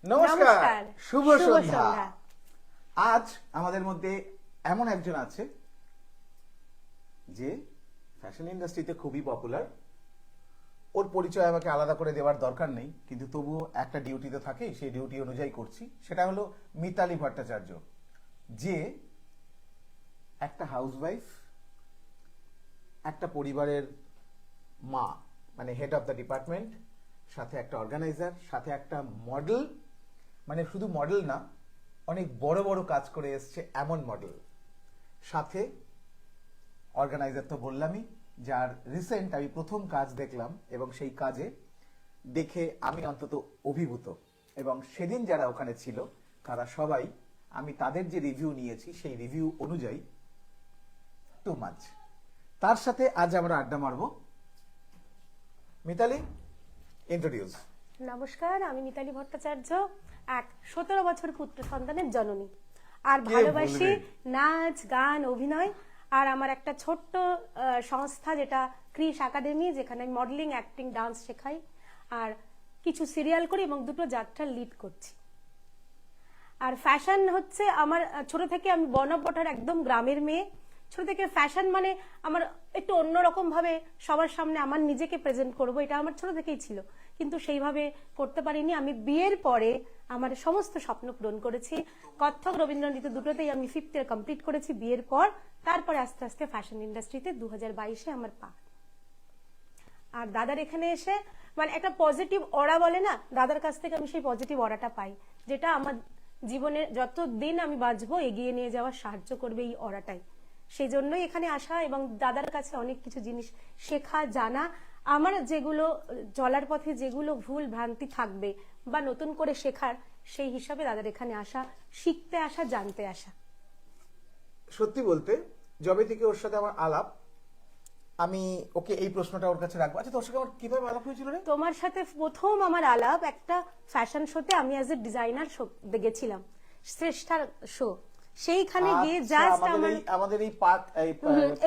নমস্কার, শুভ শুভ সন্ধ্যা। সন্ধ্যা। আজ আমাদের মধ্যে এমন একজন আছে যে ফ্যাশন ইন্ডাস্ট্রিতে খুবই পপুলার। ওর পরিচয় আমাকে আলাদা করে দেওয়ার দরকার নেই, কিন্তু তবুও একটা ডিউটিতে থাকে, সেই ডিউটি অনুযায়ী করছি। সেটা হলো মিতালি ভট্টাচার্য, যে একটা হাউসওয়াইফ, একটা পরিবারের মা, মানে হেড অফ দ্য ডিপার্টমেন্ট, সাথে একটা অর্গানাইজার, সাথে একটা মডেল। মানে শুধু মডেল না, অনেক বড় বড় কাজ করে এসছে এমন মডেল, সাথে অর্গানাইজার তো বললামই, যার রিসেন্ট আমি প্রথম কাজ দেখলাম এবং সেই কাজে দেখে আমি অন্তত অভিভূত। এবং সেদিন যারা ওখানে ছিল তারা সবাই, আমি তাদের যে রিভিউ নিয়েছি সেই রিভিউ অনুযায়ী টু মাচ। তার সাথে আজ আমরা আড্ডা মারবো। মিতালি, ইন্ট্রোডিউস। নমস্কার, আমি মিতালি ভট্টাচার্য, এক 17 বছর পুত্র সন্তানের জননী, আর কে ভালোবাসি বলবে? নাচ, গান, অভিনয়। আর আমার একটা ছোট্ট সংস্থা, যেটা ক্রিশ একাডেমি, যেখানে আমি মডেলিং, অ্যাক্টিং, ডান্স শেখাই, আর কিছু সিরিয়াল করি এবং দুটো যাত্রা লিড করছি। আর ফ্যাশন হচ্ছে আমার ছোট থেকে, আমি বনপটার একদম গ্রামের মেয়ে। ছোট থেকে ফ্যাশন মানে আমার একটু অন্যরকম ভাবে সবার সামনে আমার নিজেকে প্রেজেন্ট করব, এটা আমার ছোট থেকেই ছিল, কিন্তু সেইভাবে করতে পারিনি। আমি বিয়ের পরে আমার সমস্ত স্বপ্ন পূরণ করেছি। কত্থক, রবীন্দ্রনৃত্য দুটোতেই আমি 5th ইয়ার কমপ্লিট করেছি বিয়ের পর। তারপরে আস্তে আস্তে ফ্যাশন ইন্ডাস্ট্রিতে 2022-এ আমার পা। আর দাদার এখানে এসে মানে একটা পজিটিভ অরা বলে না, দাদার কাছ থেকে আমি সেই পজিটিভ অরাটা পাই, যেটা আমার জীবনে যত দিন আমি বাঁচবো এগিয়ে নিয়ে যাওয়ার সাহায্য করবে এই অরাটাই। সেই জন্যই এখানে আসা এবং দাদার কাছে অনেক কিছু জিনিস শেখা, জানা। আমার যেগুলো চলার পথে যেগুলো ভুল ভ্রান্তি থাকবে বা নতুন করে শেখার, সেই হিসাবে দাদার এখানে আসা, শিখতে আসা, জানতে আসা। সত্যি বলতে, যবে থেকে ওর সাথে আমার আলাপ, আমি ওকে এই প্রশ্নটা ওর কাছে রাখবো। আচ্ছা, তোর সাথে আমার কিভাবে আলাপ হয়েছিল রে? তোমার সাথে প্রথম আমার আলাপ একটা ফ্যাশন শোতে, আমি অ্যাজ এ ডিজাইনার শো দেখেছিলাম, শ্রেষ্ঠার শো। সেইখানে গিয়ে আচ্ছা, জাস্ট আমাদের এই পার্ক,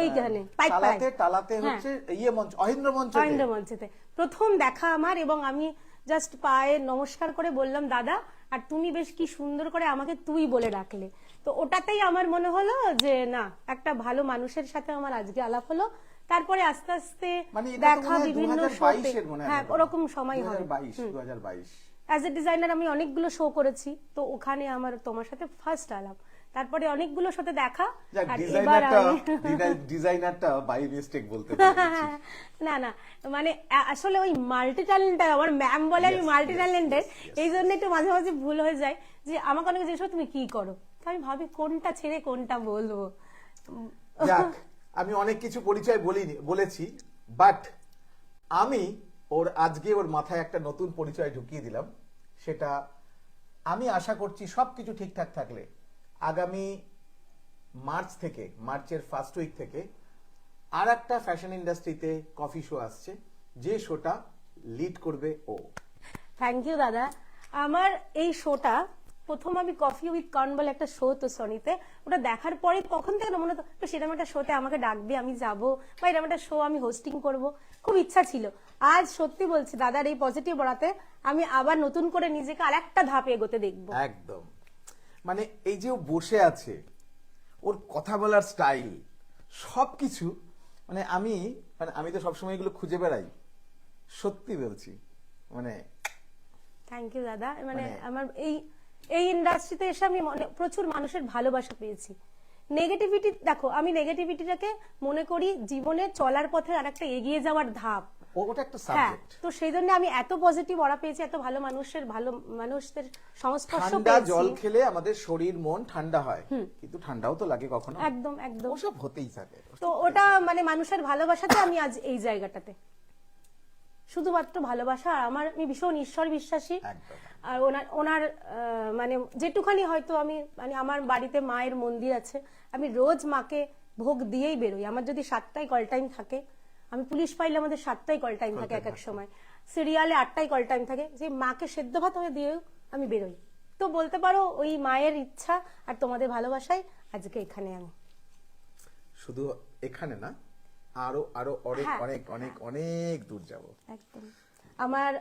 এইখানে পাইক টালাতে টালাতে হ্যাঁ। হচ্ছে ইয়ে মঞ্চ, অহিন্দ্র মঞ্চ। রবীন্দ্র মঞ্চেতে প্রথম দেখা আমার, এবং আমি জাস্ট পায়ে নমস্কার করে বললাম দাদা, আর তুমি বেশ কি সুন্দর করে আমাকে তুই বলে ডাকলে। তো ওটাতেই আমার মনে হলো যে না, একটা ভালো মানুষের সাথে আমার আজকে আলাপ হলো। তারপরে আস্তে আস্তে মানে এটা তো দেখা মনে হয় বিভিন্ন 2022 শোতে, এর মনে হয় হ্যাঁ ব্যাপার। ওরকম সময় হবে। 2022। অ্যাজ এ ডিজাইনার আমি অনেকগুলো শো করেছি, তো ওখানে আমার তোমার সাথে ফার্স্ট আলাপ। তারপরে অনেকগুলো সাথে দেখা, যাক, আর এবার আমি ডিজাইনারটা বাই মিস্টেক বলতে পেরেছি। না না, মানে আসলে ওই মাল্টি ট্যালেন্টেড, আমার ম্যাম বলে আমি Yes, multi yes, talented. yes. এই জন্য একটু মাঝে মাঝে ভুল হয়ে যায়, যে আমাকে অনেকে জিজ্ঞেস করে তুমি কি করো, তো আমি ভাবি কোনটা ছেড়ে কোনটা বলবো। যাক, আমি অনেক কিছু পরিচয় বলেছি, বাট আমি আজকে ওর মাথায় একটা নতুন পরিচয় ঢুকিয়ে দিলাম। সেটা আমি আশা করছি সবকিছু ঠিকঠাক থাকলে আগামী মার্চের ফার্স্ট উইক থেকে আর একটা ফ্যাশন ইন্ডাস্ট্রিতে কফি শো আসছে, যে শোটা লিড করবে ও। থ্যাংক ইউ দাদা। আমার এই শোটা প্রথম, আমি কফি উইথ কর্ন বলে একটা শো তো সনিতে, ওটা দেখার পরে তখন থেকে না মনে হতো সেরকম একটা শোতে আমাকে ডাকবে, আমি যাব, বা এরকম একটা শো আমি হোস্টিং করব, খুব ইচ্ছা ছিল। আজ সত্যি বলছি দাদার এই পজিটিভ বড়াতে আমি আবার নতুন করে নিজেকে আর একটা ধাপ এগোতে দেখবো। একদম, মানে এই যে ও বসে আছে, ওর কথা বলার স্টাইল, সবকিছু, মানে আমি তো সবসময় এগুলো খুঁজে বেড়াই, সত্যি বলছি। মানে থ্যাংক ইউ দাদা। মানে আমার এই ইন্ডাস্ট্রিতে এসে আমি প্রচুর মানুষের ভালোবাসা পেয়েছি। নেগেটিভিটি, দেখো আমি নেগেটিভিটিটাকে মনে করি জীবনে চলার পথে আর একটা এগিয়ে যাওয়ার ধাপ। ওটা একটা হ্যাঁ, সাবজেক্ট। তো সেই জন্য আমি এত পজিটিভ অরা পেয়েছি, এত ভালো মানুষদের সংস্পর্শ ঠান্ডা পেয়েছি। জল খেলে আমাদের শরীর মন ঠান্ডা হয়, কিন্তু ঠান্ডাও তো লাগে কখনো। একদম একদম। ওসব হতেই থাকে। তো ওটা মানে মানুষের ভালোবাসাতে আমি আজ এই জায়গাটাতে, শুধুমাত্র ভালোবাসা। আর আমি ভীষণ ঈশ্বর বিশ্বাসী। একদম। আর ওনার মানে যেটুখানি হয়তো আমি, মানে আমার বাড়িতে মায়ের মন্দির আছে, আমি রোজ মাকে ভোগ দিয়েই বেরোই। আমার যদি 7টায় কল টাইম থাকে, আমি পুলিশ পাইলে আমাদের 7টায় কল টাইম থাকে, এক এক সময় সিরিয়ালে 8টায় কল টাইম থাকে, যে মাকে সেদ্ধ ভাত হয়ে দিয়েও আমি বেরোই। তো বলতে পারো ওই মায়ের ইচ্ছা আর তোমাদের ভালোবাসায় আজকে এখানে আমি। শুধু এখানে না, আরো আরো অনেক হ্যাঁ। অনেক অনেক অনেক দূর যাব। একদম। আমার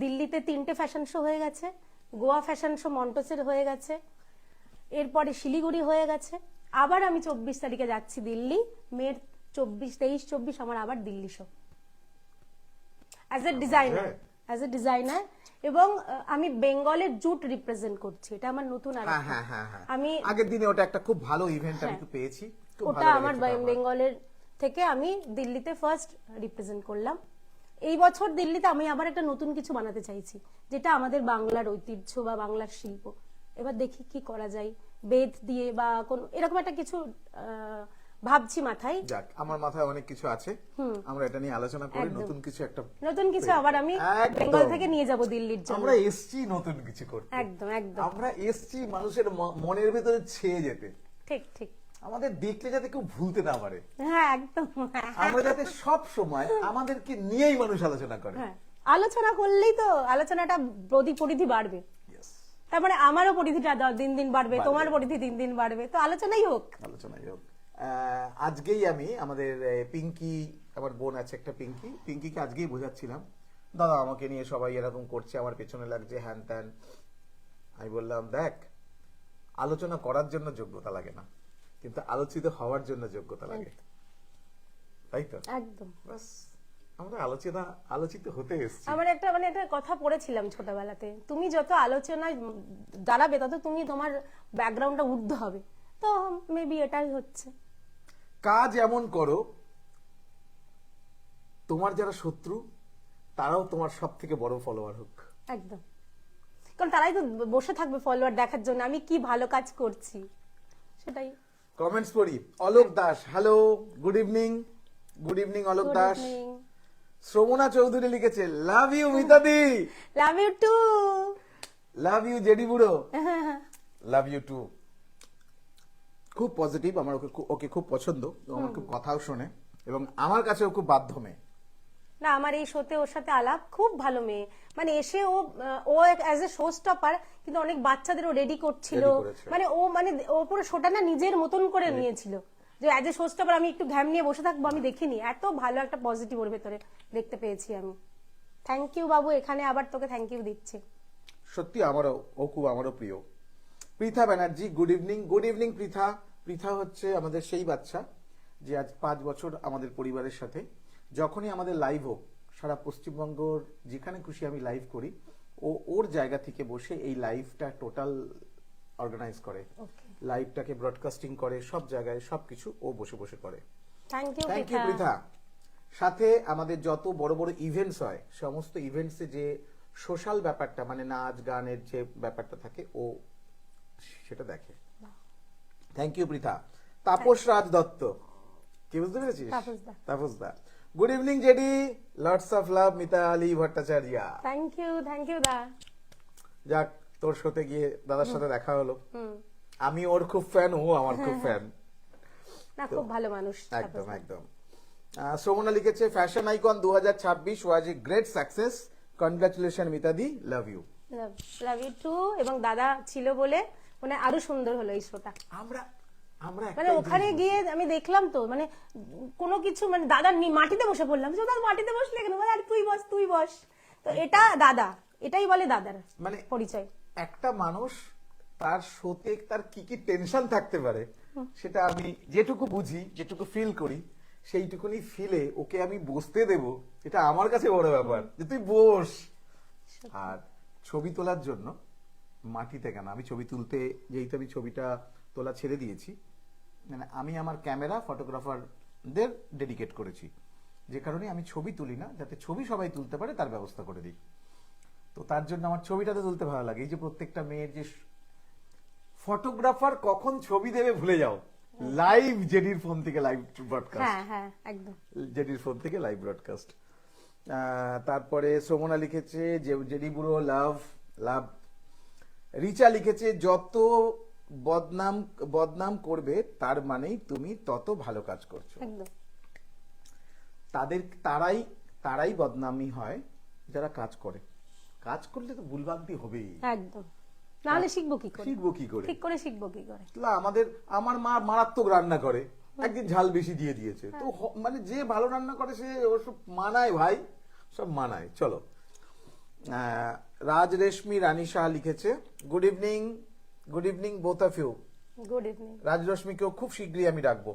দিল্লিতে 3টে ফ্যাশন শো হয়ে গেছে, গোয়া ফ্যাশন শো মন্টোসের হয়ে গেছে, এরপরে শিলিগুড়ি হয়ে গেছে, আবার আমি 24 তারিখে যাচ্ছি দিল্লি, মের 23-24 আমার আবার Delhi so as a designer. এবং আমি বেঙ্গলের জুট রিপ্রেজেন্ট করছি, এটা আমার নতুন হ্যাঁ হ্যাঁ হ্যাঁ হ্যাঁ আমি আগের দিনে ওটা একটা খুব ভালো ইভেন্ট আমি একটু পেয়েছি, খুব ওটা ভালো আমার লেগেছে আমার। বেঙ্গলের থেকে আমি দিল্লিতে ফার্স্ট রিপ্রেজেন্ট করলাম। এই বছর দিল্লিতে আমি আবার একটা নতুন কিছু বানাতে চাইছি, যেটা আমাদের বাংলার ঐতিহ্য বা বাংলার শিল্প। এবার দেখি কি করা যায়, বেদ দিয়ে বা কোন এরকম একটা কিছু ভাবছি মাথায়। যাক, আমার মাথায় অনেক কিছু আছে, আমরা এটা নিয়ে আলোচনা করি, নতুন কিছু একটা নতুন কিছু আবার আমি একদম। বেঙ্গল থেকে নিয়ে যাব দিল্লির জন্য। আমরা এসছি নতুন কিছু করতে, একদম একদম আমরা এসছি মানুষের মনের ভেতরে ছেয়ে যেতে, ঠিক ঠিক। আমাদের দেখলে যাতে কেউ ভুলতে না পারে, হ্যাঁ একদম। আমরা যাতে সব সময় আমাদেরকে নিয়েই মানুষ আলোচনা করে। হ্যাঁ, আলোচনা করলেই তো আলোচনাটা পরিধি বাড়বে, Yes, তার মানে আমারও পরিধিটা দিন দিন বাড়বে, বাড়বে। তোমার পরিধি দিন দিন বাড়বে, তো আলোচনাই হোক। আলোচনাই হোক। আজকেই আমি আমাদের পিঙ্কি, আমার বোন আছে একটা পিঙ্কি, পিঙ্কিকে আজকেই বোঝাচ্ছিলাম, দাদা আমাকে নিয়ে সবাই এরকম করছে, আমার পেছনে লাগছে হ্যান ত্যান। আমি বললাম দেখ, আলোচনা করার জন্য যোগ্যতা লাগে না, কিন্তু আলোচিত হওয়ার জন্য যোগ্যতা লাগে, তাই তো? একদম। বাস, আমরা আলোচিত হতে এসেছি। আমার একটা কথা পড়েছিলাম ছোটবেলাতে, তুমি যত আলোচনায় দাঁড়াবে তত তুমি তোমার ব্যাকগ্রাউন্ডটা ঊর্ধ্ব হবে, তো মেবি এটাই হচ্ছে। কাজ এমন করো তোমার যারা শত্রু তারাও তোমার সব থেকে বড় ফলোয়ার হোক। একদম, কারণ তারাই তো বসে থাকবে ফলোয়ার দেখার জন্য আমি কি ভালো কাজ করছি, সেটাই। কমেন্টস পড়ি। Alok Das, hello, good evening. Good evening Alok Das. Shramana Chowdhury লিখেছে, লাভ ইউ মিতাদি, love you too, love you JD বুড়ো, লাভ ইউ টু। খুব পজিটিভ, আমার ওকে খুব পছন্দ, আমার খুব কথাও শোনে এবং আমার কাছেও খুব বাধ্য মেয়ে। না, আমার এই শোতে ওর সাথে আলাপ, খুব ভালো মেয়ে, মানে এসে ও অ্যাজ এ শো স্টপার কিন্তু অনেক বাচ্চাদেরও রেডি করছিল, Ready করেছে। মানে ও পুরো শোটা না নিজের মতন করে নিয়েছিল, যে অ্যাজ এ শো স্টপার আমি একটু ঘ্যাম নিয়ে বসে থাকবো আমি দেখিনি, এত ভালো একটা পজিটিভ ওর ভেতরে দেখতে পেয়েছি আমি। থ্যাংক ইউ বাবু, এখানে আবার তোকে থ্যাংক ইউ দিচ্ছে। সত্যি আমারও প্রিয়। Pritha Banerjee, good evening. Good evening Pritha. Pritha হচ্ছে আমাদের সেই বাচ্চা যে আজ 5 বছর আমাদের পরিবারের সাথে, যখনই আমাদের লাইভ হোক, সারা পশ্চিমবঙ্গর যেখানে খুশি আমি লাইভ করি, ওর জায়গা থেকে বসে এই লাইভটা টোটাল অর্গানাইজ করে, লাইভটাকে ব্রডকাস্টিং করে, সব জায়গায় সবকিছু ও বসে বসে করে। Thank you thank you Pritha. সাথে আমাদের যত বড় বড় ইভেন্টস হয়, সমস্ত ইভেন্টসে যে সোশ্যাল ব্যাপারটা, মানে নাচ গানের যে ব্যাপারটা থাকে, ও সেটা দেখে। Thank you Pritha. তাপস রাজ দত্ত, কি বুঝতে পেরেছিস? তাপস দা। Good evening JD, lots of love Mitali Bhattacharya. Thank you দা। যাক, তোর সাথে গিয়ে দাদার সাথে দেখা হলো, আমি ওর খুব ফ্যান, ও আমার খুব ফ্যান। না, খুব ভালো মানুষ। একদম একদম। শ্রমণা লিখেছে, fashion icon 2026 was a great success, congratulation মিতাদি, love you. Love you too. এবং দাদা ছিল বলে মানে আরো সুন্দর হলো এই শোটা। আমরা মানে ওখানে গিয়ে আমি দেখলাম তো, মানে কোনো কিছু, মানে দাদা মাটিতে বসে পড়লাম, দাদা মাটিতে বসলে কেন, বলে আর তুই বস। তো এটা দাদা, এটাই বলে দাদার মানে পরিচয়। একটা মানুষ তার শোতে তার কি কি টেনশন থাকতে পারে, সেটা আমি যেটুকু বুঝি, যেটুকু ফিল করি, সেইটুকুনি ফিলে ওকে আমি বসতে দেব, এটা আমার কাছে বড় ব্যাপার, যে তুই বস। আর ছবি তোলার জন্য মাটিতে কেন, আমি ছবি তুলতে, যেহেতু আমি ছবিটা তোলা ছেড়ে দিয়েছি, মানে আমি আমার ক্যামেরা ফটোগ্রাফারদের ডেডিকেট করেছি, যে কারণে আমি ছবি তুলি না, যাতে ছবি সবাই তুলতে পারে তার ব্যবস্থা করে দিই। তো তার জন্য আমার ছবিটাতে তুলতে ভালো লাগে। এই যে প্রত্যেকটা মেয়ের যে ফটোগ্রাফার কখন ছবি দেবে ভুলে যাও, লাইভ জেডির ফোন থেকে লাইভ ব্রডকাস্ট। হ্যাঁ একদম, জেডির ফোন থেকে লাইভ ব্রডকাস্ট। তারপরে শ্রমণা লিখেছে, জেডি বুড়ো, লাভ। রিচা লিখেছে, যত বদনাম করবে তার মানেই তুমি তত ভালো কাজ করছো। একদম। তারাই বদনামি হয় যারা কাজ করে। কাজ করলে তো ভুলভ্রান্তি হবেই। একদম, নাহলে শিখবো কি করে? ঠিক করে শিখবো কি করে? আমার মা মারাত্মক রান্না করে, একদিন ঝাল বেশি দিয়ে দিয়েছে, তো মানে যে ভালো রান্না করে সে ওসব মানায় ভাই, সব মানায়। চলো, রাজ রেশমি রানী শাহ লিখেছে, good evening both of you. Good evening. Raj রশ্মিকেও খুব শীঘ্রই আমি ডাকবো।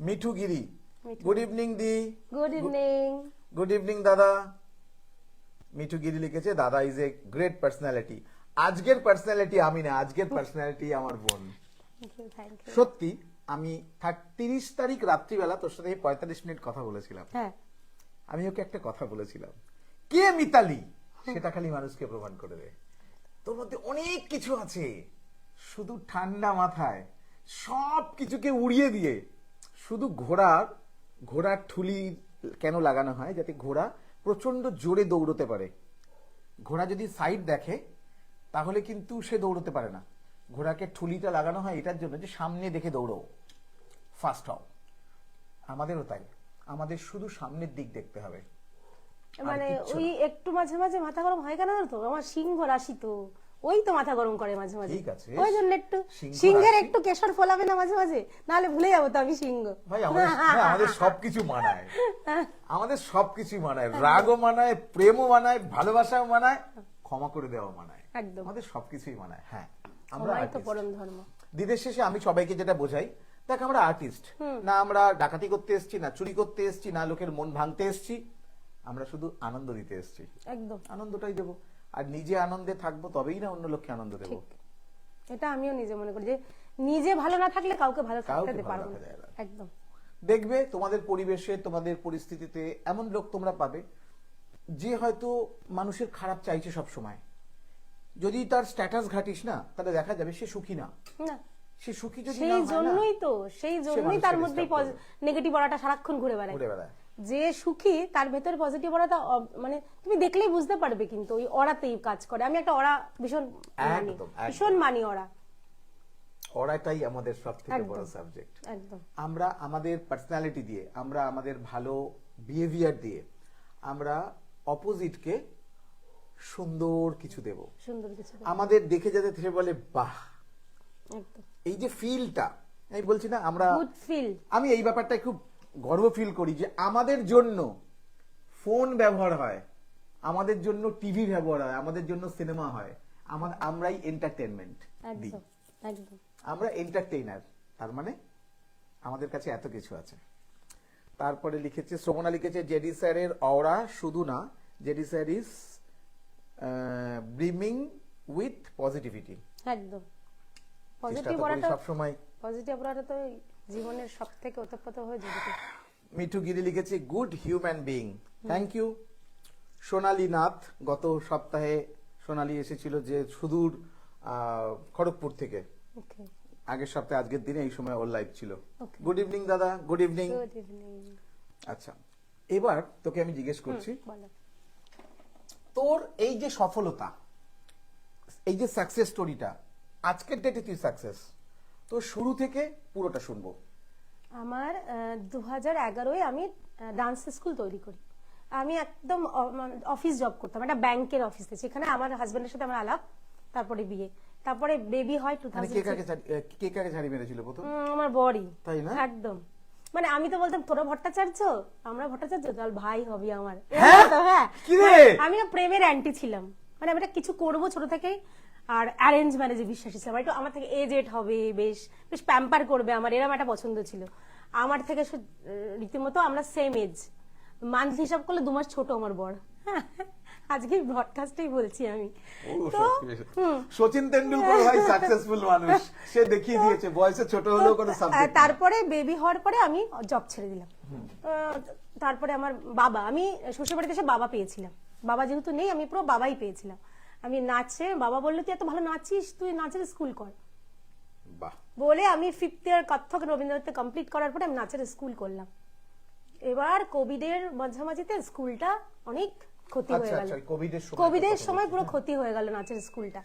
মিঠু গিরি, মিঠু। গুড ইভিনিং দি। Good evening. গুড ইভিনিং দাদা। মিঠু গিরি লিখেছে, দাদা ইজ এ গ্রেট পার্সোনালিটি। আজকের পার্সোনালিটি আমি না, আজকের পার্সোনালিটি আমার বোন। Thank you. সত্যি আমি 30 তারিখ রাত্রিবেলা তোর সাথে 45 মিনিট কথা বলেছিলাম। হ্যাঁ, আমি ওকে একটা কথা বলেছিলাম, কে মিতালি সেটা খালি মানুষকে প্রমাণ করে দে। তোর মধ্যে অনেক কিছু আছে, শুধু ঠান্ডা মাথায় সব কিছুকে উড়িয়ে দিয়ে শুধু ঘোড়ার ঠুলি কেন লাগানো হয়, যাতে ঘোড়া প্রচন্ড জোরে দৌড়তে পারে। ঘোড়া যদি সাইড দেখে তাহলে কিন্তু সে দৌড়তে পারে না। ঘোড়াকে ঠুলিটা লাগানো হয় এটার জন্য যে সামনে দেখে দৌড়ো, ফাস্ট হও। আমাদেরও তাই, আমাদের শুধু সামনের দিক দেখতে হবে। মানে কিচ্ছু ওই একটু মাঝে মাঝে মাথা গরম হয় কেন জানো তো, আমার সিংহ রাশি তো ওই তো মাথা গরম করে মাঝে মাঝে। ঠিক আছে, ওই জন্য একটু সিংহ সিংহের রাশি। একটু কেশর ফোলাবে না মাঝে মাঝে, নাহলে ভুলে যাবো তো আমি সিংহ। ভাই আমাদের সবকিছু মানায়, আমাদের সবকিছু মানায়, রাগও মানায়, প্রেমও মানায়, ভালোবাসাও মানায়, ক্ষমা করে দেওয়া মানায়, একদম। আমাদের সবকিছুই মানায়। হ্যাঁ, আমরা ক্ষমাই তো artist। পরম ধর্ম। দিনের শেষে আমি সবাইকে যেটা বোঝাই, দেখ আমরা আর্টিস্ট না, আমরা ডাকাতি করতে এসেছি না, চুরি করতে এসেছি না, লোকের মন ভাঙতে এসেছি, আমরা শুধু আনন্দ দিতে এসেছি। একদম আনন্দটাই দেবো, আর নিজে আনন্দে থাকবো, তবেই না অন্য লোককে আনন্দ দেবো। এটা আমিও নিজে মনে করি যে নিজে ভালো না থাকলে কাউকে ভালো থাকতে কাউকে দিতে ভালো পারবো রাখা না। যায় না। একদম। দেখবে তোমাদের পরিবেশে, তোমাদের পরিস্থিতিতে এমন লোক তোমরা পাবে যে হয়তো মানুষের খারাপ চাইছে সব সময়। যদি তার স্ট্যাটাস ঘাটিস না, তাহলে দেখা যাবে সে সুখী না। না, সে সুখী যদি না সেই হয় না, জন্যই তো, সেই জন্যই তার মানুষকে মধ্যেই disturb করবে। নেগেটিভ অরাটা সারাক্ষণ ঘুরে বেড়ায়। ঘুরে বেড়ায়। যে সুখী তার ভেতরে পজিটিভ অরাটা মানে তুমি দেখলেই বুঝতে পারবে, কিন্তু ওই অরাতেই কাজ করে। আমি একটা অরা ভীষণ মানি, একদম, ভীষণ মানি অরা। ওরাটাই আমাদের সব থেকে বড় একদম। সাবজেক্ট। একদম। আমরা আমাদের পার্সোনালিটি দিয়ে, আমরা আমাদের ভালো বিহেভিয়ার দিয়ে আমরা অপোজিটকে সুন্দর কিছু দেব, সুন্দর কিছু। আমাদের দেখে যাতে সে বলে বাহ। একদম। এই যে ফিলটা আমি বলছি না, আমরা গুড ফিল। আমি এই ব্যাপারটায় খুব গর্ব ফিল করি যে আমাদের জন্য ফোন ব্যবহার হয়, আমাদের জন্য টিভি ব্যবহার হয়, আমাদের জন্য সিনেমা হয়, আমরাই এন্টারটেনমেন্ট দিই। একদম। একদম। আমরা এন্টারটেইনার, তার মানে আমাদের কাছে এত কিছু আছে। তারপরে লিখেছে, শ্রবণা লিখেছে, জেডি স্যারের অরা শুধু না, JD sir is brimming with positivity. একদম। চেষ্টা পজিটিভ তো করি অরাটা, সবসময়। পজিটিভ অরাটা তো জীবনের সবথেকে ওতপ্রোত হয়ে জড়িত। মিঠু গিরি লিখেছে, good human being. Thank you. Sonali Nath, গত সপ্তাহে সোনালী এসেছিল যে সুদূর খড়গপুর থেকে, ওকে। আগের সপ্তাহে আজকের দিনে এই সময় ওর লাইভ ছিল। Okay. গুড ইভিনিং দাদা। Good evening. Good evening. আচ্ছা, এবার তোকে আমি জিজ্ঞেস করছি, বলো। তোর এই যে সফলতা, এই যে সাকসেস স্টোরিটা, আজকের ডেটে তুই সাকসেস, তো শুরু থেকে পুরোটা শুনবো। আমার 2011-এ আমি ডান্স স্কুল তৈরি করি। আমি একদম অফিস জব করতাম, একটা ব্যাংকের অফিসে, সেখানে আমার হাজবেন্ডের সাথে আমার আলাপ, তারপরে বিয়ে, তারপরে বেবি হয় মানে 2006। কে কাকে ছাড়ি মেরেছিল প্রথম? আমার বড়ই। তাই না? একদম। মানে আমি তো বলতাম তোরা ভট্টাচার্য, আমরা ভট্টাচার্য, তাহলে ভাই হবি আমার। হ্যাঁ? তো হ্যাঁ, কি রে? আমি না প্রেমের অ্যান্টি ছিলাম। মানে আমি একটা কিছু করবো ছোট থেকেই, আর অ্যারেঞ্জ ম্যারেজে বিশ্বাসী ছিলাম। একটু আমার থেকে এজেড হবে, বেশ বেশ প্যাম্পার করবে, আমার এরকম একটা পছন্দ ছিল। আমার থেকে রীতিমতো আমরা সেম এজ, মান্থ হিসাব করলে 2 মাস ছোট আমার বড়। আজকে ব্রডকাস্টেই বলছি আমি। তো সচিন তেন্ডুলকর ভাই সাকসেসফুল মানুষ, সে দেখিয়ে দিয়েছে বয়সে ছোট হলেও কোনো সাবজেক্ট। তারপরে বেবি হওয়ার পরে আমি জব ছেড়ে দিলাম। তারপরে আমার বাবা, আমি শ্বশুর বাড়িতে এসে বাবা পেয়েছিলাম। বাবা যেহেতু নেই, আমি পুরো বাবাই পেয়েছিলাম। আমি নাচে, বাবা বললো তুই এত ভালো নাচিস, তুই নাচের স্কুল কর। বাহ। বলে আমি 5th ইয়ার কত্থক রবীন্দ্রনাথে কমপ্লিট করার পরে আমি নাচের স্কুল করলাম। এবার কোভিডের মাঝামাঝিতে স্কুলটা অনেক ক্ষতি হয়ে গেল। কোভিডের সময় পুরো ক্ষতি হয়ে গেল নাচের স্কুলটা।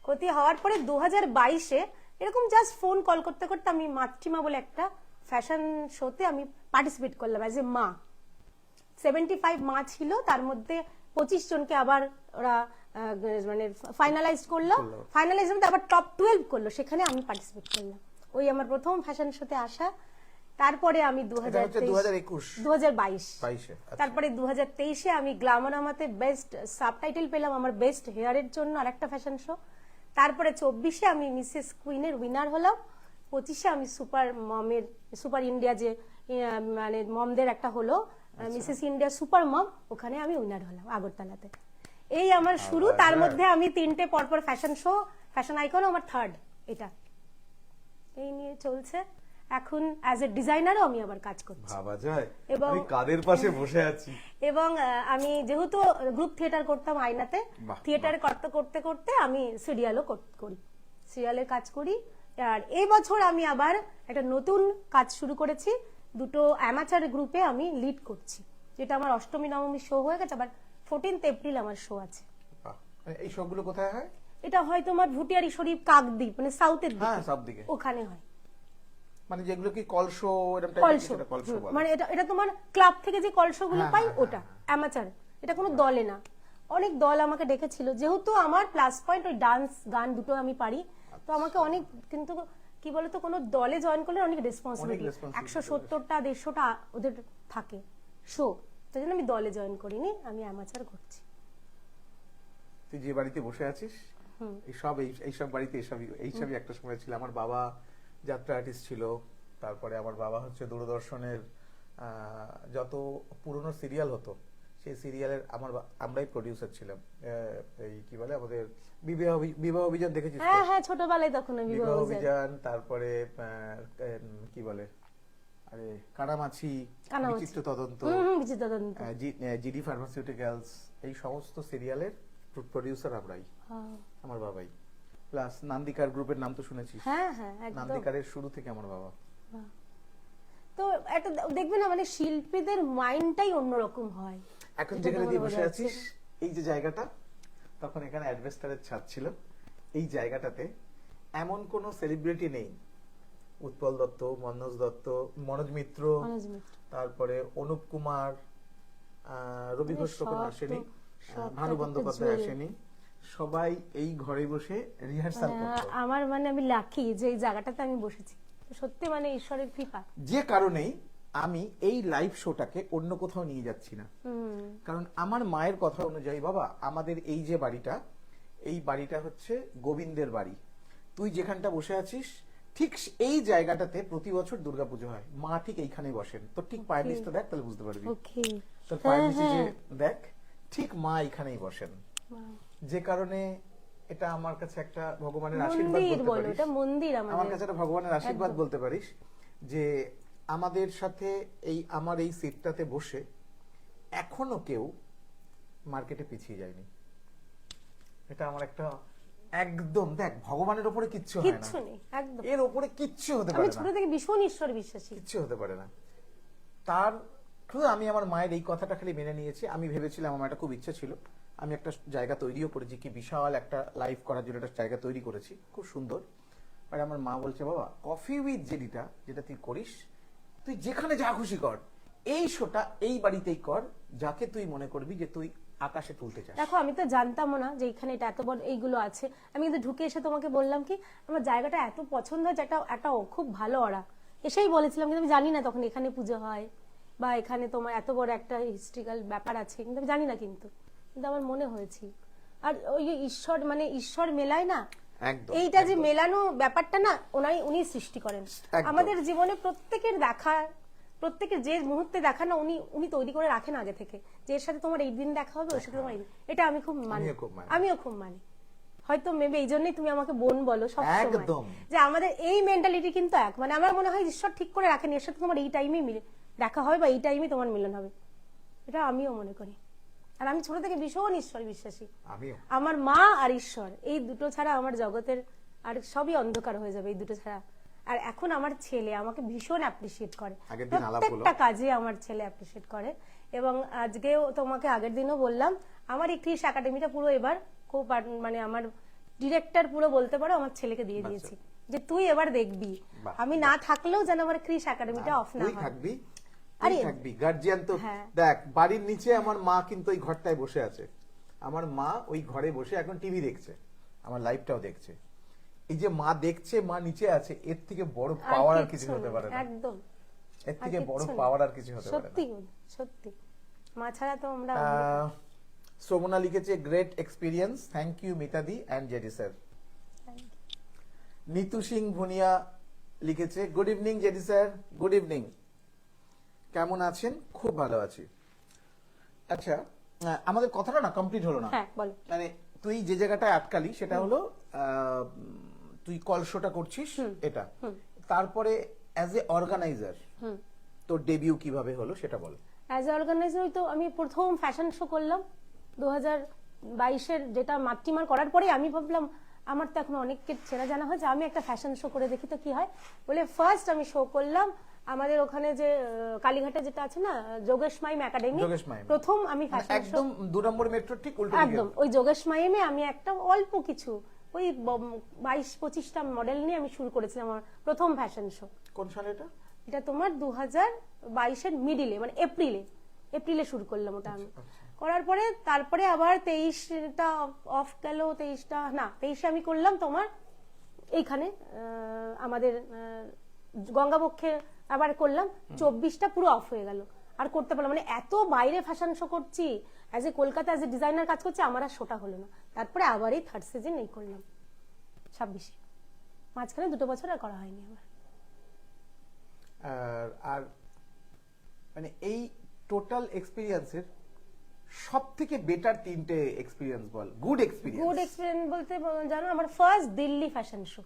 ক্ষতি হওয়ার পরে 2022-এ এরকম জাস্ট ফোন কল করতে করতে আমি মাতৃমা বলে একটা ফ্যাশন শোতে আমি পার্টিসিপেট করলাম অ্যাজ এ মা। 75 মা ছিল, তার মধ্যে 25 জনকে আবার ওরা মানে ফাইনালাইজ করলো। ফাইনালাইজ মধ্যে আবার টপ 12 করলো, সেখানে আমি পার্টিসিপেট করলাম। ওই আমার প্রথম ফ্যাশন শোতে আসা। তারপরে আমি এটা হচ্ছে 2021 2022 22 তারপরে 2023-এ আমি গ্ল্যামারামাতে বেস্ট সাবটাইটেল পেলাম আমার বেস্ট হেয়ারের জন্য আরেকটা ফ্যাশন শো। তারপরে 24-এ আমি মিসেস কুইনের উইনার হলাম। 25-এ আমি সুপার ইন্ডিয়া যে মানে মমদের একটা হলো মিসেস ইন্ডিয়া সুপার মম, ওখানে আমি উইনার হলাম আগরতলাতে। এই আমার শুরু। তার মধ্যে আমি 3টে পরপর ফ্যাশন শো, ফ্যাশন আইকন আমার 3rd, এটা এই নিয়ে চলছে। এখন অ্যাজ এ ডিজাইনারও আমি আবার কাজ করছি। ভাবা যায় এবং- আমি কাদের পাশে বসে আছি। এবং আমি যেহেতু গ্রুপ থিয়েটার করতাম আয়নাতে, বাহ, থিয়েটার করতে করতে করতে আমি সিরিয়ালও করি, সিরিয়ালের কাজ করি। আর এই বছর আমি আবার একটা নতুন কাজ শুরু করেছি, 2টো অ্যামাচার গ্রুপে আমি লিড করছি, যেটা আমার অষ্টমী নবমী শো হয়ে গেছে, আবার 14th এপ্রিল আমার শো আছে। বাহ, এই সবগুলো কোথায় হয়? এটা হয় তোমার ভুটিয়ারি শরীফ, কাকদ্বীপ, মানে সাউথের হ্যাঁ, দিকে, সব দিকে। ওখানে হয়। মানে যেগুলো কি কলশো এরকম কলসো, টাইপের, কলশো বলে। মানে এটা তোমার ক্লাব থেকে যে কলসোগুলো হ্যাঁ, পাই হ্যাঁ, ওটা অ্যামাচার, এটা কোনো দলে না। অনেক দল আমাকে ডেকেছিল, যেহেতু আমার প্লাস পয়েন্ট ওই ডান্স গান দুটো আমি পারি, তো আমাকে অনেক, কিন্তু কি বলতো কোনো দলে জয়েন করলে অনেক রেসপন্সিবিলিটি, responsibility 170টা 150টা ওদের থাকে শো, তাই জন্য আমি দলে জয়েন করিনি, আমি অ্যামাচার করছি। তুই যে বাড়িতে বসে আছিস এইসব বাড়িতে এইসবই একটা সময় ছিল। আমার বাবা যাত্রা আর্টিস্ট ছিল, তারপরে আমার বাবা হচ্ছে দূরদর্শনের যত পুরনো সিরিয়াল হতো সেই সিরিয়ালের আমরাই প্রডিউসার ছিলাম। এই কি বলে আমাদের বিবাহ অভিযান দেখেছিস তো? হ্যাঁ হ্যাঁ, ছোটবেলায় তখন আমি বিবাহ অভিযান, তারপরে কি বলে আরে কানামাছি, বিচিত্র তদন্ত, বিচিত্র তদন্ত। জিডি ফার্মাসিউটিক্যালস, এই সমস্ত সিরিয়ালের প্রডিউসার আমরাই, আমার বাবাই। প্লাস নান্দিকার গ্রুপের নাম তো শুনেছিস? হ্যাঁ হ্যাঁ, একদম। নান্দিকারের শুরু থেকে আমার বাবা। তো একটা দেখবে না, মানে শিল্পীদের মাইন্ডটাই অন্যরকম হয়। এখন এটা যেখানে তো দিয়ে মনে বসে বোঝা আছিস এই যে জায়গাটা, তখন এখানে অ্যাডভেস্টারের ছাদ ছিল। এই জায়গাটাতে এমন কোন সেলিব্রিটি নেই, উৎপল দত্ত, মনোজ দত্ত, মনোজ মিত্র, মনোজ মিত্র। তারপরে অনুপ কুমার, রবি ঘোষ তখন সব আসেনি, সব ভানু একটা বন্দ্যোপাধ্যায় জুয়েল। আসেনি, সবাই এই ঘরে বসে রিহার্সাল করতো। আমার মানে আমি লাকি যে এই জায়গাটাতে আমি বসেছি, সত্যি মানে ঈশ্বরের কৃপা। যে কারণেই আমি এই লাইভ শোটাকে অন্য কোথাও নিয়ে যাচ্ছি না, কারণ আমার মায়ের কথা অনুযায়ী, বাবা আমাদের এই যে বাড়িটা, এই বাড়িটা হচ্ছে গোবিন্দের বাড়ি। তুই যেখানটা বসে আছিস ঠিক এই জায়গাটাতে প্রতি বছর দুর্গাপুজো হয়, মা ঠিক এইখানেই বসেন। তোর ঠিক পায়ের নিচটা দেখ, তাহলে বুঝতে পারবি। ওকে, তোর পায়ের নিচে যে দেখ, ঠিক মা এখানেই বসেন। যে কারণে এটা আমার কাছে একটা ভগবানের আশীর্বাদ মন্দির বলতে বলো, পারিস। এটা মন্দির আমার আমাদের। কাছে একটা ভগবানের আশীর্বাদ বলতে পারিস যে আমাদের সাথে আমার এই সিটটাতে বসে এখনো কেউ মার্কেটে পিছিয়ে যায়নি। এটা আমার একটা একদম, দেখ ভগবানের উপরে কিচ্ছু হয় না, কিচ্ছু নেই, একদম। এর উপরে কিচ্ছু হতে আমি পারে ছোট না, থেকে ভীষণ ঈশ্বর বিশ্বাসী। কিচ্ছু হতে পারে না। তার শুধু আমি আমার মায়ের এই কথাটা খালি মেনে নিয়েছি। আমি ভেবেছিলাম, আমার একটা খুব ইচ্ছা ছিল, আমি একটা জায়গা তৈরিও করেছি, কি বিশাল একটা লাইভ করার জন্য একটা জায়গা তৈরি করেছি, খুব সুন্দর। আর আমার মা বলছে, বাবা কফি উইথ জেডিটা যেটা তুই করিস, তুই যেখানে যা খুশি কর, এই শোটা এই বাড়িতেই কর, যাকে তুই মনে করবি যে তুই আকাশে তুলতে চাস। দেখো আমি তো জানতামও না যে এখানে এটা এত বড় এইগুলো আছে। আমি কিন্তু ঢুকে এসে তোমাকে বললাম কি আমার জায়গাটা এত পছন্দ হয়েছে, একটা খুব ভালো ওরা এসেই বলেছিলাম, কিন্তু আমি জানি না তখন এখানে পুজো হয় বা এখানে তোমার এত বড় একটা হিস্ট্রিক্যাল ব্যাপার আছে, কিন্তু আমি জানি না, কিন্তু আমার মনে হয়েছে। আর ওই যে ঈশ্বর, মানে ঈশ্বর মেলায় না, একদম, এইটা যে একদম। মেলানো ব্যাপারটা না, উনি সৃষ্টি করেন। একদম। আমাদের জীবনে প্রত্যেকের দেখা, প্রত্যেকের যে মুহূর্তে দেখা না, উনি তৈরি করে রাখেন আগে থেকে, যে এর সাথে তোমার এই দিন দেখা হবে, ওর সাথে তোমার এই দিন। এটা আমি খুব মানি, আমিও খুব মানি। হয়তো মেবি এই জন্যই তুমি আমাকে বোন বলো সবসময়, একদম। যে আমাদের এই মেন্টালিটি কিন্তু এক, মানে আমার মনে হয় ঈশ্বর ঠিক করে রাখেন, এর সাথে তোমার এই টাইমে মিলে দেখা হবে বা এই টাইমে তোমার মিলন হবে, এটা আমিও মনে করি। আর আমি ছোট থেকে ভীষণ ঈশ্বর বিশ্বাসী। আমিও। আমার মা আর ঈশ্বর এই দুটো ছাড়া আমার জগতের আর সবই অন্ধকার হয়ে যাবে, এই দুটো ছাড়া। আর এখন আমার ছেলে আমাকে ভীষণ অ্যাপ্রিসিয়েট করে, প্রত্যেকটা কাজে আমার ছেলে অ্যাপ্রিসিয়েট করে। এবং আজকেও তোমাকে আগের দিনও বললাম, আমার এই ক্রিশ একাডেমিটা পুরো এবার খুব, মানে আমার ডিরেক্টর পুরো বলতে পারো আমার ছেলেকে দিয়ে দিয়েছি, যে তুই এবার দেখবি, আমি না থাকলেও যেন আমার ক্রিশ একাডেমিটা অফ না হয়। আরে থাকবি গার্জিয়ান তো। দেখ বাড়ির নিচে আমার মা কিন্তু ওই ঘরটায় বসে আছে, আমার মা ওই ঘরে বসে এখন টিভি দেখছে, আমার লাইভটাও দেখছে। এই যে মা দেখছে, মা নিচে আছে, এর থেকে বড় পাওয়ার আর কিছু হতে পারে না। একদম। এর থেকে কিচ্ছু বড় না। পাওয়ার আর কিছু হতে পারে না। সত্যি সত্যি মা ছাড়া তো আমরা শ্রমনা লিখেছে গ্রেট এক্সপিরিয়েন্স, থ্যাংক ইউ মিতাদি and JD sir. Neetu Singh Bhunia লিখেছে good evening JD sir, good evening, কেমন আছেন? খুব ভালো আছি। আচ্ছা, আমাদের কথাটা না কমপ্লিট হলো না। হ্যাঁ বলো। মানে তুই যে জায়গাটায় আটকালি সেটা হলো তুই কল শোটা করছিস এটা, তারপরে অ্যাজ এ অর্গানাইজার তোর ডেবিউ কিভাবে হলো সেটা বল। অ্যাজ এ অর্গানাইজার তো আমি প্রথম ফ্যাশন শো করলাম 2022-এর, যেটা মাতৃমার করার পরে আমি ভাবলাম আমার তো এখন অনেককে চেনা জানা হয়েছে, আমি একটা ফ্যাশন শো করে দেখি তো কি হয় বলে ফার্স্ট আমি শো করলাম আমাদের ওখানে যে কালীঘাটে যেটা আছে না Jogesh mime academy, Jogesh mime. প্রথম আমি ফ্যাশন শো একদম 2 নম্বর মেট্রো ঠিক উল্টো একদম ওই যোগেশ মাইমে আমি একটা অল্প কিছু ওই 22-25টা মডেল নিয়ে আমি শুরু করেছিলাম আমার প্রথম ফ্যাশন শো। কোন সালে এটা? এটা তোমার 2022-এর মিডিলে, মানে এপ্রিলে শুরু করলাম ওটা আমি। করার পরে তারপরে আবার 23টা অফ গেল, 23শে আমি করলাম তোমার এইখানে আমাদের গঙ্গাবক্ষে আবার করলাম, 24টা পুরো অফ হয়ে গেল, আর করতে পারলাম মানে এত বাইরে ফ্যাশন শো করছি as a Kolkata as a designer কাজ করছি, আমার আর শোটা হলো না। তারপরে আবার এই থার্ড সিজন এই করলাম 26-এ, মাঝখানে 2 বছর আর করা হয়নি আমার। আর মানে এই টোটাল এক্সপিরিয়েন্সের সব থেকে বেটার 3টে এক্সপিরিয়েন্স বল, গুড এক্সপিরিয়েন্স। গুড এক্সপিরিয়েন্স বলতে জানো আমার ফার্স্ট দিল্লি ফ্যাশন শো,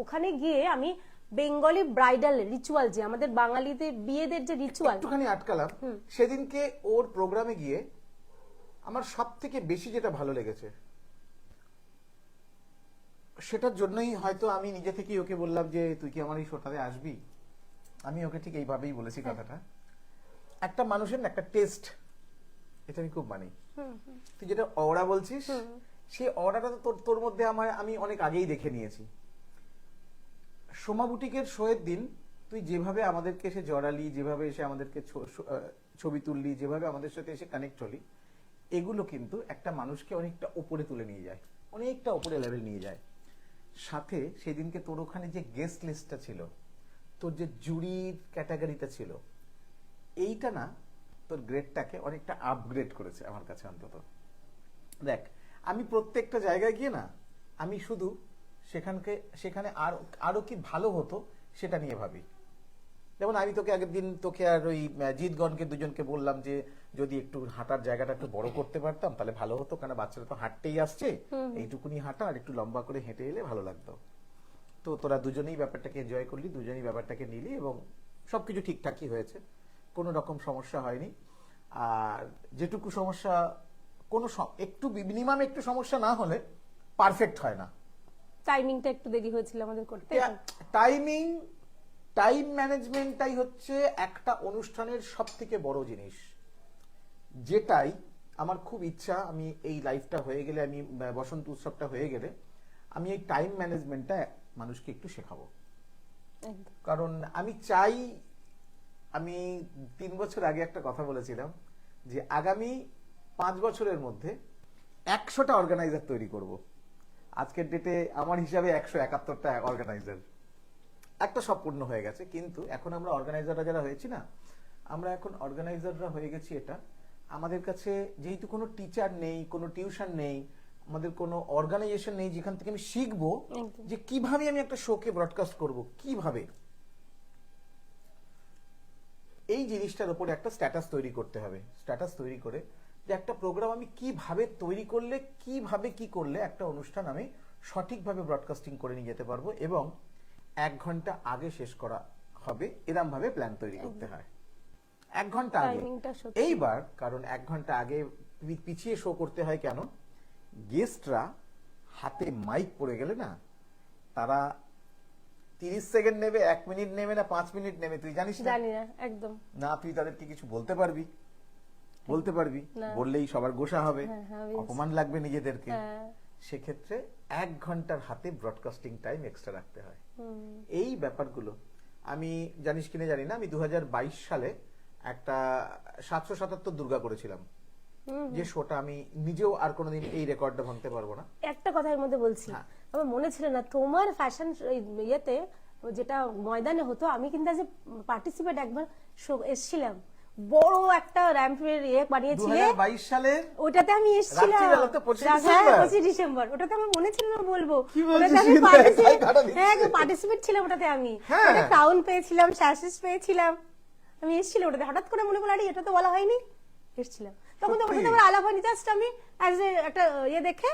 ওখানে গিয়ে আমি বেঙ্গলি ব্রাইডাল রিচুয়াল, যে আমাদের বাঙালিদের বিয়েদের যে রিচুয়াল, একটুখানি আটকালাম, সেদিনকে ওর প্রোগ্রামে গিয়ে আমার সব থেকে বেশি যেটা ভালো লেগেছে সেটার জন্যই হয়তো আমি নিজে থেকেই ওকে বললাম যে তুই কি আমার এই শোটাতে আসবি। আমি ওকে ঠিক এইভাবেই বলেছি কথাটা, একটা মানুষের না একটা টেস্ট, এটা আমি খুব মানি। তুই যেটা অরা বলছিস সেই অরাটা তো তোর মধ্যে আমি অনেক আগেই দেখে নিয়েছি। সোমা বুটিকের শোয়ের দিন তুই যেভাবে আমাদেরকে এসে জড়ালি, যেভাবে এসে আমাদেরকে ছবি তুললি, যেভাবে আমাদের সাথে এসে কানেক্ট হলি, এগুলো কিন্তু একটা মানুষকে অনেকটা উপরে তুলে নিয়ে যায়, অনেকটা উপরে লেভেল নিয়ে যায়। সাথে সেদিনকে তোর ওখানে যে গেস্ট লিস্টটা ছিল, তোর যে জুরির ক্যাটাগরিটা ছিল, এইটা না তোর গ্রেডটাকে অনেকটা আপগ্রেড করেছে আমার কাছে অন্তত। দেখ, আমি প্রত্যেকটা জায়গায় গিয়ে না আমি শুধু সেখানে আরো কি ভালো হতো সেটা নিয়ে ভাবি। যেমন আমি তোকে আগের দিন আর ওই জিৎগণকে দুজনকে বললাম যে যদি একটু হাঁটার জায়গাটা একটু বড় করতে পারতাম তাহলে ভালো হতো, কারণ বাচ্চারা তো হাঁটতেই আসছে, এইটুকুনি হাঁটা আর একটু লম্বা করে হেঁটে এলে ভালো লাগতো। তো তোরা দুজনেই ব্যাপারটাকে এনজয় করলি, দুজনেই ব্যাপারটাকে নিলি এবং সবকিছু ঠিকঠাকই হয়েছে, কোনো রকম সমস্যা হয়নি। আর যেটুকু সমস্যা একটু মিনিমাম একটু সমস্যা না হলে পারফেক্ট হয় না। টাইমিংটা একটু দেরি হয়েছিল আমাদের করতে। টাইম ম্যানেজমেন্টটাই হচ্ছে একটা অনুষ্ঠানের সব থেকে বড় জিনিস, যেটাই আমার খুব ইচ্ছা। আমি এই লাইফটা হয়ে গেলে, আমি বসন্ত উৎসবটা হয়ে গেলে আমি এই টাইম ম্যানেজমেন্টটা মানুষকে একটু শেখাবো। কারণ আমি চাই, আমি 3 বছর আগে একটা কথা বলেছিলাম যে আগামী 5 বছরের মধ্যে 100টা অর্গানাইজার তৈরি করব। আজকের ডেটে আমার হিসাবে 171টা অর্গানাইজার, একটা সম্পূর্ণ হয়ে গেছে। কিন্তু এখন আমরা অর্গানাইজাররা যারা হয়েছি না, আমরা এখন অর্গানাইজাররা হয়ে গেছি এটা, আমাদের কাছে যেহেতু কোনো টিচার নেই, কোনো টিউশন নেই, আমাদের কোনো অর্গানাইজেশন নেই যেখান থেকে আমি শিখবো যে কিভাবে আমি একটা শোকে ব্রডকাস্ট করব, কিভাবে এই জিনিসটার উপরে একটা স্ট্যাটাস তৈরি করতে হবে। স্ট্যাটাস তৈরি করে যে একটা প্রোগ্রাম আমি কিভাবে তৈরি করলে, কিভাবে কি করলে একটা অনুষ্ঠান আমি সঠিকভাবে ব্রডকাস্টিং করে নিয়ে যেতে পারবো এবং 1 ঘন্টা আগে শেষ করা হবে, এরকম ভাবে প্ল্যান তৈরি করতে হয়। 1 ঘন্টা আগে এইবার, কারণ 1 ঘন্টা আগে পিছিয়ে শো করতে হয় কেন? গেস্টরা হাতে মাইক পড়ে গেলে না, তারা 30 সেকেন্ড নেবে, 1 মিনিট নেবে না 5 মিনিট নেবে, তুই জানিস না? জানি না একদম না, তুই তাদেরকে কিছু বলতে পারবি? বলতে পারবি? বললেই সবার গোসা হবে, অপমান লাগবে নিজেদেরকে। সেক্ষেত্রে 1 ঘন্টার হাতে ব্রডকাস্টিং টাইম এক্সট্রা রাখতে হয়। এই ব্যাপারগুলো আমি জানিস কিনা জানি না, আমি 2022 সালে একটা 777 দুর্গা করেছিলাম, যে শোটা আমি নিজেও আর কোনোদিন এই রেকর্ডটা ভাঙতে পারবো না। একটা কথার মধ্যে বলছি, আমার মনে ছিল না তোমার ফ্যাশন ইয়েতে যেটা ময়দানে হতো, আমি কিন্তু অ্যাজ এ পার্টিসিপেট একবার এসেছিলাম, বড় একটা র্যাম্পের বানিয়েছিলে 2022 সালের ওটাতে আমি এসেছিলাম। রাত্রিবেলা তো 25 হ্যাঁ, ডিসেম্বর। 25 ডিসেম্বর। ওটাতে আমার মনে ছিল না বলবো, কি বলছিস? ওটাতে আমি তাই কাটা দিচ্ছে। হ্যাঁ পার্টিসিপেট ছিলাম ওটাতে আমি। হ্যাঁ। ওটা ক্রাউন পেয়েছিলাম, স্যাশেস পেয়েছিলাম, আমি এসেছিলাম ওটাতে। হঠাৎ করে মনে পড়লো আরে এটা তো বলা হয়নি, এসেছিলাম। তখন তো সত্যি? ওটাতে আমার আলাপ হয়নি, জাস্ট আমি অ্যাজ এ একটা দেখে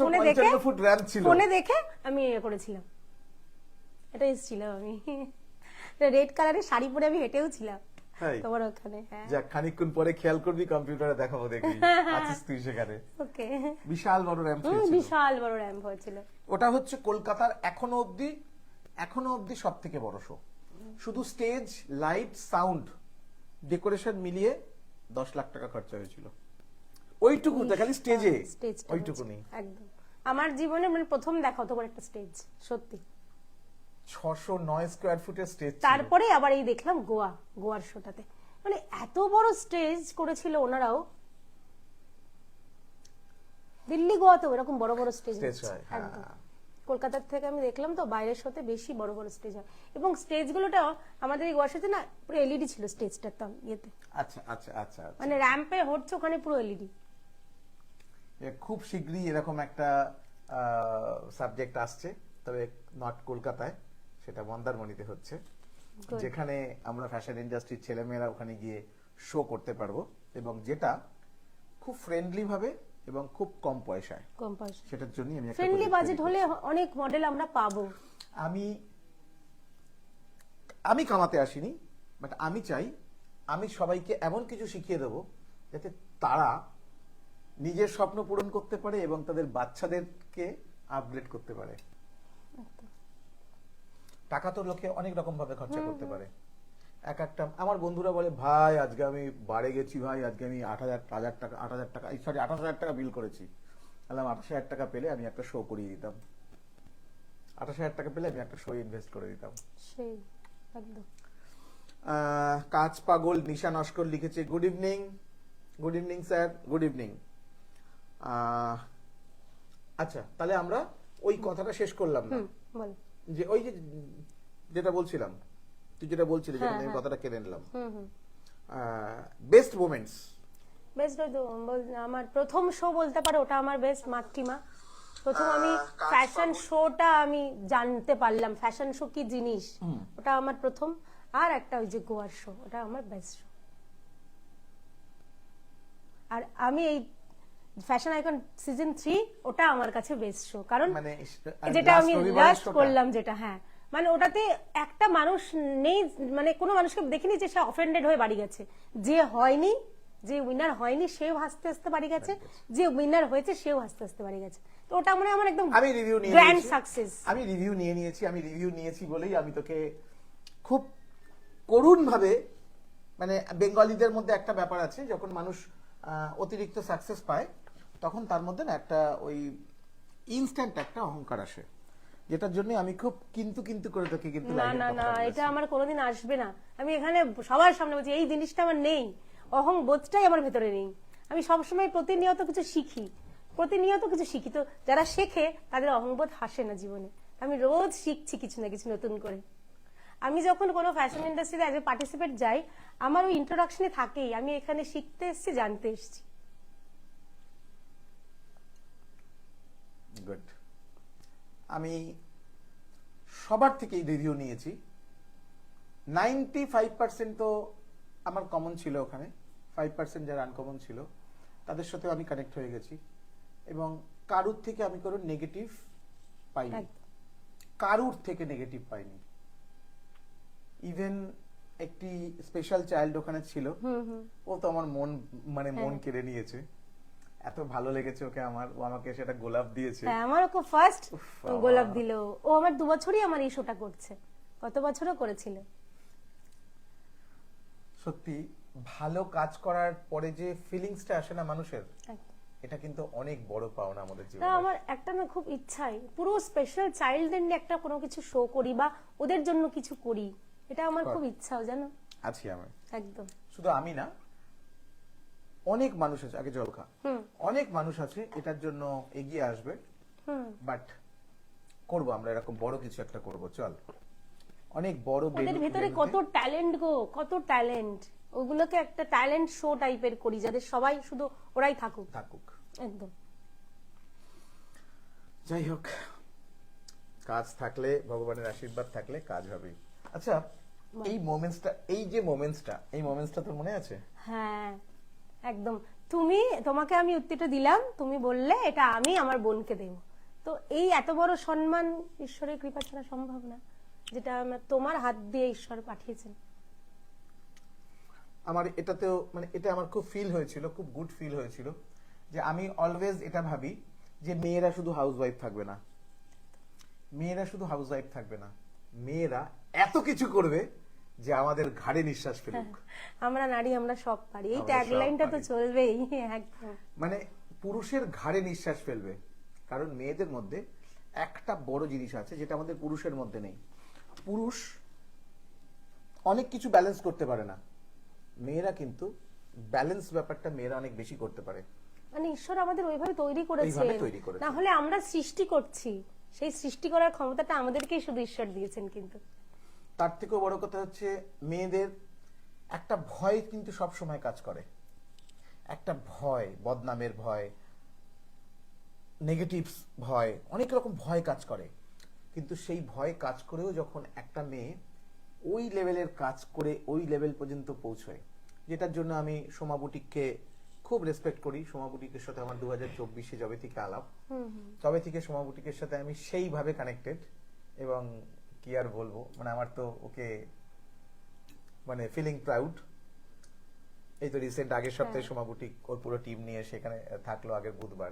ফোনে দেখে 155 ফুট র্যাম্প ছিল। ফোনে দেখে আমি করেছিলাম, এটা এসেছিলাম আমি। রেড কালারের শাড়ি পরে আমি হেঁটেও ছিলাম তাই? তোমার ওখানে। হ্যাঁ যাক, খানিকক্ষণ পরে খেয়াল করবি, কম্পিউটারে দেখাবো, দেখবি আছিস তুই সেখানে। ওকে। বিশাল বড় র্যাম্প ছিল। বিশাল বড় র্যাম্প হয়েছিল। ওটা হচ্ছে কলকাতার এখনো অবধি সব থেকে বড় শো। শুধু স্টেজ, লাইট, সাউন্ড, ডেকোরেশন মিলিয়ে 10 লাখ টাকা খরচা হয়েছিল ওইটুকুতে, খালি স্টেজে স্টেজটা ওইটুকুনি। একদম আমার জীবনে মানে প্রথম দেখা হতো কোনো একটা স্টেজ, সত্যি। 609 স্কয়ার ফুটের স্টেজ। তারপরে আবার এই দেখলাম গোয়ার শোটাতে, মানে এত বড় স্টেজ করেছিল ওনারাও। দিল্লি গোয়া তো এরকম বড় বড় স্টেজ হয়, হ্যাঁ। একদম। কলকাতার থেকে আমি দেখলাম তো বাইরের শোতে বেশি বড় বড় স্টেজ হয়, এবং স্টেজগুলোটাও আমাদের এই গোয়ার শোতে না পুরো এলইডি ছিল স্টেজটা, একদম ইয়েতে, আচ্ছা আচ্ছা আচ্ছা আচ্ছা। মানে র্যাম্পে হচ্ছে ওখানে পুরো এলইডি। খুব শীঘ্রই এরকম একটা সাবজেক্ট আসছে, তবে নট কলকাতায়, সেটা মন্দারমণিতে হচ্ছে, যেখানে আমরা ফ্যাশন ইন্ডাস্ট্রির ছেলেমেয়েরা ওখানে গিয়ে শো করতে পারবো, এবং যেটা খুব ফ্রেন্ডলি ভাবে এবং খুব কম পয়সায়। কম পয়সা, সেটার জন্য আমি একটা ফ্রেন্ডলি project বাজেট তৈরি হলে করছি। অনেক মডেল আমরা পাবো। আমি কামাতে আসিনি, বাট আমি চাই আমি সবাইকে এমন কিছু শিখিয়ে দেবো যাতে তারা নিজের স্বপ্ন পূরণ করতে পারে এবং তাদের বাচ্চাদেরকে আপগ্রেড করতে পারে। টাকা তো লোকে অনেক রকম ভাবে খরচা করতে পারে। একটা আমার বন্ধুরা বলে, ভাই আজকে আমি বারে গেছি, ভাই আজকে আমি 8,000 টাকা বিল করেছি। বললাম 28,000 টাকা পেলে আমি একটা শো করিয়ে দিতাম, 28,000 টাকা পেলে আমি একটা শো ইনভেস্ট করে দিতাম। সেই একদম। কাজ পাগল নিশা নস্কর লিখেছে, good evening sir, good evening. আচ্ছা, তাহলে আমরা ওই কথাটা শেষ করলাম না, বল। যে ওই যে যেটা বলছিলাম, তুই যেটা বলছিলি, হ্যাঁ, যেখানে আমি হ্যাঁ। কথাটা কেড়ে নিলাম, বেস্ট মোমেন্টস। বেস্ট আমার প্রথম শো বলতে পারো, ওটা আমার বেস্ট মাতৃমা। প্রথম আমি ফ্যাশন শোটা আমি জানতে পারলাম, ফ্যাশন শো কি জিনিস, ওটা আমার প্রথম। আর একটা ওই যে গোয়ার শো, ওটা আমার বেস্ট শো। আর আমি এই ফ্যাশন আইকন সিজন 3, ওটা আমার কাছে বেস্ট শো, কারণ মানে যেটা আমি লাস্ট করলাম, যেটা হ্যাঁ, মানে ওটাতে একটা মানুষ নেই, মানে কোনো মানুষকে দেখিনি যে সে অফেন্ডেড হয়ে বাড়ি গেছে। যে হয়নি, যে উইনার হয়নি সেও হাসতে হাসতে বাড়ি গেছে, যে উইনার হয়েছে সেও হাসতে হাসতে বাড়ি গেছে। তো ওটা মানে আমার একদম আমি রিভিউ নিয়ে গ্র্যান্ড নিয়েছি। সাকসেস। আমি রিভিউ নিয়েছি বলেই আমি তোকে খুব করুণ ভাবে, মানে বেঙ্গলিদের মধ্যে একটা ব্যাপার আছে, যখন মানুষ অতিরিক্ত সাকসেস পায় তখন তার মধ্যে না একটা ওই ইনস্ট্যান্ট একটা অহংকার আসে, যেটার জন্য আমি খুব কিন্তু করে তোকে কিন্তু না না না, এটা আমার কোনোদিন আসবে না। আমি এখানে সবার সামনে বলছি, এই জিনিসটা আমার নেই, অহং বোধটাই আমার ভেতরে নেই। আমি সবসময় প্রতিনিয়ত কিছু শিখি, তো যারা শেখে তাদের অহংবোধ হাসে না জীবনে। আমি রোজ শিখছি কিছু না কিছু নতুন করে। আমি যখন কোনো ফ্যাশন ইন্ডাস্ট্রিতে অ্যাজ এ পার্টিসিপেট যাই, আমার ওই ইন্ট্রোডাকশনে থাকেই আমি এখানে শিখতে এসেছি, জানতে এসেছি। গুড। আমি সবার থেকেই রিভিউ নিয়েছি, 95% তো আমার কমন ছিল, ওখানে 5% যারা আনকমন ছিল তাদের সাথে আমি কানেক্ট হয়ে গেছি, এবং কারুর থেকে আমি কোনো নেগেটিভ পাইনি, কারুর থেকে নেগেটিভ পাইনি। ইভেন একটি স্পেশাল চাইল্ড ওখানে ছিল, ও তো আমার মন কেড়ে নিয়েছে, এত ভালো লেগেছে ওকে আমার, ও আমাকে সেটা গোলাপ দিয়েছে। হ্যাঁ, আমার ওকে ফার্স্ট গোলাপ দিল। ও আমার 2 বছরই আমার এই শোটা করছে, কত বছরও করেছিল। সত্যি ভালো কাজ করার পরে যে ফিলিংসটা আসে না মানুষের, এটা কিন্তু অনেক বড় পাওনা আমাদের জীবনে। আমার একটা না খুব ইচ্ছাই, পুরো স্পেশাল চাইল্ডদের নিয়ে একটা কোনো কিছু শো করি বা ওদের জন্য কিছু করি, এটা আমার খুব ইচ্ছাও, জানো। আছি আমি, একদম। শুধু আমি না, অনেক মানুষ আছে, আগে জল খা, অনেক মানুষ আছে এটার জন্য এগিয়ে আসবে, বাট করব, আমরা এরকম বড় কিছু একটা করব, চল। অনেক বড় ওদের ভেতরে কত ট্যালেন্ট গো, কত ট্যালেন্ট। ওগুলোকে একটা ট্যালেন্ট শো টাইপের করি, যাদের সবাই শুধু ওরাই থাকুক। থাকুক। একদম। যাই হোক, কাজ থাকলে, ভগবানের আশীর্বাদ থাকলে কাজ হবে। আচ্ছা, এই মোমেন্টসটা, এই যে মোমেন্টসটা, এই মোমেন্টসটা তোর মনে আছে? হ্যাঁ একদম। তোমাকে আমি উত্তরটা দিলাম, তুমি বললে এটা আমি আমার বোনকে দেব। তো এই এত বড় সম্মান ঈশ্বরের কৃপা ছাড়া সম্ভব না, যেটা তোমার হাত দিয়ে ঈশ্বর পাঠিয়েছেন। আমার এটাতেও মানে এটা আমার খুব ফিল হয়েছিল, খুব গুড ফিল হয়েছিল, যে আমি অলওয়েজ এটা ভাবি যে মেয়েরা শুধু হাউসওয়াইফ থাকবে না, মেয়েরা শুধু হাউসওয়াইফ থাকবে না, মেয়েরা এত কিছু করবে যে আমাদের ঘাড়ে নিঃশ্বাস ফেলুক। আমরা নারী, আমরা সব পারি, এই আমরা ট্যাগলাইনটা সব তো পারি। চলবেই। একদম। মানে পুরুষের ঘাড়ে নিঃশ্বাস ফেলবে, কারণ মেয়েদের মধ্যে একটা বড় জিনিস আছে যেটা আমাদের পুরুষের মধ্যে নেই। পুরুষ অনেক কিছু ব্যালেন্স করতে পারে না, মেয়েরা কিন্তু ব্যালেন্স ব্যাপারটা মেয়েরা অনেক বেশি করতে পারে। মানে ঈশ্বর আমাদের ওইভাবে তৈরি করেছে, ওইভাবে তৈরি করেছে। না হলে আমরা সৃষ্টি করছি, সেই সৃষ্টি করার ক্ষমতাটা আমাদেরকেই শুধু ঈশ্বর দিয়েছেন। কিন্তু তার থেকেও বড় কথা হচ্ছে মেয়েদের একটা ভয় কিন্তু সব সময় কাজ করে, একটা ভয়, বদনামের ভয়, নেগেটিভস ভয়, অনেক রকম ভয় কাজ করে। কিন্তু সেই ভয় কাজ করেও যখন একটা মেয়ে ওই লেভেলের কাজ করে ওই লেভেল পর্যন্ত পৌঁছয়, যেটার জন্য আমি সোমা বুটিককে খুব রেসপেক্ট করি। সোমা বুটিকের সাথে আমার 2024-এ যবে থেকে আলাপ, তবে থেকে সোমা বুটিকের সাথে আমি সেইভাবে কানেক্টেড, এবং কি আর বলবো, মানে আমার তো ওকে মানে ফিলিং প্রাউড। এই তো রিসেন্ট আগের সপ্তাহে সোমা বুটিক ওর পুরো টিম নিয়ে সেখানে থাকলো আগের বুধবার।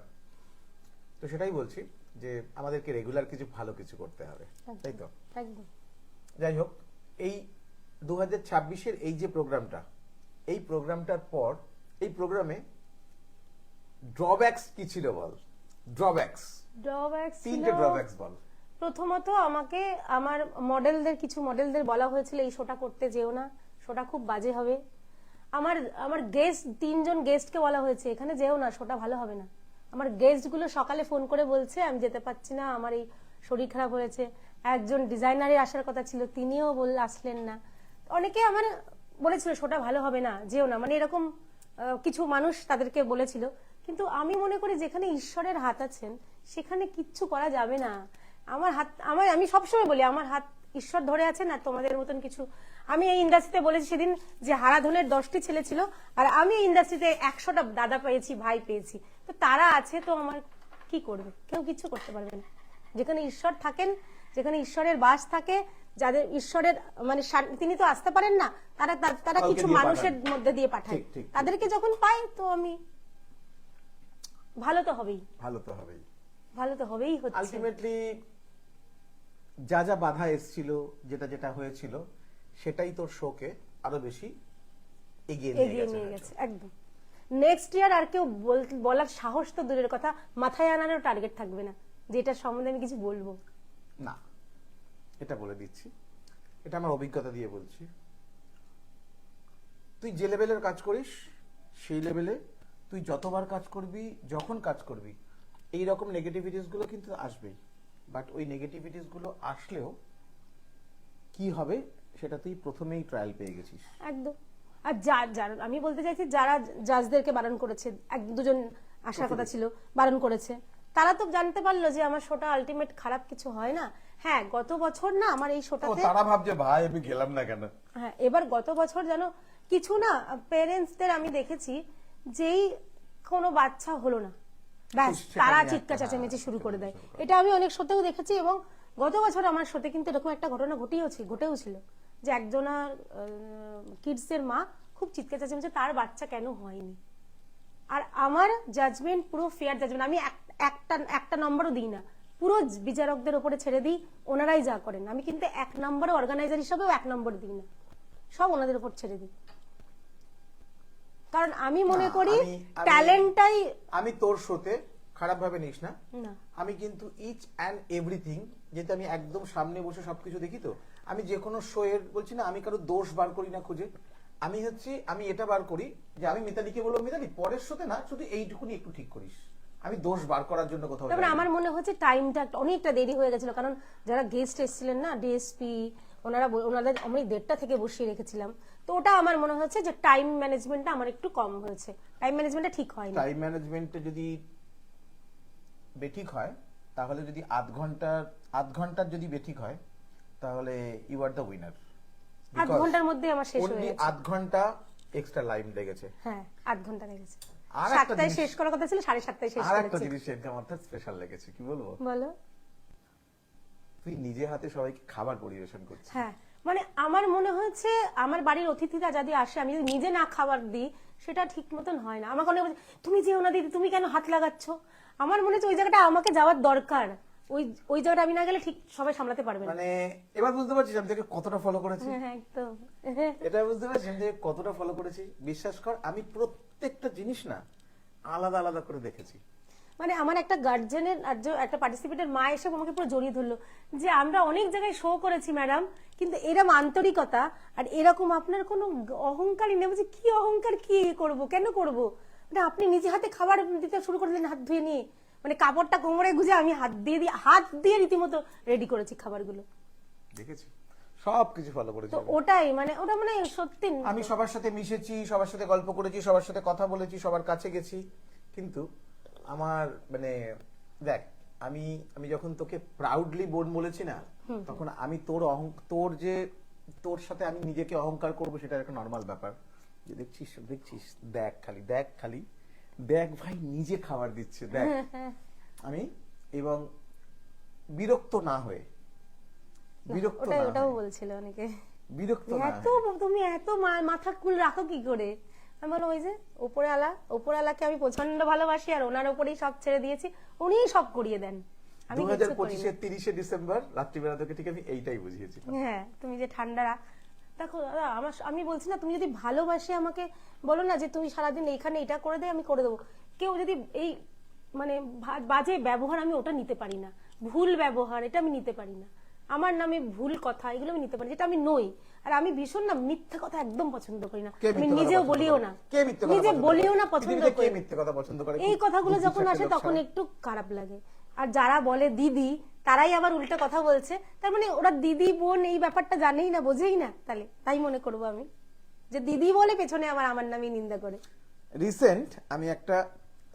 তো সেটাই বলছি যে আমাদেরকে রেগুলার কিছু ভালো কিছু করতে হবে, তাই তো? একদম। যাই হোক, এই 2026-এর এই যে প্রোগ্রামটা, এই প্রোগ্রামটার পর এই প্রোগ্রামে ড্রব্যাকস কি ছিল বল? ড্রব্যাকস, ড্রব্যাকস তিনটে ড্রব্যাকস বল। প্রথমত আমাকে আমার কিছু মডেলদের বলা হয়েছিল এই শোটা করতে যেও না, শোটা খুব বাজে হবে। আমার গেস্ট, 3জন গেস্টকে বলা হয়েছে এখানে যেও না, শোটা ভালো হবে না। আমার গেস্ট গুলো সকালে ফোন করে বলছে আমি যেতে পারছি না, আমার এই শরীর খারাপ হয়েছে। একজন ডিজাইনারের আসার কথা ছিল, তিনিও আসলেন না। অনেকে আমার বলেছিল শোটা ভালো হবে না, যেও না, মানে এরকম কিছু মানুষ তাদেরকে বলেছিল। কিন্তু আমি মনে করি যেখানে ঈশ্বরের হাত আছেন সেখানে কিচ্ছু করা যাবে না। আমি সবসময় বলি আমার হাত ঈশ্বর ধরে আছেন, আর তোমাদের মতন কিছু। আমি এই ইন্ডাস্ট্রিতে বলেছি সেদিন যে হারাধনের 10টি ছেলে ছিল, আর আমি এই ইন্ডাস্ট্রিতে 100টা দাদা পেয়েছি, ভাই পেয়েছি। তো তারা আছে, তো আমার কি করবে? কেউ কিছু করতে পারবে না। যেখানে ঈশ্বর থাকেন, যেখানে ঈশ্বরের বাস থাকে, যাদের ঈশ্বরের মানে তিনি তো আসতে পারেন না, তারা কিছু মানুষের মধ্যে দিয়ে পাঠায়। তাদেরকে যখন পাই তো আমি ভালো তো হবেই, ভালো তো হবেই, ভালো তো হবেই হচ্ছে। আলটিমেটলি যা যা বাধা এসেছিল, যেটা যেটা হয়েছিল, সেটাই তোর শোকে আরো বেশি এগিয়ে নিয়ে গেছে। একদম। নেক্সট ইয়ার আর কেউ বলার সাহস তো দূরের কথা, মাথায় আনারও টার্গেট থাকবে না যে এটার সম্বন্ধে আমি কিছু বলবো না। এটা বলে দিচ্ছি, এটা আমার অভিজ্ঞতা দিয়ে বলছি। তুই যে লেভেলের কাজ করিস সেই লেভেলে তুই যতবার কাজ করবি, যখন কাজ করবি, এই রকম নেগেটিভিটিস গুলো কিন্তু আসবেই। বাট ওই নেগেটিভিটিস গুলো আসলেও কি হবে সেটা তুই প্রথমেই ট্রায়াল পেয়ে গেছিস। একদম। আর যারা আমি বলতে চাইছি, যারা জাজদেরকে বারণ করেছে, 1-2জন আসার কথা ছিল, বারণ করেছে, তারা তো জানতে পারলো যে আমার শোটা আলটিমেট খারাপ কিছু হয় না। হ্যাঁ, গত বছর না আমার এই শোটাতে তারা ভাবছে ভাই আমি গেলাম না কেন। হ্যাঁ, এবার গত বছর জানো কিছু না পেরেন্টসদের আমি দেখেছি, যেই কোনো বাচ্চা হলো না ব্যাস তারা চিৎকার চেঁচামেচি শুরু করে দেয়। এটা আমি অনেক শোতেও দেখেছি, এবং গত বছর আমার শোতে কিন্তু এরকম একটা ঘটনা ঘটেও ছিল যে একজনা কিডসের মা খুব চিৎকার চেঁচামেচি, তার বাচ্চা কেন হয়নি। আর আমার জাজমেন্ট পুরো ফেয়ার জাজমেন্ট, আমি একটা নম্বরও দিই না, পুরো বিচারকদের উপরে ছেড়ে দিই, ওনারাই যা করেন। আমি কিন্তু 1 নম্বরে অর্গানাইজার হিসাবেও 1 নম্বর দিই না, সব ওনাদের উপর ছেড়ে দিই। কারণ আমি মনে করি ট্যালেন্টটাই। আমি তোর শোতে খারাপ ভাবে নিস না, না আমি কিন্তু ইচ অ্যান্ড এভরিথিং, যেটা আমি একদম সামনে বসে সবকিছু দেখি। তো আমি যে কোনো শো এর বলছি না, আমি কারো দোষ বার করি না খুঁজে। আমি এটা বার করি যে আমি মিতালিকে বলবো মিতালি পরের শোতে না শুধু এইটুকুনি একটু ঠিক করিস, আমি দোষ বার করার জন্য কোথাও তারপরে যাইনি। আমার মনে হচ্ছে টাইমটা অনেকটা দেরি হয়ে গেছিল, কারণ যারা গেস্ট এসেছিলেন না, ডিএসপি, ওনাদের আমি 1:30টা থেকে বসিয়ে রেখেছিলাম। তো ওটা আমার মনে হচ্ছে যে টাইম ম্যানেজমেন্টটা আমার একটু কম হয়েছে, টাইম ম্যানেজমেন্টটা ঠিক হয়নি। টাইম ম্যানেজমেন্টে যদি বেঠিক হয়, তাহলে যদি আধ ঘন্টার যদি বেঠিক হয়, তাহলে ইউ আর দ্য উইনার। আধ ঘন্টার মধ্যে আমার শেষ হয়ে গেছে। আধ ঘন্টা এক্সট্রা লাইন লেগেছে। হ্যাঁ, আধ ঘন্টা লেগেছে। আর একটা 7টায় জিনিস- শেষ করার কথা ছিল, 7:30টায় শেষ আর একটা করেছি। জিনিস এটা আমার স্পেশাল লেগেছে, কি বলবো, বলো। তুই নিজে হাতে সবাইকে খাবার পরিবেশন করছিস। হ্যাঁ, মানে আমার মনে হয়েছে আমার বাড়ির অতিথিরা যদি আসে, আমি যদি নিজে না খাবার দিই, সেটা ঠিক মতন হয় না। আমাকে অনেক বলছে, তুমি যেও না দিদি, তুমি কেন হাত লাগাচ্ছ? আমার মনে হচ্ছে ওই জায়গাটা আমাকে যাওয়ার দরকার। ওই জায়গাটা আমি না গেলে ঠিক সবাই সামলাতে পারবে না। মানে এবার বুঝতে পারছিস আমি তোকে কতটা ফলো করেছি। হ্যাঁ, একদম। এটা বুঝতে পারছিস আমি তোকে কতটা ফলো করেছি। বিশ্বাস কর, আমি প্রত্যেকটা জিনিস না আলাদা আলাদা করে দেখেছি। মানে আমার একটা গার্জেনের আর একটা পার্টিসিপেন্টের মা এসে আমাকে পুরো জড়িয়ে ধরলো যে আমরা অনেক জায়গায় শো করেছি ম্যাডাম, কিন্তু এরকম আন্তরিকতা আর এরকম আপনার কোনো অহংকারই নেই। বলছি, কি অহংকার, কি করব, কেন করব? মানে আপনি নিজে হাতে খাবার দিতে শুরু করে দিলেন, হাত ধুয়ে নিয়ে, মানে কাপড়টা কোমরে গুজে আমি হাত দিয়ে রীতিমতো রেডি করেছি খাবারগুলো। দেখেছি, সবকিছু ফলো করেছি। তো ওটা মানে সত্যি। আমি সবার সাথে মিশেছি, সবার সাথে গল্প করেছি, সবার সাথে কথা বলেছি, সবার কাছে গেছি, কিন্তু আমার মানে দেখ, আমি আমি যখন তোকে প্রাউডলি বোন বলেছি না, তখন আমি তোর সাথে আমি নিজেকে অহংকার করবো, সেটা একটা নর্মাল ব্যাপার। যে দেখছিস দেখ ভাই নিজে খাবার দিচ্ছে, দেখ। আমি এবং বিরক্ত না হয়ে ওটাও বলছিল অনেকে, বিরক্ত না এত তুমি এত মাথা কুল রাখো কি করে? আমি বললাম, ওই যে ওপরওয়ালাকে আমি প্রচন্ড ভালোবাসি, আর ওনার উপরেই সব ছেড়ে দিয়েছি, উনিই সব করিয়ে দেন। আমি 2025-এর 30শে ডিসেম্বর রাত্রিবেলা তোকে ঠিক আমি এইটাই বুঝিয়েছি। হ্যাঁ, তুমি যে ঠান্ডা দেখো দাদা, আমি বলছি না, তুমি যদি ভালোবাসে আমাকে বলো না যে তুমি সারাদিন এইখানে এটা করে দে, আমি করে দেবো। কেউ যদি এই মানে বাজে ব্যবহার, আমি ওটা নিতে পারি না। ভুল ব্যবহার, এটা আমি নিতে পারি না। আমার নামে ভুল কথা, এগুলো আমি নিতে পারি, যেটা আমি নই। আর আমি ভীষণ না মিথ্যা কথা একদম পছন্দ করি না, আমি নিজেও বলিও না, নিজে বলিও না, পছন্দ করি। এই কথাগুলো যখন আসে তখন একটু খারাপ লাগে। আর যারা বলে দিদি, তারাই আবার উল্টা কথা বলছে, তার মানে ওরা দিদি বোন এই ব্যাপারটা জানেই না, বোঝেই না। তাহলে তাই মনে করবো আমি, যে দিদি বলে পেছনে আমার নামে নিন্দা করে। রিসেন্ট আমি একটা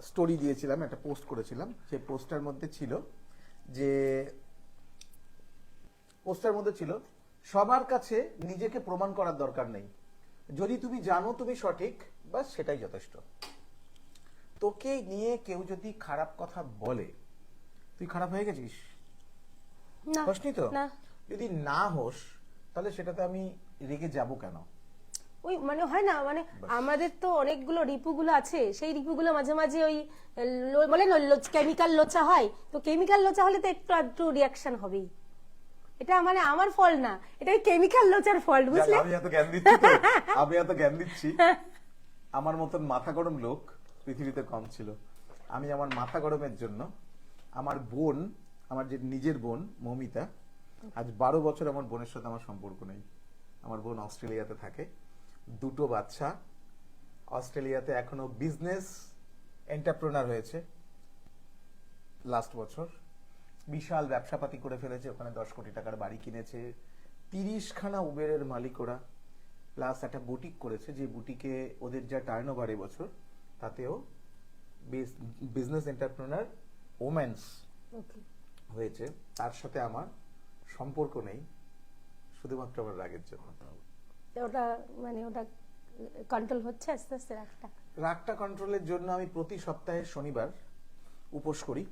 স্টোরি দিয়েছিলাম, একটা পোস্ট করেছিলাম, সেই পোস্টার মধ্যে ছিল সবার কাছে নিজেকে প্রমাণ করার দরকার নেই, যদি তুমি জানো তুমি সঠিক, বাস সেটাই যথেষ্ট। তোকে নিয়ে কেউ যদি খারাপ কথা বলে, তুই খারাপ হয়ে গেছিস? না, হসনি তো? না। যদি না হোস, তাহলে সেটাতে আমি রেগে যাব কেন? ওই মানে হয় না, মানে আমাদের তো অনেকগুলো রিপুগুলো আছে, সেই রিপুগুলো মাঝে মাঝে ওই বলে না কেমিক্যাল লোচা হয়, তো কেমিক্যাল লোচা হলে তো একটু আধটু রিয়াকশন হবেই। এটা মানে আমার ফল না, এটা কেমিক্যাল লোচার ফল, বুঝলে? আমি এত জ্ঞান দিচ্ছি, আমার মতন মাথা গরম লোক পৃথিবীতে কম ছিল। আমি আমার মাথা গরমের জন্য আমার যে নিজের বোন মৌমিতা, আজ 12 বছর আমার বোনের সাথে আমার সম্পর্ক নেই। আমার বোন অস্ট্রেলিয়াতে থাকে, 2টো বাচ্চা, অস্ট্রেলিয়াতে এখনো বিজনেস এন্টারপ্রেনার হয়েছে। লাস্ট বছর বিশাল ব্যবসাপাতি করে ফেলেছে, ওখানে 10 কোটি টাকার বাড়ি কিনেছে, 30খানা উবেরের মালিক ওরা, প্লাস একটা বুটিক করেছে, যে বুটিকে ওদের যা টার্নওভার এবছর, তাতেও বিজনেস এন্টারপ্রেনার ওমেন্স হয়েছে। তার সাথে আমার সম্পর্ক নেই, শুধুমাত্র আমার রাগের জন্য। ওটা কন্ট্রোল হচ্ছে আস্তে আস্তে রাগটা কন্ট্রোলের জন্য আমি প্রতি সপ্তাহে শনিবার উপোস করি,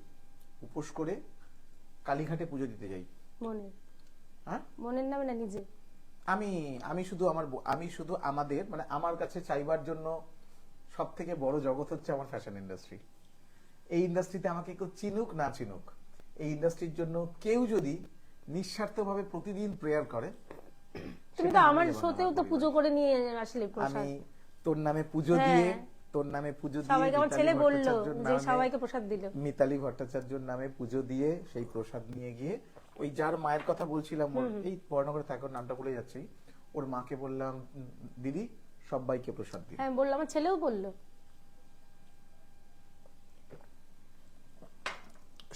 উপোস করে কালীঘাটে পুজো দিতে যাই। মনের নামে না নিজে? আমি শুধু আমাদের মানে আমার কাছে চাইবার জন্য সব থেকে বড় জগৎ হচ্ছে আমার ফ্যাশন ইন্ডাস্ট্রি। এই ইন্ডাস্ট্রিতে আমাকে কেউ চিনুক না চিনুক, এই ইন্ডাস্ট্রির জন্য কেউ যদি নিঃস্বার্থভাবে প্রতিদিন প্রেয়ার করে, তুমি তো আমার শোতেও তো পুজো করে নিয়ে আসলে প্রসাদ। আমি তোর নামে পুজো দিয়ে সবাইকে আমার ছেলে বললো যে সবাইকে প্রসাদ দিল, মিতালি ভট্টাচার্যর নামে পুজো দিয়ে সেই প্রসাদ নিয়ে গিয়ে ওই যার মায়ের কথা বলছিলাম, এই বর্ণগরে থাকে, ওর নামটা ভুলে যাচ্ছি, ওর মাকে বললাম দিদি সবাইকে প্রসাদ দিই। হ্যাঁ বললো, আমার ছেলেও বললো।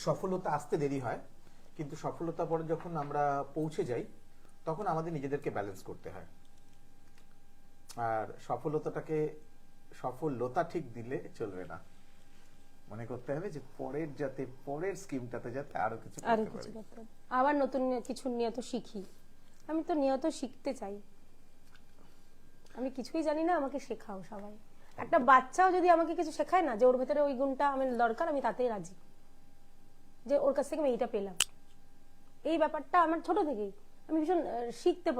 সফলতা আসতে দেরি হয়, কিন্তু সফলতা পরে যখন আমরা পৌঁছে যাই তখন আমাদের নিজেদেরকে ব্যালেন্স করতে হয়। আর সফলতা ঠিক দিলে চলবে না, মনে করতে হবে যে পরের স্কিমটাতে যাতে আরো কিছু আরো করতে কিছু পারি। করতে হবে। আবার নতুন কিছু নিয়ত শিখি। আমি তো নিয়ত শিখতে চাই। আমি কিছুই জানি না, আমাকে শেখাও সবাই। একটা বাচ্চাও যদি আমাকে কিছু শেখায় না, যে ওর ভেতরে ওই গুণটা আমার দরকার, আমি তাতেই রাজি, যে ওর কাছ থেকে আমি এইটা পেলাম। এই ব্যাপারটা আমার ছোট থেকেই, আমি ভীষণ শিখতে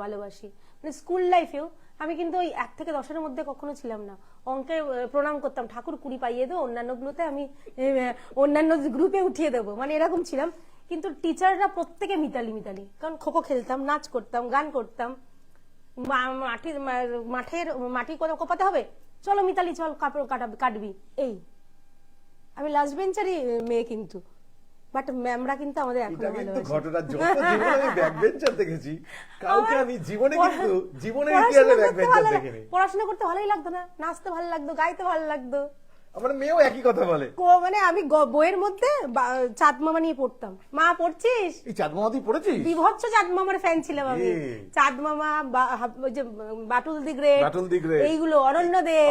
ভালোবাসি। মানে স্কুল লাইফেও আমি কিন্তু ওই 1 থেকে 10-এর মধ্যে কখনো ছিলাম না। অঙ্কে প্রণাম করতাম, ঠাকুর 20 পাইয়ে দেবো, অন্যান্য গুলোতে আমি অন্যান্য গ্রুপে উঠিয়ে দেবো, মানে এরকম ছিলাম। কিন্তু টিচাররা প্রত্যেকে মিতালি, কারণ খোখো খেলতাম, নাচ করতাম, গান করতাম, মাটি কোপাতে হবে, চলো মিতালি চল কাপড় কাটবি। এই আমি লাস্ট বেঞ্চারই মেয়ে, কিন্তু বাট ম্যামরা কিন্তু আমাদের এখনো এটা কিন্তু ভালোবাসে। ঘটনা, যত জীবনে আমি ব্যাক বেঞ্চার দেখেছি, কাউকে আমি জীবনের পড়াশোনা ইতিহাসে ব্যাক করতে বেঞ্চার ভালো- দেখিনি। পড়াশোনা করতে ভালোই লাগতো না, নাচতে ভালো লাগতো, গাইতে ভালো লাগতো। আমার মেয়েও একই কথা বলে। মানে আমি বইয়ের মধ্যে চাঁদ মামা নিয়ে পড়তাম। মা পড়ছিস? এই চাঁদ মামাদি পড়েছিস? বিভৎস চাঁদ মামার ফ্যান ছিলাম আমি। চাঁদ মামা, ওই যে বাটুল দি গ্রেট, এইগুলো, অরণ্যদেব,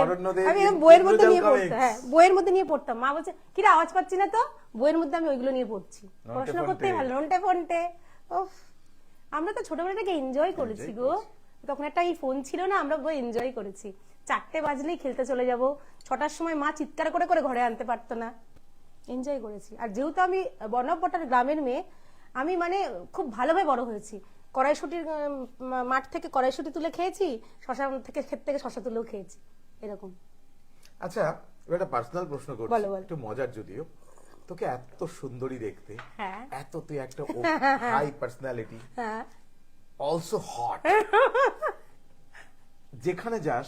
আমি বইয়ের মধ্যে নিয়ে পড়তাম। হ্যাঁ, বইয়ের মধ্যে নিয়ে পড়তাম। মা বলছে কিরা আওয়াজ পাচ্ছি না তো, বইয়ের মধ্যে আমি ওইগুলো নিয়ে পড়ছি। পড়াশোনা করতেই ভালো, নন্টে ফন্টে। আমরা তো ছোটবেলাটাকে এনজয় করেছি গো। তখন একটা এই ফোন ছিল না, আমরা এনজয় করেছি। 4টে বাজলেই খেলতে চলে যাব, 6টার সময় মা চিৎকার করে করে ঘরে আনতে পারতো না। এনজয় করেছি। আর যেহেতু আমি বনবটার গ্রামের মেয়ে, আমি মানে খুব ভালোভাবে বড় হয়েছি। কড়াইশুটির মাঠ থেকে কড়াইশুটি তুলে খেয়েছি, শশা থেকে ক্ষেত থেকে শশা তুলেও খেয়েছি, এরকম। আচ্ছা, এবার একটা পার্সোনাল প্রশ্ন করছি, বলো। একটু মজার যদিও। তোকে এত সুন্দরী দেখতে, হ্যাঁ। এত তুই একটা হাই পার্সোনালিটি, হ্যাঁ, অলসো হট, যেখানে যাস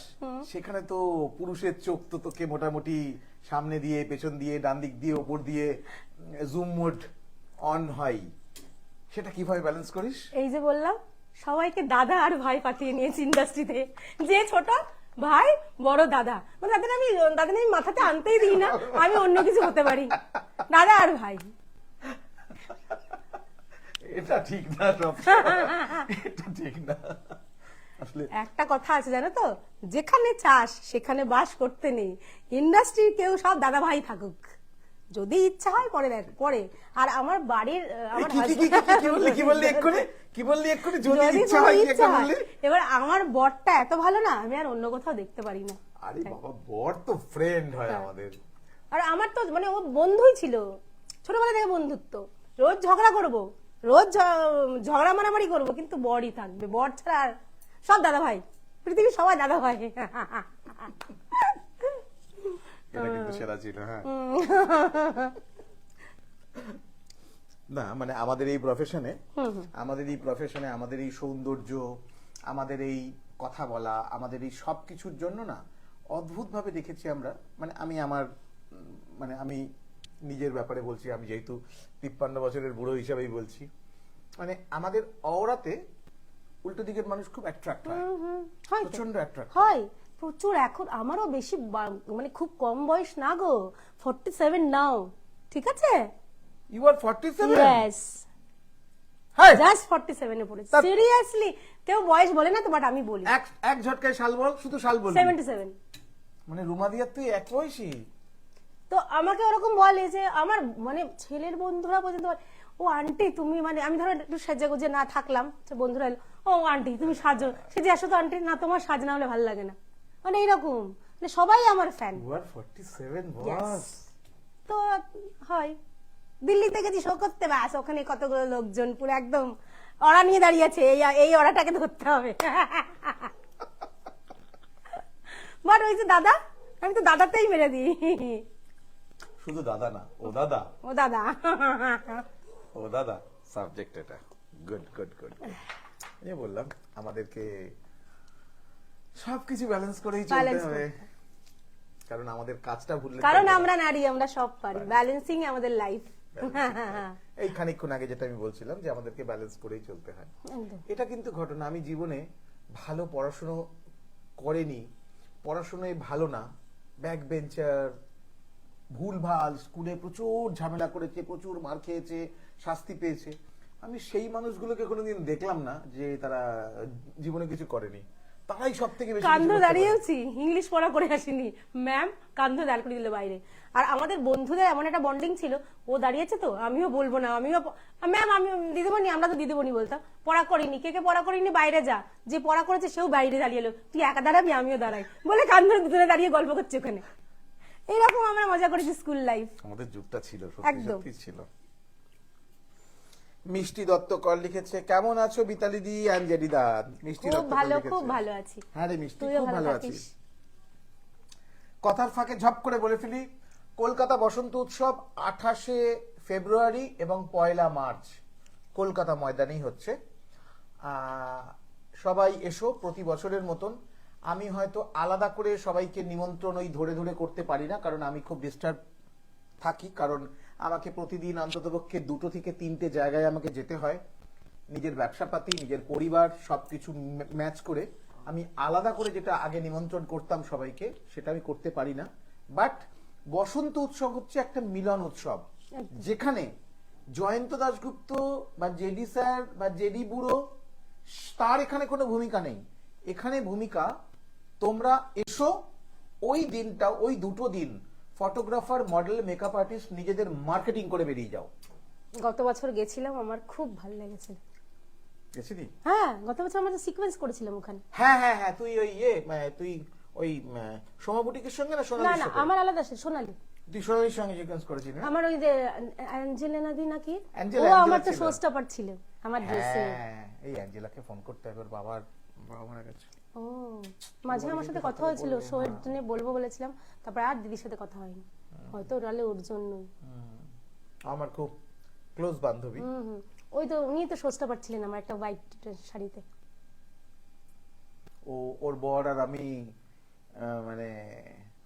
সেখানে তো পুরুষের চোখ তো তোকে মোটামুটি সামনে দিয়ে, পেছন দিয়ে, ডান দিক দিয়ে, ওপর দিয়ে জুম মোড অন হয়, সেটা কিভাবে ব্যালেন্স করিস? এই যে বললাম, সবাইকে দাদা আর ভাই পাঠিয়ে নিয়েছি ইন্ডাস্ট্রিতে। যে ছোট ভাই, বড় দাদা, মানে তাদের আমি মাথাতে আনতেই দিই না, আমি অন্য কিছু হতে পারি, দাদা আর ভাই। এটা ঠিক না, সব এটা ঠিক না আসলে। একটা কথা আছে জানো তো, যেখানে চাস সেখানে বাস করতে নেই। ইন্ডাস্ট্রির কেউ সব দাদা ভাই থাকুক, যদি ইচ্ছা হয় পরে দেখ পরে। আর আমার বাড়ির আমার কি বললি এক্ষুনি? যদি ইচ্ছা হয়, কি একটা বললি? এবার আমার বরটা এত ভালো না, আমি আর অন্য কোথাও দেখতে পারি না। আরে বাবা, বর তো ফ্রেন্ড হয় আমাদের। আর আমার তো মানে ও বন্ধুই ছিল, ছোটবেলা থেকে বন্ধুত্ব। রোজ ঝগড়া করব, রোজ ঝগড়া মারামারি করব, কিন্তু বরই থাকবে। বর ছাড়া আর সব দাদা ভাই, পৃথিবীর সবাই দাদা ভাই। এটা কিন্তু সেরা ছিল। হ্যাঁ, না মানে আমাদের এই প্রফেশনে আমাদের এই সৌন্দর্য, আমাদের এই কথা বলা, আমাদের এই সবকিছুর জন্য না অদ্ভুত ভাবে দেখেছি আমরা। মানে আমি নিজের ব্যাপারে বলছি, আমি যেহেতু 53 বছরের বুড়ো হিসাবেই বলছি, মানে আমাদের অওরাতে উল্টো দিকের মানুষ খুব অ্যাট্রাক্ট হয়, প্রচন্ড অ্যাট্রাক্ট হয় প্রচুর। এখন আমারও বেশি মানে খুব কম বয়স না গো, 47 নাও, ঠিক আছে? You are 47? Yes, hi, just 47 এ পড়েছি। সিরিয়াসলি, কেউ বয়স বলে না তো, বাট আমি বলি এক ঝটকায় সাল বল, শুধু সাল বল। 77। মানে রুমা দিয়ার তুই এক বয়সী? তো আমাকে ওরকম বলে যে আমার মানে ছেলের বন্ধুরা পর্যন্ত বলে, ও আন্টি তুমি, মানে আমি ধরো একটু সেজে গুজে না থাকলাম, বন্ধুরা এলো, ও আন্টি তুমি সাজো, সেজে আসো তো আন্টি, না তোমার সাজ না হলে ভালো লাগে না, মানে এইরকম। মানে সবাই আমার ফ্যান। ইউ আর 47 বস। তো হয়, দিল্লিতে গেছি শো করতে, ব্যাস ওখানে কতগুলো লোকজন পুরো একদম অড়া নিয়ে দাঁড়িয়ে আছে, এই অড়াটাকে ধরতে হবে। বাট ওই যে দাদা, আমি তো দাদাতেই মেরে দিই। শুধু দাদা না, ও দাদা, ও দাদা। ও দাদা সাবজেক্ট এটা। Good good good. এই বললাম আমাদেরকে সবকিছু ব্যালেন্স করেই চলতে হবে, কারণ আমাদের কাজটা ভুললে, কারণ আমরা নারী, আমরা সব পারি। ব্যালেন্সিং আমাদের লাইফ। এই খানিকক্ষণ আগে যেটা আমি বলছিলাম যে আমাদেরকে ব্যালেন্স করেই চলতে হয়, এটা কিন্তু ঘটনা। আমি জীবনে ভালো পড়াশোনা করেনি, পড়াশোনায় ভালো না, ব্যাক বেঞ্চার, ভুলভাল, স্কুলে প্রচুর ঝামেলা করেছে, প্রচুর মার খেয়েছে, শাস্তি পেয়েছে। আমি সেই মানুষগুলোকে কোনোদিন দেখলাম না যে তারা জীবনে কিছু করেনি। তারাই সব থেকে বেশি কান্ধ কিছু করতে পারে। দাঁড়িয়েছি, ইংলিশ পড়া করে আসিনি ম্যাম, কান্ধ দাঁড় করে দিল বাইরে। আর আমাদের বন্ধুদের এমন একটা বন্ডিং ছিল, ও দাঁড়িয়েছে তো আমিও বলবো না, ম্যাম আমি দিদিমণি, আমরা তো দিদিমণি বলতাম। পড়া করিনি, কে কে পড়া করিনি বাইরে যা, যে পড়া করেছে সেও বাইরে দাঁড়িয়ে এলো, তুই একা দাঁড়াবি আমিও দাঁড়াই বলে কান্ধ ধরে দাঁড়িয়ে গল্প করছে ওখানে। এরকম আমরা মজা করেছি স্কুল লাইফ। আমাদের যুগটা ছিল, সত্যি একদম। সত্যি ছিল। মিষ্টি দত্ত কর লিখেছে, কেমন আছো বিতালি দি অ্যাঞ্জেলি দা? মিষ্টি খুব দত্ত কর ভালো, লিখেছে। খুব ভালো আছি। হ্যাঁ রে মিষ্টি, তুইও খুব ভালো ভালো আছি। থাকিস। কথার ফাঁকে ঝপ করে বলে ফেলি, কলকাতা বসন্ত উৎসব 28শে ফেব্রুয়ারি এবং 1 মার্চ কলকাতা ময়দানেই হচ্ছে। সবাই এসো প্রতি বছরের মতন। আমি হয়তো আলাদা করে সবাইকে নিমন্ত্রণ ওই ধরে ধরে করতে পারি না, কারণ আমি খুব ডিস্টার্ব থাকি, কারণ আমাকে প্রতিদিন অন্ততপক্ষে 2 থেকে 3টে জায়গায় আমাকে যেতে হয়। নিজের ব্যবসাপাতি, নিজের পরিবার সবকিছু ম্যাচ করে আমি আলাদা করে যেটা আগে নিমন্ত্রণ করতাম সবাইকে, সেটা আমি করতে পারি না। বাট বসন্ত উৎসব হচ্ছে একটা মিলন উৎসব, যেখানে জয়ন্ত দাশগুপ্ত বা জেডি স্যার বা জেডি বুড়ো তার এখানে কোনো ভূমিকা নেই। এখানে ভূমিকা তোমরা এসো, ওই দিনটা, ওই 2টো দিন ফটোগ্রাফার, মডেল, মেকআপ আর্টিস্ট নিজেদের মার্কেটিং করে বেরিয়ে যাও। গত বছর গেছিলাম, আমার খুব ভালো লেগেছিল। গেছিলি? হ্যাঁ, গত বছর আমরা সিকোয়েন্স করেছিলাম ওখানে। হ্যাঁ হ্যাঁ হ্যাঁ, তুই ওই তুই ওই সোমাবুটিকের সঙ্গে না না সোনালির না, সাথে? আমার আলাদা সে সোনালি। তুই সোনালির সঙ্গে সিকোয়েন্স করেছিস না? আমার ওই যে অ্যাঞ্জেলিনা দি নাকি, অ্যাঞ্জেলা, ও অ্যাঞ্জেলা আমার তো ছিল। শো স্টপার ছিল আমার ড্রেসে। হ্যাঁ, এই অ্যাঞ্জেলাকে ফোন করতে হবে, ওর বাবা মারা গেছে। ও, মাঝে আমার সাথে কথা হয়েছিল, শো এর জন্য বলবো বলেছিলাম, তারপর আর দিদির সাথে কথা হয়নি, হয়তো ওরালে ওর জন্যই। আমার খুব ক্লোজ বান্ধবী। হুম, ওই তো উনি তো শো স্টপার ছিলেন আমার একটা হোয়াইট শাড়িতে। ওর বর আর আমি মানে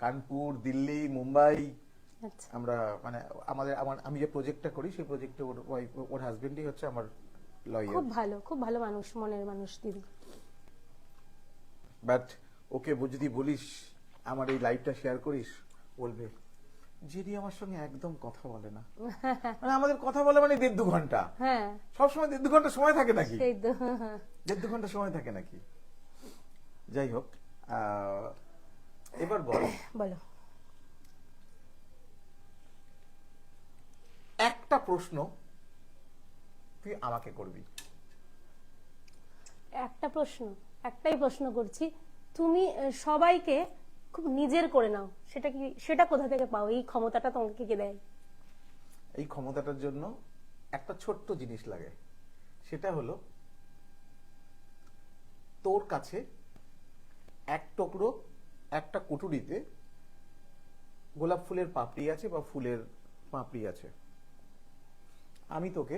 কানপুর, দিল্লি, মুম্বাই, আচ্ছা, আমরা মানে আমি যে প্রজেক্টটা করি সেই প্রজেক্টে ওর ওয়াইফ, ওর হাজবেন্ডই হচ্ছে আমার লয়ার। খুব ভালো, খুব ভালো মানুষ, মনের মানুষ দিদি। বাট ওকে যদি বলিস আমার এই লাইভটা শেয়ার করিস, বলবে জেডি আমার সঙ্গে একদম কথা বলে না। মানে আমাদের কথা বলে মানে 1.5-2 ঘন্টা, হ্যাঁ, সবসময় 1.5-2 ঘন্টা সময় থাকে নাকি? সেই তো। 1.5-2 ঘন্টা সময় থাকে নাকি? যাই হোক, এবার বল, বলো। একটা প্রশ্ন তুই আমাকে করবি। একটা প্রশ্ন, একটাই প্রশ্ন করছি, তুমি সবাইকে খুব নিজের করে নাও, সেটা কি, সেটা কোথা থেকে পাও? এই ক্ষমতাটা তোমাকে কে দেয়? এই ক্ষমতাটার জন্য একটা ছোট্ট জিনিস লাগে, সেটা হলো তোর কাছে এক টুকরো একটা কুটুরিতে গোলাপ ফুলের পাপড়ি আছে বা ফুলের পাপড়ি আছে। আমি তোকে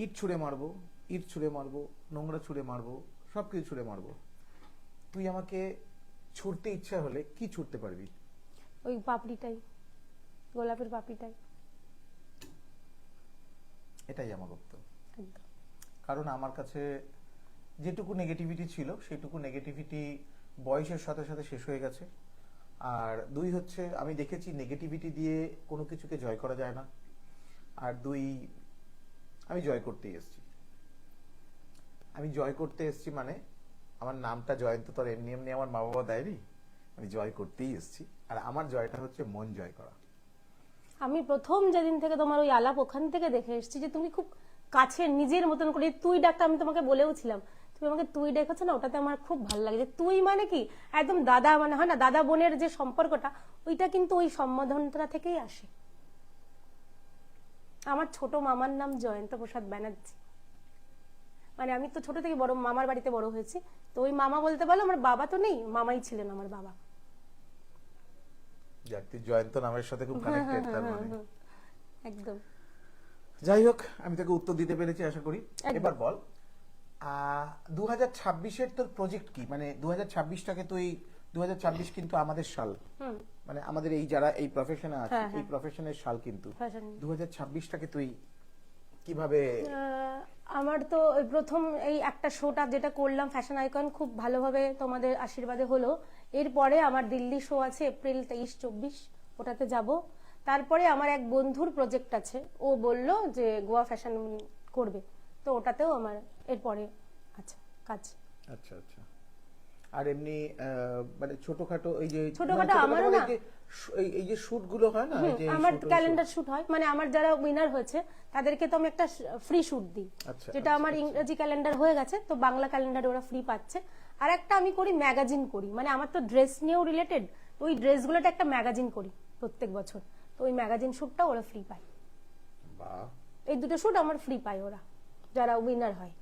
ইট ছুঁড়ে মারবো, ইট ছুঁড়ে মারবো, নোংরা ছুঁড়ে মারবো, সবকিছু ছুঁড়ে মারবো। তুই আমাকে ছুঁড়তে ইচ্ছা হলে কি ছুঁড়তে পারবি? ওই পাপড়িটাই, গোলাপের পাপড়িটাই। এটাই আমার বক্তব্য। একদম। কারণ আমার কাছে যেটুকু নেগেটিভিটি ছিল সেটুকু নেগেটিভিটি বয়সের সাথে সাথে শেষ হয়ে গেছে। আর 2 হচ্ছে, আমি দেখেছি নেগেটিভিটি দিয়ে কোনো কিছুকে জয় করা যায় না। আর 2, আমি জয় করতেই এসেছি। আমি জয় করতে এসেছি মানে আমার নামটা জয়ন্ত তো এমনি এমনি আমার মা বাবা দেয়নি, আমি জয় করতেই এসেছি। আর আমার জয়টা হচ্ছে মন জয় করা। আমি প্রথম যেদিন থেকে তোমার ওই আলাপ ওখান থেকে দেখে এসেছি যে তুমি খুব কাছে নিজের মতন করে তুই ডাকটা, আমি তোমাকে বলেও ছিলাম, তুমি আমাকে তুই ডেকেছো না, ওটাতে আমার খুব ভালো লাগে। যে তুই মানে কি একদম দাদা, মানে হয় না দাদা বোনের যে সম্পর্কটা, ওইটা কিন্তু ওই সম্বোধনটা থেকেই আসে। আমার ছোট মামার নাম জয়ন্ত প্রসাদ ব্যানার্জি, মানে আমি তো ছোট থেকে বড় মামার বাড়িতে বড় হয়েছি, তো ওই মামা বলতে পারলো, আমার বাবা তো নেই, মামাই ছিলেন আমার বাবা। যাক, তুই জয়ন্ত নামের সাথে খুব কানেক্টেড তার মানে। একদম। যাই হোক, আমি তোকে উত্তর দিতে পেরেছি আশা করি। একদম। এবার বল, 2026-এর তোর প্রজেক্ট কি? মানে 2026টাকে তুই, 2026 কিন্তু আমাদের সাল, মানে আমাদের এই যারা এই প্রফেশনে আছে, হ্যাঁ, এই প্রফেশনের সাল কিন্তু। Fashion। 2026টাকে তুই কিভাবে? আমার তো ওই প্রথম এই একটা শোটা যেটা করলাম ফ্যাশন আইকন, খুব ভালোভাবে তোমাদের আশীর্বাদে হলো। এরপরে আমার দিল্লি শো আছে এপ্রিল 23-24, ওটাতে যাব। তারপরে আমার এক বন্ধুর প্রজেক্ট আছে, ও বলল যে গোয়া ফ্যাশন করবে, তো ওটাতেও আমার এরপরে আছে কাজ। আচ্ছা আচ্ছা। আর এমনি মানে ছোটখাটো এই যে ছোটখাটো আমারও মানে না। এই যে শুট গুলো হয় না, এই যে আমার shoot, ওই ক্যালেন্ডার শুট হয়, মানে আমার যারা উইনার হয়েছে তাদেরকে তো আমি একটা ফ্রি শুট দিই, আচ্ছা, যেটা আমার ইংরেজি ক্যালেন্ডার হয়ে গেছে, তো বাংলা ক্যালেন্ডারে ওরা ফ্রি পাচ্ছে। আর একটা আমি করি ম্যাগাজিন করি, মানে আমার তো ড্রেস নিয়েও রিলেটেড, তো ওই ড্রেসগুলোটা একটা ম্যাগাজিন করি প্রত্যেক বছর, তো ওই ম্যাগাজিন শুটটা ওরা ফ্রি পায়। বাহ, এই দুটো শুট আমার ফ্রি পায় ওরা যারা উইনার হয়।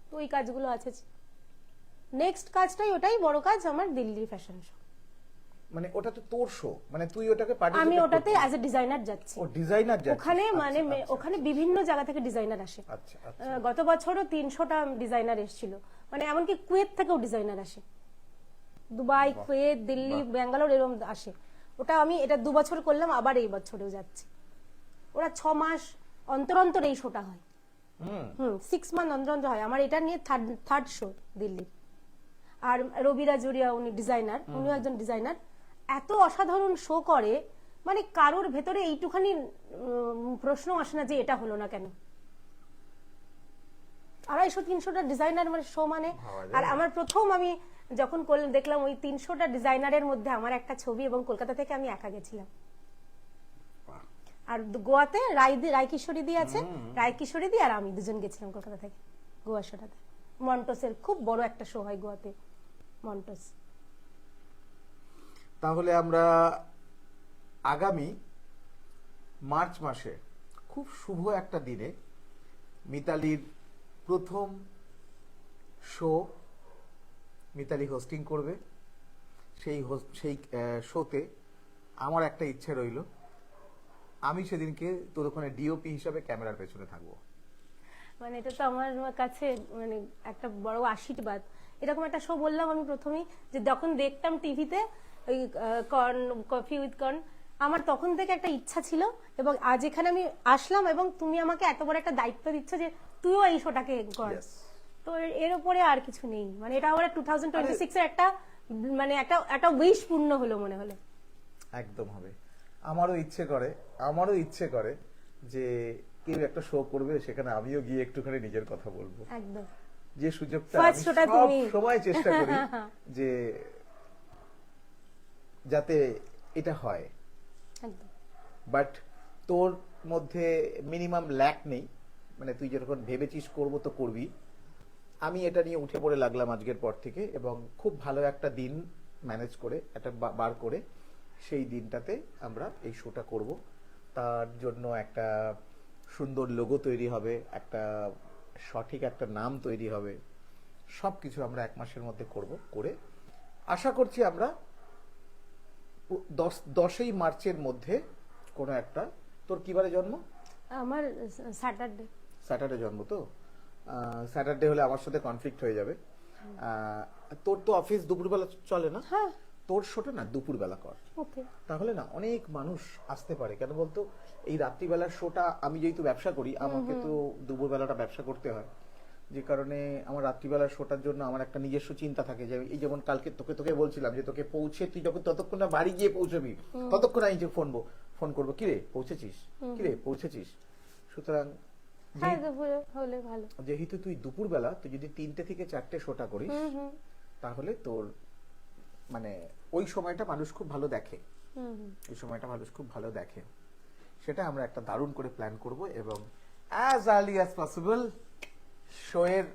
তো ওই কাজগুলো আছে। নেক্সট কাজটাই ওটাই বড় কাজ আমার, দিল্লি ফ্যাশন শো। মানে ওটা তো তোর শো, মানে তুই ওটাকে আমি পার্টিসিপেট ওটাতে অ্যাজ এ ডিজাইনার যাচ্ছি। ও ডিজাইনার যাচ্ছিস? ওখানে মানে আচ্ছা, ওখানে বিভিন্ন জায়গা থেকে ডিজাইনার আসে। আচ্ছা আচ্ছা। গত বছরও 300টা ডিজাইনার এসেছিল, মানে এমনকি কুয়েত থেকেও ডিজাইনার আসে, দুবাই, কুয়েত, দিল্লি, ব্যাঙ্গালোর এরকম আসে। ওটা আমি এটা 2 বছর করলাম, আবার এই বছরেও যাচ্ছি। ওরা 6 মাস অন্তর অন্তর এই শোটা হয়। 6 মান্থ অন্তর অন্তর হয়। আমার এটা নিয়ে থার্ড শো দিল্লি। আর রবিরা জুরিয়া, উনি ডিজাইনার, উনিও একজন ডিজাইনার। এত অসাধারণ শো করে, মানে কারোর ভেতরে এইটুখানি প্রশ্ন আসে না যে এটা হলো না কেন। 250-300টা ডিজাইনার মানে শো মানে। আর আমার প্রথম আমি যখন দেখলাম ওই 300টা ডিজাইনারের মধ্যে আমার একটা ছবি, এবং কলকাতা থেকে আমি একা গেছিলাম। আর গোয়াতে রায় কিশোরী দি আছে, রায় কিশোরী দি আর আমি দুজন গেছিলাম কলকাতা থেকে গোয়া শোটাতে। মন্টোসের খুব বড় একটা শো হয় গোয়াতে, মন্টোস। তাহলে আমরা আগামী মার্চ মাসে খুব শুভ একটা দিনে মিতালির প্রথম শো মিতালি হোস্টিং করবে। সেই শোতে আমার একটা ইচ্ছে রইল, আমি সেদিনকে তোর ওখানে ডিওপি হিসাবে ক্যামেরার পেছনে থাকবো। মানে এটা তো আমার কাছে মানে একটা বড় আশীর্বাদ। এরকম একটা শো বললাম আমি প্রথমেই, যে যখন দেখতাম টিভিতে ওই কফি উইথ কর্ন, আমার তখন থেকে একটা ইচ্ছা ছিল, এবং আজ এখানে আমি আসলাম এবং তুমি আমাকে এত বড় একটা দায়িত্ব দিচ্ছ যে তুইও এই শোটাকে কর। Yes. তো এর উপরে আর কিছু নেই, মানে এটা আমার 2026 এর একটা মানে একটা উইশ পূর্ণ হলো মনে হলো। একদম হবে। আমারও ইচ্ছে করে যে কেউ একটা শো করবে, সেখানে আমিও গিয়ে একটুখানি নিজের কথা বলবো। একদম। যে সুযোগটা First আমি শোটা সব তুমি। সময় চেষ্টা করি যে যাতে এটা হয়, একদম। বাট তোর মধ্যে মিনিমাম ল্যাক নেই, মানে তুই যখন ভেবেছিস করবো তো করবি। আমি এটা নিয়ে উঠে পড়ে লাগলাম আজকের পর থেকে, এবং খুব ভালো একটা দিন ম্যানেজ করে একটা বার করে সেই দিনটাতে আমরা এই শোটা করব। তার জন্য একটা সুন্দর লোগো তৈরি হবে, একটা সঠিক একটা নাম তৈরি হবে, সব কিছু আমরা 1 মাসের মধ্যে করে আশা করছি আমরা 10ই মার্চের মধ্যে কোনো একটা। তোর কি বারে জন্ম? আমার স্যাটারডে। স্যাটারডে জন্ম, তো স্যাটারডে হলে আমার সাথে কনফ্লিক্ট হয়ে যাবে। তোর তো অফিস দুপুরবেলা চলে না? হ্যাঁ। তোর শোটা না দুপুরবেলা কর, ওকে। তাহলে না অনেক মানুষ আসতে পারে। কেন বলতো, এই রাত্রিবেলার শোটা আমি যেহেতু ব্যবসা করি, আমাকে তো দুপুরবেলাটা ব্যবসা করতে হয়, যে কারণে আমার রাত্রিবেলার শোটার জন্য আমার একটা নিজস্ব চিন্তা থাকে। যে এই যেমন কালকে তোকে বলছিলাম যে তোকে পৌঁছে, তুই যখন ততক্ষণ না বাড়ি গিয়ে পৌঁছবি, ততক্ষণ আমি যে ফোন করবো, কিরে পৌঁছেছিস। সুতরাং হ্যাঁ, দুপুরে হলে ভালো। যেহেতু তুই দুপুরবেলা, তুই যদি 3টে থেকে 4টে শোটা করিস, তাহলে তোর মানে ওই সময়টা মানুষ খুব ভালো দেখে, সেটা আমরা একটা দারুণ করে প্ল্যান করব, এবং অ্যাজ আর্লি অ্যাজ পসিবল শোয়ের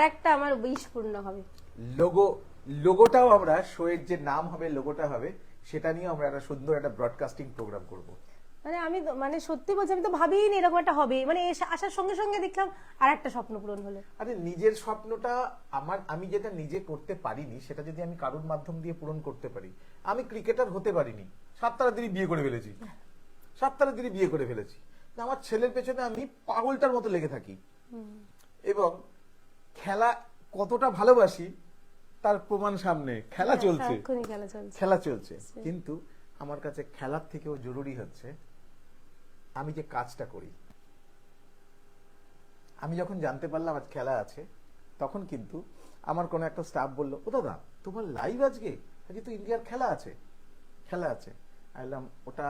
একটা আমার উইশ পূর্ণ হবে। লোগোটাও আমরা, শোয়ের যে নাম হবে, লোগোটা হবে, সেটা নিয়ে আমরা একটা সুন্দর একটা ব্রডকাস্টিং প্রোগ্রাম করব। মানে আমি মানে সত্যি বলছি, আমি তো ভাবিনি এরকম একটা হবে, মানে আসার সঙ্গে সঙ্গে দেখলাম আর একটা স্বপ্ন পূরণ হলো। আরে নিজের স্বপ্নটা আমি যেটা নিজে করতে পারিনি, সেটা যদি আমি কারোর মাধ্যম দিয়ে পূরণ করতে পারি। আমি ক্রিকেটার হতে পারিনি, 7 তাড়াতাড়ি বিয়ে করে ফেলেছি। আমার ছেলের পেছনে আমি পাগলটার মতো লেগে থাকি, এবং খেলা কতটা ভালোবাসি তার প্রমাণ সামনে। খেলা চলছে, কিন্তু আমার কাছে খেলার থেকেও জরুরি হচ্ছে আমি যে কাজটা করি। আমি যখন জানতে পারলাম আজ খেলা আছে, তখন কিন্তু আমার কোনো একটা স্টাফ বললো, ও দাদা তোমার লাইভ আজকে, আজকে তো ইন্ডিয়ার খেলা আছে। আমি বললাম ওটা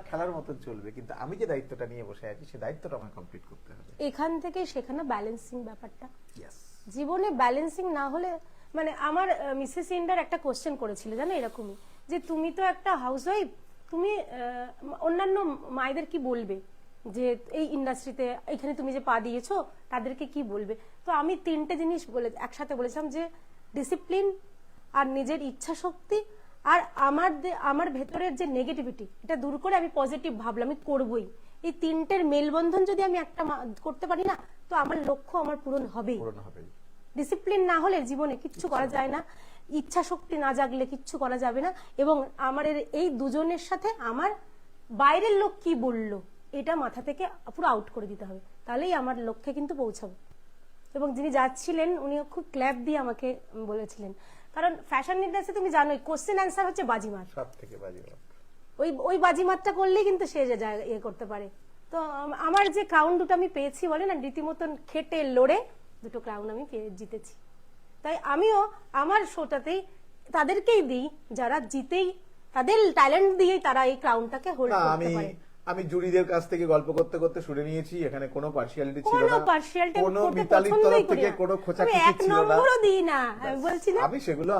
খেলার মতন চলবে, কিন্তু আমি যে দায়িত্বটা নিয়ে বসে আছি সে দায়িত্বটা আমাকে কমপ্লিট করতে হবে। এখান থেকে সেখানে ব্যালেন্সিং ব্যাপারটা, Yes. জীবনে ব্যালেন্সিং না হলে, মানে আমার মিসেস ইন্ডার একটা কোশ্চেন করেছিল জানো এরকমই, যে তুমি তো একটা হাউসওয়াইফ, তুমি অন্যান্য মায়েদের কি বলবে, যে এই ইন্ডাস্ট্রিতে এখানে তুমি যে পা দিয়েছো তাদেরকে কি বলবে? তো আমি তিনটে জিনিস একসাথে বলেছিলাম, যে ডিসিপ্লিন, আর নিজের ইচ্ছা শক্তি, আর আমার ভেতরের যে নেগেটিভিটি, এটা দূর করে আমি পজিটিভ ভাবলাম, আমি করবই। এই তিনটের মেলবন্ধন যদি আমি একটা করতে পারি না, তো আমার লক্ষ্য আমার পূরণ হবেই। ডিসিপ্লিন না হলে জীবনে কিচ্ছু করা যায় না, ইচ্ছা শক্তি না জাগলে কিচ্ছু করা যাবে না, এবং আমার এই দুজনের সাথে আমার বাইরের লোক কি বললো এটা মাথা থেকে পুরো আউট করে দিতে হবে, তাহলেই আমার লক্ষ্যে কিন্তু পৌঁছাবো। এবং যিনি যাচ্ছিলেন উনিও খুব ক্ল্যাপ দিয়ে আমাকে বলেছিলেন, কারণ ফ্যাশন ইন্ডাস্ট্রি তুমি জানোই কোশ্চেন অ্যান্সার হচ্ছে বাজিমাত, সবথেকে বাজিমাত। ওই বাজিমাতটা করলেই কিন্তু সে যে ইয়ে করতে পারে। তো আমার যে ক্রাউন দুটো আমি পেয়েছি, বলে না রীতিমতন খেটে লড়ে দুটো ক্রাউন আমি জিতেছি। তাই আমিও আমার শোটাতেই তাদেরকেই দিই যারা জিতেই, তাদের ট্যালেন্ট দিয়েই তারা এই ক্রাউনটাকে হোল্ড করতে পারে। আমি জুরিদের কাছ থেকে গল্প করতে করতে শুনে নিয়েছি, এখানে কোনো পার্সিয়ালিটি ছিল না, কোনো পার্সিয়ালিটি কোনো মিতালির তরফ থেকে কোনো খোঁচাখুচি এক ছিল না, নম্বরও দিই না, আমি বলছি না, আমি সেগুলো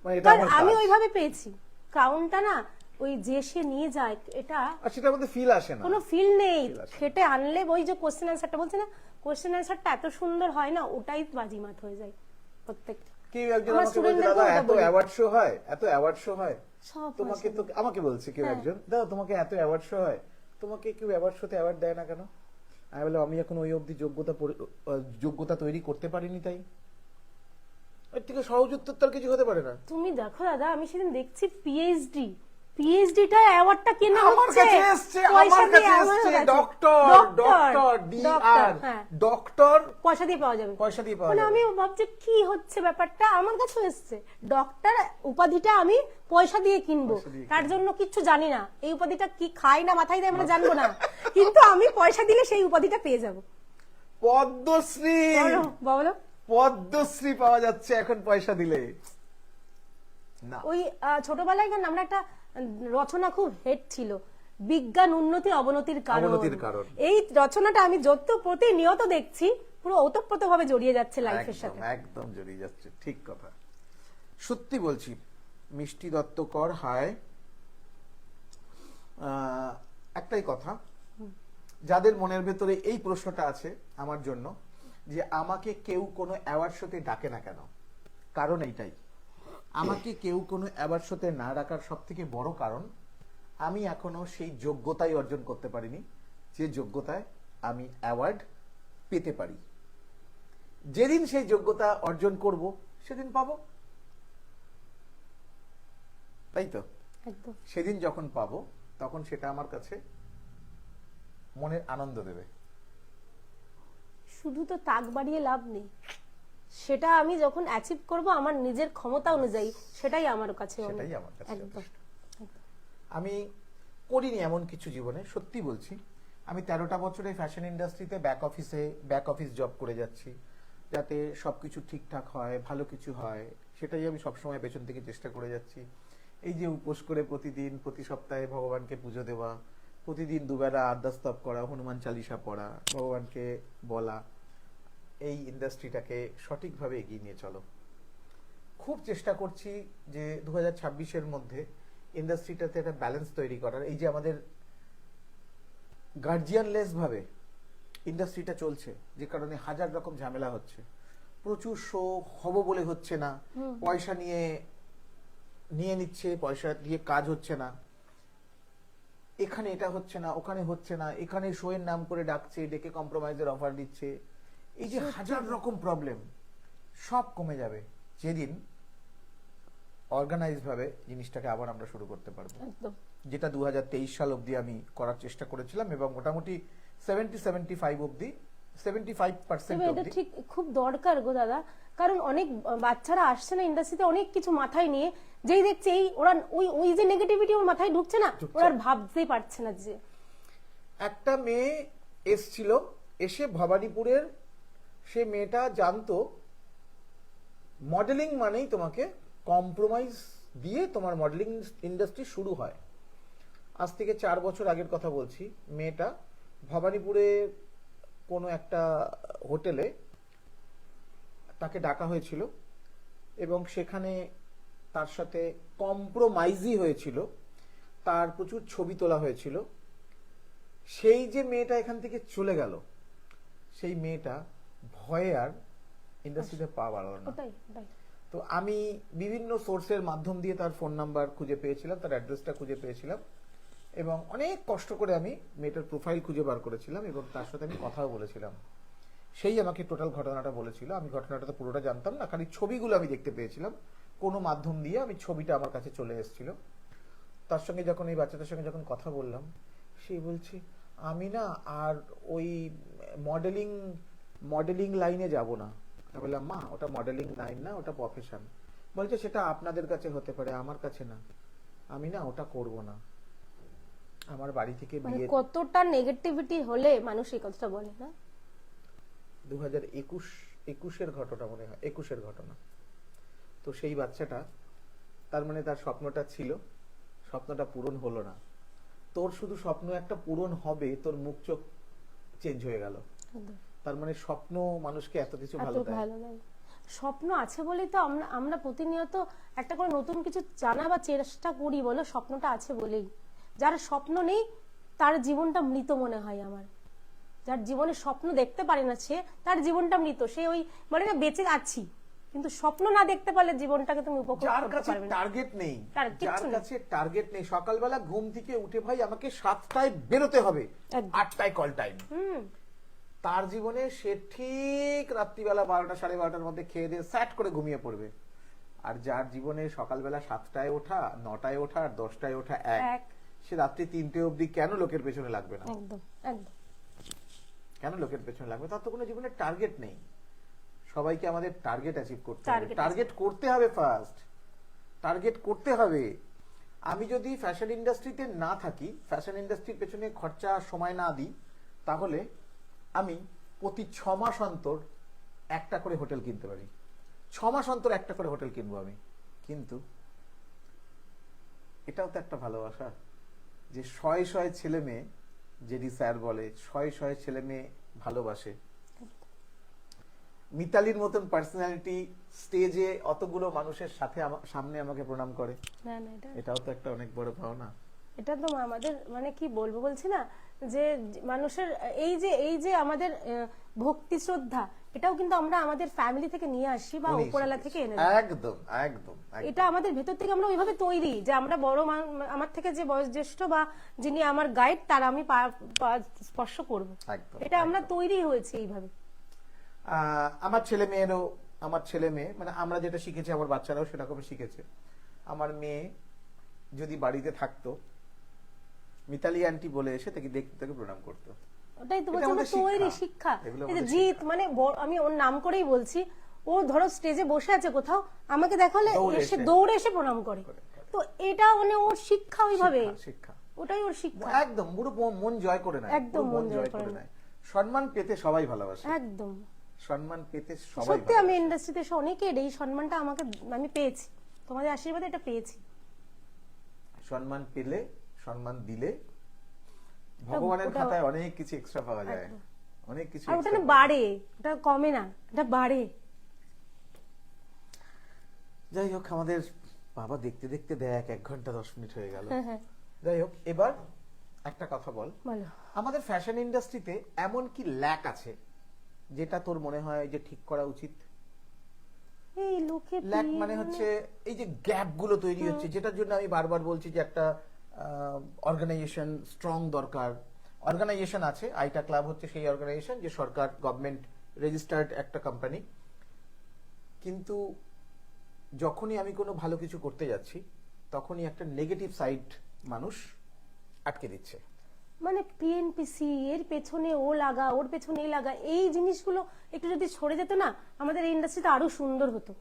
মানে এটা আমার আমি কাজ। ওইভাবে পেয়েছি ক্রাউনটা না, ওই যে সে নিয়ে যায় এটা আর সেটার মধ্যে ফিল আসে না, কোনো ফিল নেই, খেটে আনলে ওই যে কোশ্চেন অ্যান্সারটা বলছে না, কোশ্চেন অ্যান্সারটা এত সুন্দর হয় না, ওটাই বাজিমাত হয়ে যায় প্রত্যেকটা। কেউ একজন আমাকে বলছে দাদা এত অ্যাওয়ার্ড শো হয়, এত অ্যাওয়ার্ড শো হয় সব তোমাকে, তো আমাকে বলছে কেউ একজন, দাদা তোমাকে এত অ্যাওয়ার্ড শো হয়, তোমাকে কেউ অ্যাওয়ার্ড শোতে অ্যাওয়ার্ড দেয় না কেন? আমি বললাম আমি এখন ওই অবধি যোগ্যতা তৈরি করতে পারিনি, তাই এর থেকে সহজ উত্তর তার কিছু হতে পারে না। তুমি দেখো দাদা, আমি সেদিন দেখছি পিএইচডিটা অ্যাওয়ার্ডটা কেন আমার হচ্ছে, কাছে এসেছে, আমার কাছে এসেছে ডক্টর ডিআর, ডক্টর পয়সা দিয়ে পাওয়া যাবে, পয়সা দিয়ে পাওয়া মানে যাবে। আমি ভাবছি কি হচ্ছে ব্যাপারটা, আমার কাছে এসেছে ডক্টর উপাধিটা আমি পয়সা দিয়ে কিনবো, তার জন্য কিচ্ছু জানি না, এই উপাধিটা কি খায় না মাথায় দেয় আমরা জানবো না, কিন্তু আমি পয়সা দিলে সেই উপাধিটা পেয়ে যাবো। পদ্মশ্রী, বলো পদ্মশ্রী পাওয়া যাচ্ছে এখন পয়সা দিলে না। ওই ছোটবেলায় কেন আমরা একটা রচনা খুব হেড ছিল, বিজ্ঞান উন্নতি অবনতির কারণ। এই রচনাটা আমি যত প্রতিনিয়ত দেখছি পুরো ওতপ্রোত ভাবে জড়িয়ে যাচ্ছে লাইফের সাথে, একদম জড়িয়ে যাচ্ছে, ঠিক কথা। সত্যি বলছি মিষ্টি দত্তকর হায়, একটাই কথা, যাদের মনের ভেতরে এই প্রশ্নটা আছে আমার জন্য, যে আমাকে কেউ কোনো অ্যাওয়ার্ড শোতে ডাকে না কেন, কারণ এইটাই, আমাকে কেউ কোনো অ্যাওয়ার্ড শোতে না ডাকার সব থেকে বড় কারণ, আমি এখনো সেই যোগ্যতাই অর্জন করতে পারিনি যে যোগ্যতায় আমি অ্যাওয়ার্ড পেতে পারি। যেদিন সেই যোগ্যতা অর্জন করব সেদিন পাবো, তাই তো? একদম। সেদিন যখন পাবো তখন সেটা আমার কাছে মনের আনন্দ দেবে। শুধু তো তাক বাড়িয়ে লাভ নেই, সেটা আমি যখন অ্যাচিভ করব আমার নিজের ক্ষমতা অনুযায়ী, সেটাই আমার কাছে যথেষ্ট। আমি করিনি এমন কিছু জীবনে, সত্যি বলছি, আমি 13টা বছরে ফ্যাশন ইন্ডাস্ট্রিতে ব্যাক অফিস জব করে যাচ্ছি, যাতে সবকিছু ঠিকঠাক হয়, ভালো কিছু হয়, সেটাই আমি সবসময় পেছন থেকে চেষ্টা করে যাচ্ছি। এই যে উপোস করে প্রতিদিন প্রতি সপ্তাহে ভগবানকে পুজো দেওয়া, প্রতিদিন দুবেলা আদ্যাস্তব করা, হনুমান চালিসা পড়া, ভগবানকে বলা, এই ইন্ডাস্ট্রিটাকে সঠিকভাবে এগিয়ে নিয়ে চলো। খুব চেষ্টা করছি যে 2026-এর মধ্যে ইন্ডাস্ট্রিটাতে একটা ব্যালেন্স তৈরি করার। এই যে আমাদের গার্জিয়ানলেস ভাবে ইন্ডাস্ট্রিটা চলছে, যে কারণে হাজার রকম ঝামেলা হচ্ছে, প্রচুর শো হব বলে হচ্ছে না, পয়সা নিয়ে নিচ্ছে, পয়সা দিয়ে কাজ হচ্ছে না, এখানে এটা হচ্ছে না, ওখানে হচ্ছে না, এখানে শো এর নাম করে ডাকছে, ডেকে কম্প্রোমাইজের অফার দিচ্ছে, এই যে হাজার রকম প্রবলেম, সব কমে যাবে যেদিন অর্গানাইজ ভাবে জিনিসটাকে আবার আমরা শুরু করতে পারবো, যেটা 2023 সাল অবধি আমি করার চেষ্টা করেছিলাম, এবং মোটামুটি 75% অবধি, 75% এটা ঠিক খুব দরকার গো দাদা, কারণ অনেক বাচ্চারা আসছে না ইন্ডাস্ট্রিতে অনেক কিছু মাথায় নিয়ে, যেই দেখছে এই ওরা ওই যে নেগেটিভিটি ওর মাথায় ঢুকছে না, ওরা ভাবতেই পারছে না। যে একটা মেয়ে এসছিল, এসে ভবানীপুরের, সে মেয়েটা জানতো মডেলিং মানেই তোমাকে কম্প্রোমাইজ দিয়ে তোমার মডেলিং ইন্ডাস্ট্রি শুরু হয়। আজ থেকে 4 বছর আগের কথা বলছি। মেয়েটা ভবানীপুরে কোনো একটা হোটেলে তাকে ডাকা হয়েছিল এবং সেখানে তার সাথে কম্প্রোমাইজই হয়েছিল, তার প্রচুর ছবি তোলা হয়েছিল। সেই যে মেয়েটা এখান থেকে চলে গেল, সেই মেয়েটা ভয়ে আর ইন্ডাস্ট্রিতে পা বাড়ালো না। ওটাই ওটাই তো আমি বিভিন্ন সোর্সের মাধ্যম দিয়ে তার ফোন নাম্বার খুঁজে পেয়েছিলাম, তার অ্যাড্রেসটা খুঁজে পেয়েছিলাম এবং অনেক কষ্ট করে আমি মেয়েটার প্রোফাইল খুঁজে বার করেছিলাম এবং তার সাথে আমি কথাও বলেছিলাম। সেই আমাকে টোটাল ঘটনাটা বলেছিল। আমি ঘটনাটা তো পুরোটা জানতাম না, খালি ছবিগুলো আমি দেখতে পেয়েছিলাম কোনো মাধ্যম দিয়ে। আমি ছবিটা আমার কাছে চলে এসেছিল। তার সঙ্গে যখন এই বাচ্চাটার সঙ্গে যখন কথা বললাম, সে বলছে আমি না আর ওই মডেলিং লাইনে যাব না। আমি বললাম মা, ওটা মডেলিং লাইন না, ওটা প্রফেশন। বলছে সেটা আপনাদের কাছে হতে পারে, আমার কাছে না, আমি না ওটা করব না। আমার বাড়ি থেকে মানে বিয়ে কতটা নেগেটিভিটি হলে মানুষ এই কথাটা বলে না। 2021-এর ঘটনা মনে হয়, 21-এর ঘটনা। তো সেই বাচ্চাটা, তার মানে তার স্বপ্নটা ছিল, স্বপ্নটা পূরণ হলো না। তোর শুধু স্বপ্ন একটা পূরণ হবে, তোর মুখ চোখ চেঞ্জ হয়ে গেল। তার মানে স্বপ্ন মানুষকে এত কিছু ভালো এত দেয়। ভালো লাগে। স্বপ্ন আছে বলেই তো আমরা আমরা প্রতিনিয়ত একটা করে নতুন কিছু জানা বা চেষ্টা করি, বলো স্বপ্নটা আছে বলেই। যার স্বপ্ন নেই তার জীবনটা মৃত মনে হয় আমার। যার জীবনে স্বপ্ন দেখতে পারে না, সে তার জীবনটা মৃত। সে ওই বলে না বেঁচে আছি, কিন্তু স্বপ্ন না দেখতে পারলে জীবনটাকে তুমি উপভোগ যার করতে কাছে পারবে না। টার্গেট নেই, তার কিচ্ছু যার নেই। কাছে টার্গেট নেই, সকালবেলা ঘুম থেকে উঠে ভাই আমাকে 7টায় বেরোতে হবে, একদম। 8টায় কল টাইম, তার জীবনে সে ঠিক রাত্রিবেলা 12টা 12:30টার মধ্যে খেয়ে দিয়ে স্যাট করে ঘুমিয়ে পড়বে। আর যার জীবনে সকালবেলা 7টায় ওঠা, 9টায় ওঠা আর 10টায় ওঠা এক, সে রাত্রি 3টে অবধি কেন লোকের পেছনে লাগবে না? একদম একদম। কেন লোকের পেছনে লাগবে? তার তো কোনো জীবনে টার্গেট নেই। সবাইকে আমাদের টার্গেট অ্যাচিভ করতে হবে, Target টার্গেট করতে হবে ফার্স্ট, টার্গেট করতে হবে। আমি যদি ফ্যাশন ইন্ডাস্ট্রিতে না থাকি, ফ্যাশন ইন্ডাস্ট্রির পেছনে খরচা সময় না দিই, তাহলে আমি প্রতি 6 মাস অন্তর একটা করে হোটেল কিনতে পারি। 6 মাস অন্তর একটা করে হোটেল কিনবো আমি। কিন্তু এটাও তো একটা ভালোবাসা যে শয়ে শয়ে ছেলে মেয়ে, যেটি স্যার বলে শয়ে শয়ে ছেলে মেয়ে ভালোবাসে। মিতালির মতন পার্সোনালিটি স্টেজে অতগুলো মানুষের সাথে সামনে আমাকে প্রণাম করে, না না, এটা এটাও তো একটা অনেক বড় পাওনা। এটা তো আমাদের মানে কি বলবো, বলছি না যে মানুষের এই যে আমাদের ভক্তি শ্রদ্ধা, এটাও কিন্তু আমরা আমাদের ফ্যামিলি থেকে নিয়ে আসি বা উনি উপরওয়ালা শিখিয়েছে। থেকে এনে দিই। একদম একদম একদম। এটা আমাদের ভেতর থেকে আমরা ওইভাবে তৈরি যে আমরা বড় আমার থেকে যে বয়োজ্যেষ্ঠ বা যিনি আমার গাইড, তার আমি স্পর্শ করব। একদম, এটা আমরা একদম। তৈরি হয়েছে এইভাবে। আমার ছেলে মেয়ে মানে আমরা যেটা শিখেছি, আমার বাচ্চারাও সেরকম শিখেছে। আমার মেয়ে যদি বাড়িতে থাকতো, মিতালি আন্টি বলে এসে তাকে দেখতে, তাকে প্রণাম করতো। ওটাই তো এটা বলছি, আমরা আমাদের তৈরি শিক্ষা। শিক্ষা। এগুলো এই যে আমাদের জিৎ শিক্ষা। মানে আমি ওর নাম করেই বলছি, ও ধরো স্টেজে বসে আছে কোথাও, আমাকে দেখালে এসে এসে। দৌড়ে এসে প্রণাম করে। তো এটা মানে ওর শিক্ষা ওইভাবে, শিক্ষা ওটাই ওর শিক্ষা। একদম পুরো মন জয় করে নেয়, একদম পুরো মন জয় করে নেয়। সম্মান পেতে সবাই ভালোবাসে, একদম। সম্মান পেতে সবাই সত্যি আমি ভালোবাসে। ইন্ডাস্ট্রিতে এসে অনেকের এই সম্মানটা আমি পেয়েছি, তোমাদের আশীর্বাদে এটা পেয়েছি। সম্মান পেলে, সম্মান দিলে ভগবানের ওটা- খাতায় অনেক কিছু এক্সট্রা পাওয়া যায়, একদম। অনেক কিছু আর ওটা extra না পাওয়া যায়। বাড়ে, ওটা কমে না, এটা বাড়ে। যাই হোক, আমাদের বাবা দেখতে দেখতে দেখ 1 ঘন্টা 10 মিনিট হয়ে গেল। হ্যাঁ হ্যাঁ, যাই হোক, এবার একটা কথা বল, বলো। আমাদের ফ্যাশন ইন্ডাস্ট্রিতে এমন কি ল্যাক আছে যেটা তোর মনে হয় যে ঠিক করা উচিত? এই লোকে ল্যাক মানে হচ্ছে এই যে গ্যাপ গুলো তৈরি হচ্ছে, যেটার জন্য আমি বারবার বলছি যে একটা অর্গানাইজেশন স্ট্রং দরকার। অর্গানাইজেশন আছে, আইটা ক্লাব হচ্ছে সেই অর্গানাইজেশন, যে সরকার গভর্নমেন্ট রেজিস্টার্ড একটা কোম্পানি। কিন্তু যখনই আমি কোনো ভালো কিছু করতে যাচ্ছি, তখনই একটা নেগেটিভ সাইড মানুষ আটকে দিচ্ছে। মানে পিএনপিসি এর পেছনে ও লাগা, ওর পেছনে এই লাগা, এই জিনিসগুলো একটু যদি সরে যেত না, আমাদের এই ইন্ডাস্ট্রিটা আরো সুন্দর হতো।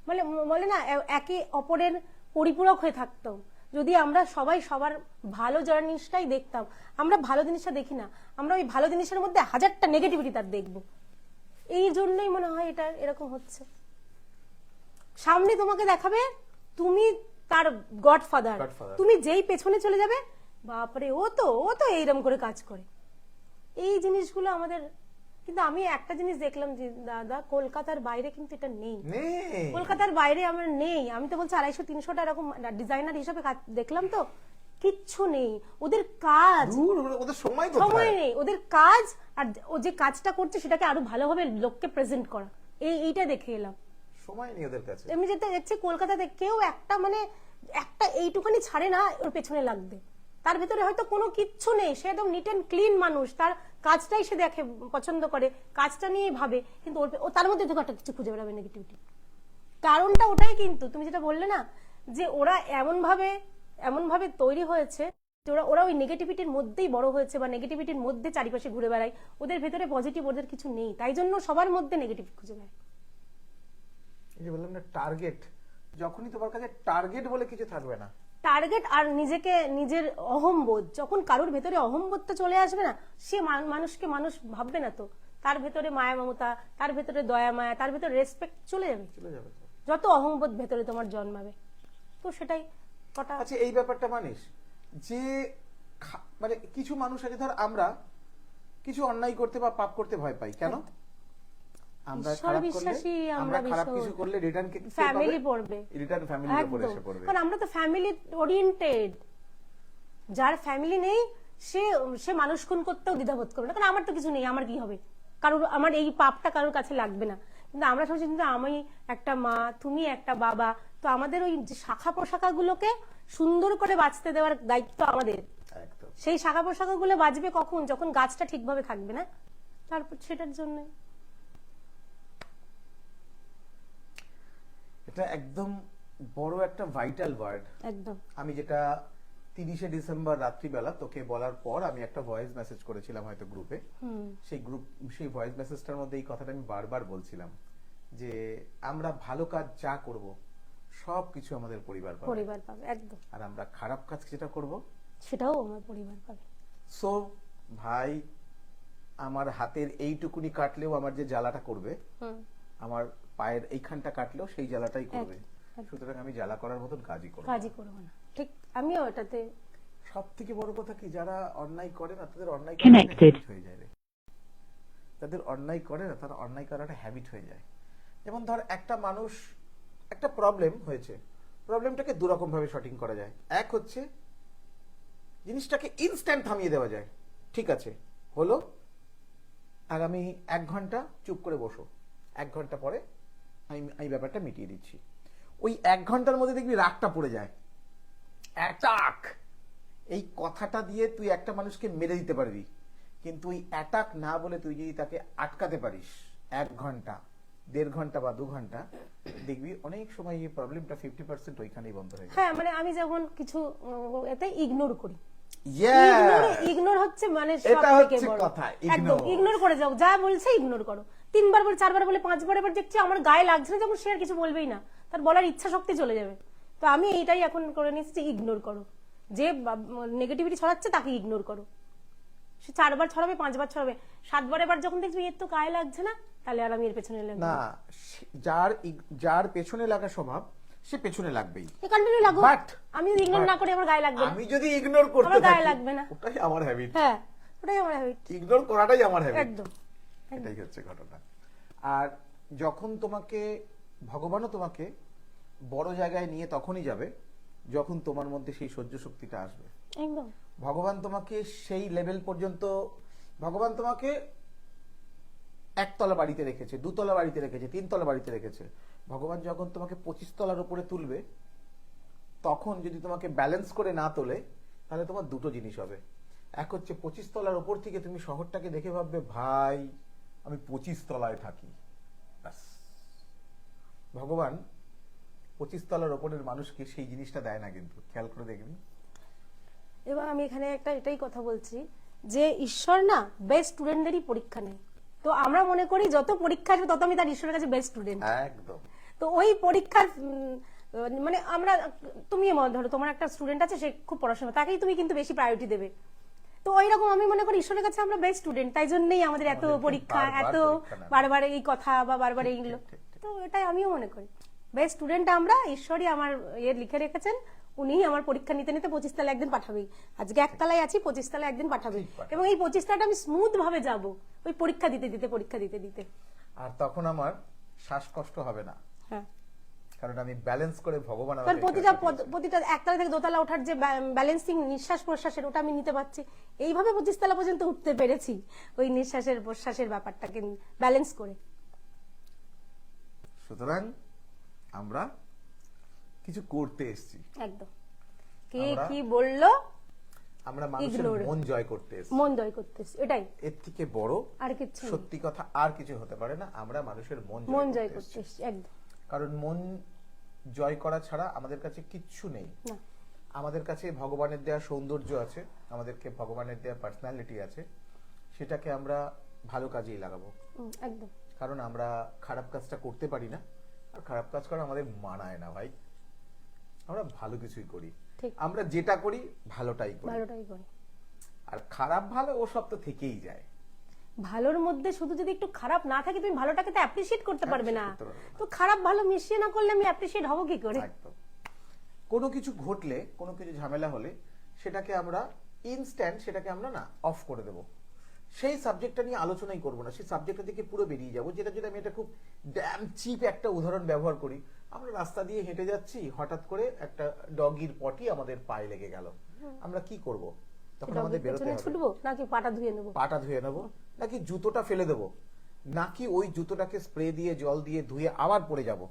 মানে বলে না একে অপরের পরিপূরক হয়ে থাকতাম যদি আমরা সবাই সবার ভালো জিনিসটাই দেখতাম। আমরা ভালো জিনিসটা দেখি না, আমরা ওই ভালো জিনিসের মধ্যে 1000টা নেগেটিভিটি তার দেখবো। এই জন্যই মনে হয় এটা এরকম হচ্ছে। সামনে তোমাকে দেখাবে তুমি তার গডফাদার, Godfather। তুমি যেই পেছনে চলে যাবে বাপরে ও তো এইরকম করে কাজ করে। এই জিনিসগুলো আমাদের, কিন্তু আমি একটা জিনিস দেখলাম যে দাদা কলকাতার বাইরে কিন্তু এটা নেই। নেই। কলকাতার বাইরে আমার নেই, আমি তো বলছি 250-300টা এরকম ডিজাইনার হিসেবে দেখলাম তো, কিচ্ছু নেই ওদের কাজ, দূর, ওদের সময় সময় কোথায়? নেই ওদের কাজ, আর ও যে কাজটা করছে সেটাকে আরো ভালোভাবে লোককে প্রেজেন্ট করা, এইটা দেখে এলাম। সময় নেই ওদের কাছে। এমনি যেতে দেখছি কলকাতাতে কেউ একটা মানে একটা এইটুখানি ছাড়ে না ওর পেছনে লাগবে, তার ভেতরে হয়তো কোনো কিচ্ছু নেই, সে একদম নিট অ্যান্ড ক্লিন মানুষ, তার কাজটাই সে দেখে পছন্দ করে, কাজটা নিয়েই ভাবে, কিন্তু ও তার মধ্যে দেখো একটা কিছু খুঁজে বেড়াবে নেগেটিভিটি। কারণটা ওটাই, কিন্তু তুমি যেটা বললে না যে ওরা এমন ভাবে তৈরি হয়েছে যে ওরা ওই নেগেটিভিটির মধ্যেই বড় হয়েছে, বা নেগেটিভিটির মধ্যে চারিপাশে ঘুরে বেড়ায়, ওদের ভেতরে পজিটিভ ওদের কিছু নেই, তাই জন্য সবার মধ্যে নেগেটিভ খুঁজে বেড়ায়। এই যে বললাম না টার্গেট, যখনই তোমার কাছে টার্গেট বলে কিছু থাকবে না, টার্গেট আর নিজের অহংবোধ, যখন কারোর ভেতরে অহংবোধটা চলে আসবে না, সে মানুষকে মানুষ ভাববে না, তো তার ভেতরে মায়া মমতা, তার ভেতরে দয়া মায়া, তার ভেতরে রেসপেক্ট চলে যাবে, চলে যাবে তো। যত অহংবোধ ভেতরে তোমার জন্মাবে। তো সেটাই কটা। আচ্ছা এই ব্যাপারটা মানিস যে মানে কিছু মানুষ আছে, ধর আমরা কিছু অন্যায় করতে বা পাপ করতে ভয় পাই, কেন? আমরা ঈশ্বর খারাপ করলে, বিশ্বাসী, আমরা আমরা খারাপ ভীষণ। কিছু করলে রিটার্ন ফ্যামিলি পড়বে, রিটার্ন ফ্যামিলির উপরে একদম, এসে পড়বে। কারণ আমরা তো ফ্যামিলি ওরিয়েন্টেড। যার ফ্যামিলি নেই সে সে মানুষ খুন করতেও দ্বিধাবোধ করবে না, কারণ আমার তো কিছু নেই, আমার কি হবে, কারোর আমার এই পাপটা কারোর কাছে লাগবে না। কিন্তু আমরা সবসময় কিন্তু আমি একটা মা, তুমি একটা বাবা, তো আমাদের ওই যে শাখা পোশাখাগুলোকে সুন্দর করে বাঁচতে দেওয়ার দায়িত্ব আমাদের। একদম। সেই শাখা পোশাখাগুলো বাঁচবে কখন, যখন গাছটা ঠিকভাবে থাকবে না, তারপর সেটার জন্য। এটা একদম বড় একটা ভাইটাল ওয়ার্ড। একদম আমি যেটা 30শে ডিসেম্বর রাত্রিবেলা তোকে বলার পর আমি একটা ভয়েস মেসেজ করেছিলাম হয়তো গ্রুপে, সেই ভয়েস মেসেজটার মধ্যে এই কথাটা আমি বারবার বলছিলাম যে আমরা ভালো কাজ যা করব সবকিছু আমাদের পরিবার পাবে, পরিবার পাবে, একদম, আর আমরা খারাপ কাজ যেটা করব সেটাও আমার পরিবার পাবে। সো ভাই, আমার হাতের এইটুকুনি কাটলেও আমার যে জ্বালাটা করবে, আমার পায়ের এইখানটা কাটলেও সেই জ্বালাটাই করবে, সুতরাং আমি জ্বালা করার মতন কাজই করব। না, ঠিক, আমিও এটাতে। সব থেকে বড় কথা কি, যারা অন্যায় করে না তাদের অন্যায় করাটা হ্যাবিট হয়ে যায় রে। তাদের অন্যায় করে না, তারা অন্যায় করাটা হ্যাবিট হয়ে যায়। যেমন ধর একটা মানুষ, একটা প্রবলেম হয়েছে, প্রবলেমটাকে দুরকম ভাবে শর্টিং করা যায়। এক হচ্ছে জিনিসটাকে ইনস্ট্যান্ট থামিয়ে দেওয়া যায়, ঠিক আছে হলো, আগামী 1 ঘন্টা চুপ করে বসো, 1 ঘন্টা পরে আমি ব্যাপারটা মিটিয়ে দিচ্ছি। ওই 1 ঘন্টার মধ্যে দেখবি রাগটা পড়ে যায়, অ্যাটাক, এই কথাটা দিয়ে তুই একটা মানুষকে মেরে দিতে পারবি, কিন্তু ওই অ্যাটাক না বলে তুই যদি তাকে আটকাতে পারিস 1 ঘন্টা, 1.5 ঘন্টা বা 2 ঘন্টা, দেখবি অনেক সময় এই প্রবলেমটা 50% ওইখানেই বন্ধ হয়ে যায়। হ্যাঁ, মানে আমি যখন কিছু এতে ইগনোর করি, Yes! ইগনোর হচ্ছে মানে এটা হচ্ছে কথা, একদম ইগনোর করে যাও, যা বলছে ইগনোর করো, 3বার বলে 4বার বলে 5বার, এবার দেখছি আমার গায়ে লাগছে না, যখন সে আর কিছু বলবেই না, তার বলার ইচ্ছা শক্তি চলে যাবে। তো আমি এইটাই এখন করে নিয়েছি যে ইগনোর করো, যে নেগেটিভিটি ছড়াচ্ছে তাকে ইগনোর করো, সে 4বার ছড়াবে, 5বার ছড়াবে, 7বার এবার যখন দেখবি এর তো গায়ে লাগছে না, তাহলে আর আমি এর পেছনে লাগবো না। যার পেছনে লাগা স্বভাব, সে পেছনে লাগবেই, কন্টিনিউ লাগো, বাট আমি ইগনোর না করে আমার গায়ে লাগবে না, আমি যদি ইগনোর করতে আমার গায়ে থাকি, লাগবে না, ওটাই আমার হ্যাবিট। হ্যাঁ ওটাই আমার হ্যাবিট, ইগনোর করাটাই আমার হ্যাবিট, একদম। এটাই হচ্ছে ঘটনা। আর যখন তোমাকে ভগবানও তোমাকে বড় জায়গায় নিয়ে তখনই যাবে যখন তোমার মধ্যে সেই সহ্য শক্তিটা আসবে। একদম ভগবান তোমাকে সেই লেভেল পর্যন্ত, ভগবান তোমাকে 1 তলা বাড়িতে রেখেছে, 2 তলা বাড়িতে রেখেছে, 3 তলা বাড়িতে রেখেছে, ভগবান যখন তোমাকে 25 তলার উপরে তুলবে, তখন যদি তোমাকে ব্যালেন্স করে না তোলে, তাহলে তোমার দুটো জিনিস হবে। এক হচ্ছে 25 তলার উপর থেকে তুমি শহরটাকে দেখে ভাববে ভাই আমি 25 তলায় থাকি, ব্যাস। ভগবান 25 তলার উপরের মানুষকে সেই জিনিসটা দেয় না, কিন্তু খেয়াল করে দেখবি। এবং আমি এখানে একটা এটাই কথা বলছি যে ঈশ্বর না বেস্ট স্টুডেন্টদেরই পরীক্ষা নেয়, তো আমরা মনে করি যত পরীক্ষা আসবে তত আমি তার ঈশ্বরের কাছে বেস্ট স্টুডেন্ট, একদম। তো ওই পরীক্ষার মানে আমরা, তুমি ধরো তোমার একটা স্টুডেন্ট আছে, সে খুব পড়াশোনা, তাকেই তুমি কিন্তু বেশি প্রায়োরিটি দেবে, তো ওই রকম আমি মনে করি ঈশ্বরের কাছে আমরা বেস্ট স্টুডেন্ট, তাই জন্যই আমাদের এত পরীক্ষা, এত বারবার এই কথা বা বারবার এইগুলো, তো এটাই আমিও মনে করি বেস্ট স্টুডেন্ট আমরা, ঈশ্বরই আমার লিখে রেখেছেন, উনিই আমার পরীক্ষা নিতে নিতে 25 তলায় একদিন পাঠাবেই। আজকে 1 তলায় আছি, 25 তলায় একদিন পাঠাবেই, ঠিক পাঠাবে। এবং এই 25 তলাটা আমি স্মুথ ভাবে যাব, ওই পরীক্ষা দিতে দিতে। আর তখন আমার শ্বাসকষ্ট হবে না, হ্যাঁ, কারণ আমি ব্যালেন্স করে ভগবান কারণ আমাকে প্রতিটা 1 তলা থেকে 2 তলা ওঠার যে ব্যালেন্সিং নিঃশ্বাস প্রশ্বাসের, ওটা আমি নিতে পারছি। এইভাবে 25 তলা পর্যন্ত উঠতে পেরেছি, ওই নিঃশ্বাসের প্রশ্বাসের ব্যাপারটাকে ব্যালেন্স করে। সুতরাং আমরা কিছু করতে এসেছি, একদম। কে আমরা- কি বললো, আমরা মানুষের Ignore. মন জয় করতে এসেছি। মন জয় করতেছি, এটাই, এর থেকে বড় আর কিছু না। সত্যি কথা আর কিছু হতে পারে না। আমরা মানুষের মন মন জয় জয় করতে করতে এসেছি। এসছি, একদম। কারণ মন জয় করা ছাড়া আমাদের কাছে কিচ্ছু নেই। না, আমাদের কাছে ভগবানের দেয়া সৌন্দর্য আছে, আমাদেরকে ভগবানের দেয়া পার্সোনালিটি আছে, সেটাকে আমরা ভালো কাজেই লাগাবো। একদম। কারণ আমরা খারাপ কাজটা করতে পারি না, আর খারাপ কাজ করা আমাদের মানায় না ভাই। আমরা ভালো কিছুই করি, ঠিক। আমরা যেটা করি ভালোটাই করি, ভালোটাই করে। আর খারাপ ভালো ও সব তো থেকেই যায়। ভালোর মধ্যে শুধু যদি একটু খারাপ না থাকে, তুমি ভালোটাকে তো অ্যাপ্রিশিয়েট করতে পারবে না। করতে পারবে না। তো খারাপ ভালো মিশিয়ে না করলে আমি অ্যাপ্রিশিয়েট হব কি করে? একদম। কোনো কিছু ঘটলে, কোনো কিছু ঝামেলা হলে সেটাকে আমরা ইনস্ট্যান্ট সেটাকে আমরা না অফ করে দেব, সেই সাবজেক্টটা নিয়ে আলোচনাই করব না, সেই সাবজেক্টটা থেকে পুরো বেরিয়ে যাব। যেটা যদি আমি এটা খুব ড্যাম চিপ একটা উদাহরণ ব্যবহার করি, আমরা রাস্তা দিয়ে হেঁটে যাচ্ছি, হঠাৎ করে একটা ডগির পটি আমাদের পায়ে লেগে গেল, আমরা কি করব? তখন আমাদের বেরোতে পেছনে হবে। ছুটবো নাকি পাটা ধুয়ে নেবো? পাটা ধুয়ে নেবো, নাকি জুতোটা ফেলে দেবো, নাকি ওই জুতোটাকে স্প্রে দিয়ে জল দিয়ে ধুয়ে আবার পরে যাব,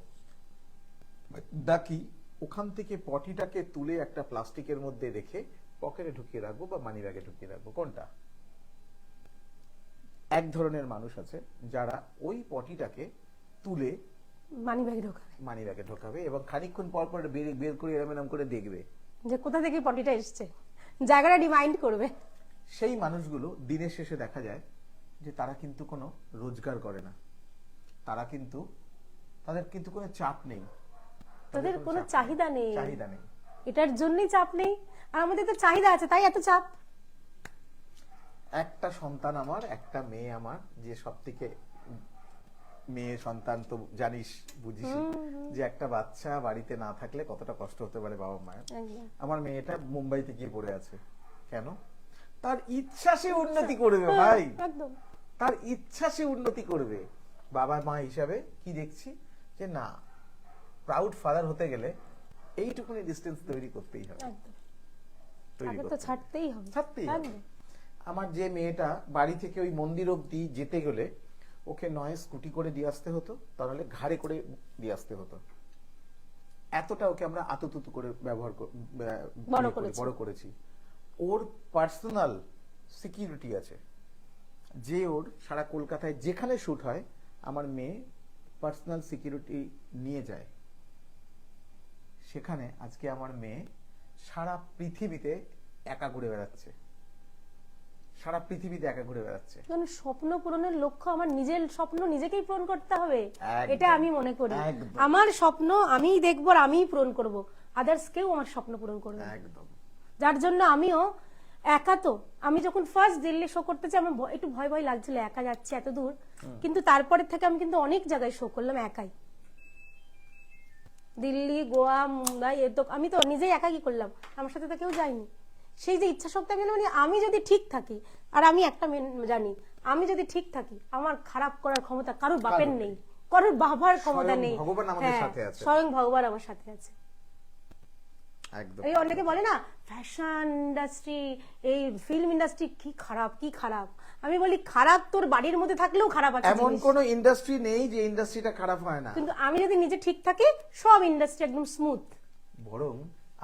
নাকি ওখান থেকে পটিটাকে তুলে একটা প্লাস্টিকের মধ্যে রেখে পকেটে ঢুকিয়ে রাখবো বা মানি ব্যাগে ঢুকিয়ে রাখবো? কোনটা? এক ধরনের মানুষ আছে যারা ওই পটিটাকে তুলে মানি ব্যাগে ঢোকাবে, মানি ব্যাগে ঢোকাবে এবং খানিকক্ষণ পর পর বের করে এরম করে দেখবে। যে কোথা থেকে পটিটা এসছে, জায়গাটা রিমাইন্ড করবে। সেই মানুষগুলো দিনের শেষে দেখা যায় যে তারা কিন্তু কোনো রোজগার করে না, তাদের কিন্তু কোনো চাপ নেই, তাদের কোনো চাহিদা নেই, চাহিদা নেই। এটার জন্যই চাপ নেই। আর আমাদের তো চাহিদা আছে, তাই এত চাপ। একটা সন্তান আমার, একটা মেয়ে আমার, যে সব থেকে মেয়ে সন্তান তো জানিস, বুঝিস যে একটা বাচ্চা বাড়িতে না থাকলে কতটা কষ্ট হতে পারে বাবা মায়ের। একদম। আমার মেয়েটা মুম্বাইতে গিয়ে পড়ে আছে, কেন? তার ইচ্ছা সে উন্নতি করবে ভাই, একদম। তার ইচ্ছা সে উন্নতি করবে। বাবা মা হিসাবে কি দেখছি যে না, প্রাউড ফাদার হতে গেলে এইটুকুনি ডিস্টেন্স তৈরি করতেই হবে, একদম। তৈরি আগে তো করতে হবে। ছাড়তেই হবে। ছাড়তেই হবে। একদম। আমার যে মেয়েটা বাড়ি থেকে ওই মন্দির অব্দি যেতে গেলে ওকে নয় স্কুটি করে দিয়ে আসতে হতো, তাহলে ঘাড়ে করে দিয়ে আসতে হতো। এতটা ওকে আমরা আতুতুতু করে বড় করেছি। ওর পার্সোনাল সিকিউরিটি আছে, যে ওর সারা কলকাতায় যেখানে শুট হয় আমার মেয়ে পার্সোনাল সিকিউরিটি নিয়ে যায়। সেখানে আজকে আমার মেয়ে সারা পৃথিবীতে একা ঘুরে বেড়াচ্ছে, সারা পৃথিবীতে একা ঘুরে বেড়াচ্ছে। কারণ স্বপ্ন পূরণের লক্ষ্য আমার নিজের স্বপ্ন নিজেকেই পূরণ করতে হবে, একদম, এটা আমি মনে করি। একদম। আমার স্বপ্ন আমিই দেখবো আর আমিই পূরণ করব, আদার্স কেউ আমার স্বপ্ন পূরণ করবে না। একদম। যার জন্য আমিও একা, তো আমি যখন ফার্স্ট দিল্লি শো করতে চাই আমার একটু ভয় ভয় লাগছিল, একা যাচ্ছি এত দূর, কিন্তু তারপরে থেকে আমি কিন্তু অনেক জায়গায় শো করলাম একাই। দিল্লি, গোয়া, মুম্বাই, আমি তো নিজেই একাই করলাম, আমার সাথে তো কেউ যায়নি। সেই যে ইচ্ছা শক্তি, মানে আমি যদি ঠিক থাকি, আর আমি একটা জানি, আমি যদি ঠিক থাকি আমার খারাপ করার ক্ষমতা কারোর বাপের নেই, কারোর বাবার ক্ষমতা নেই। ভগবান আমাদের সাথে আছে, স্বয়ং ভগবান আমার সাথে আছে। একদম। এই অনেকে বলে না ফ্যাশন ইন্ডাস্ট্রি, এই ফিল্ম ইন্ডাস্ট্রি কি খারাপ কি খারাপ, আমি বলি খারাপ তোর বাড়ির মধ্যে থাকলেও খারাপ আছে এমন জিনিস। কোন ইন্ডাস্ট্রি নেই যে ইন্ডাস্ট্রিটা খারাপ হয় না, কিন্তু আমি যদি নিজে ঠিক থাকি সব ইন্ডাস্ট্রি একদম স্মুথ। বরং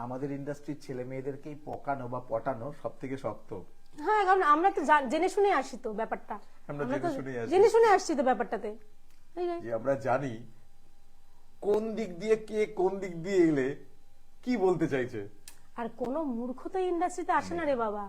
আমাদের ইন্ডাস্ট্রির ছেলে মেয়েদেরকেই পকানো বা পটানো সব থেকে শক্ত। হ্যাঁ, কারণ আমরা তো জেনে শুনে আসি তো ব্যাপারটা, আমরা আমরা তো জেনে শুনেই আসি। জেনে শুনে আসছি তো ব্যাপারটাতে। যে আমরা জানি কোন দিক দিয়ে কে কোন দিক দিয়ে এলে কি বলতে চাইছে। আর কোন মূর্খ তো ইন্ডাস্ট্রিতে আসে না রে বাবা,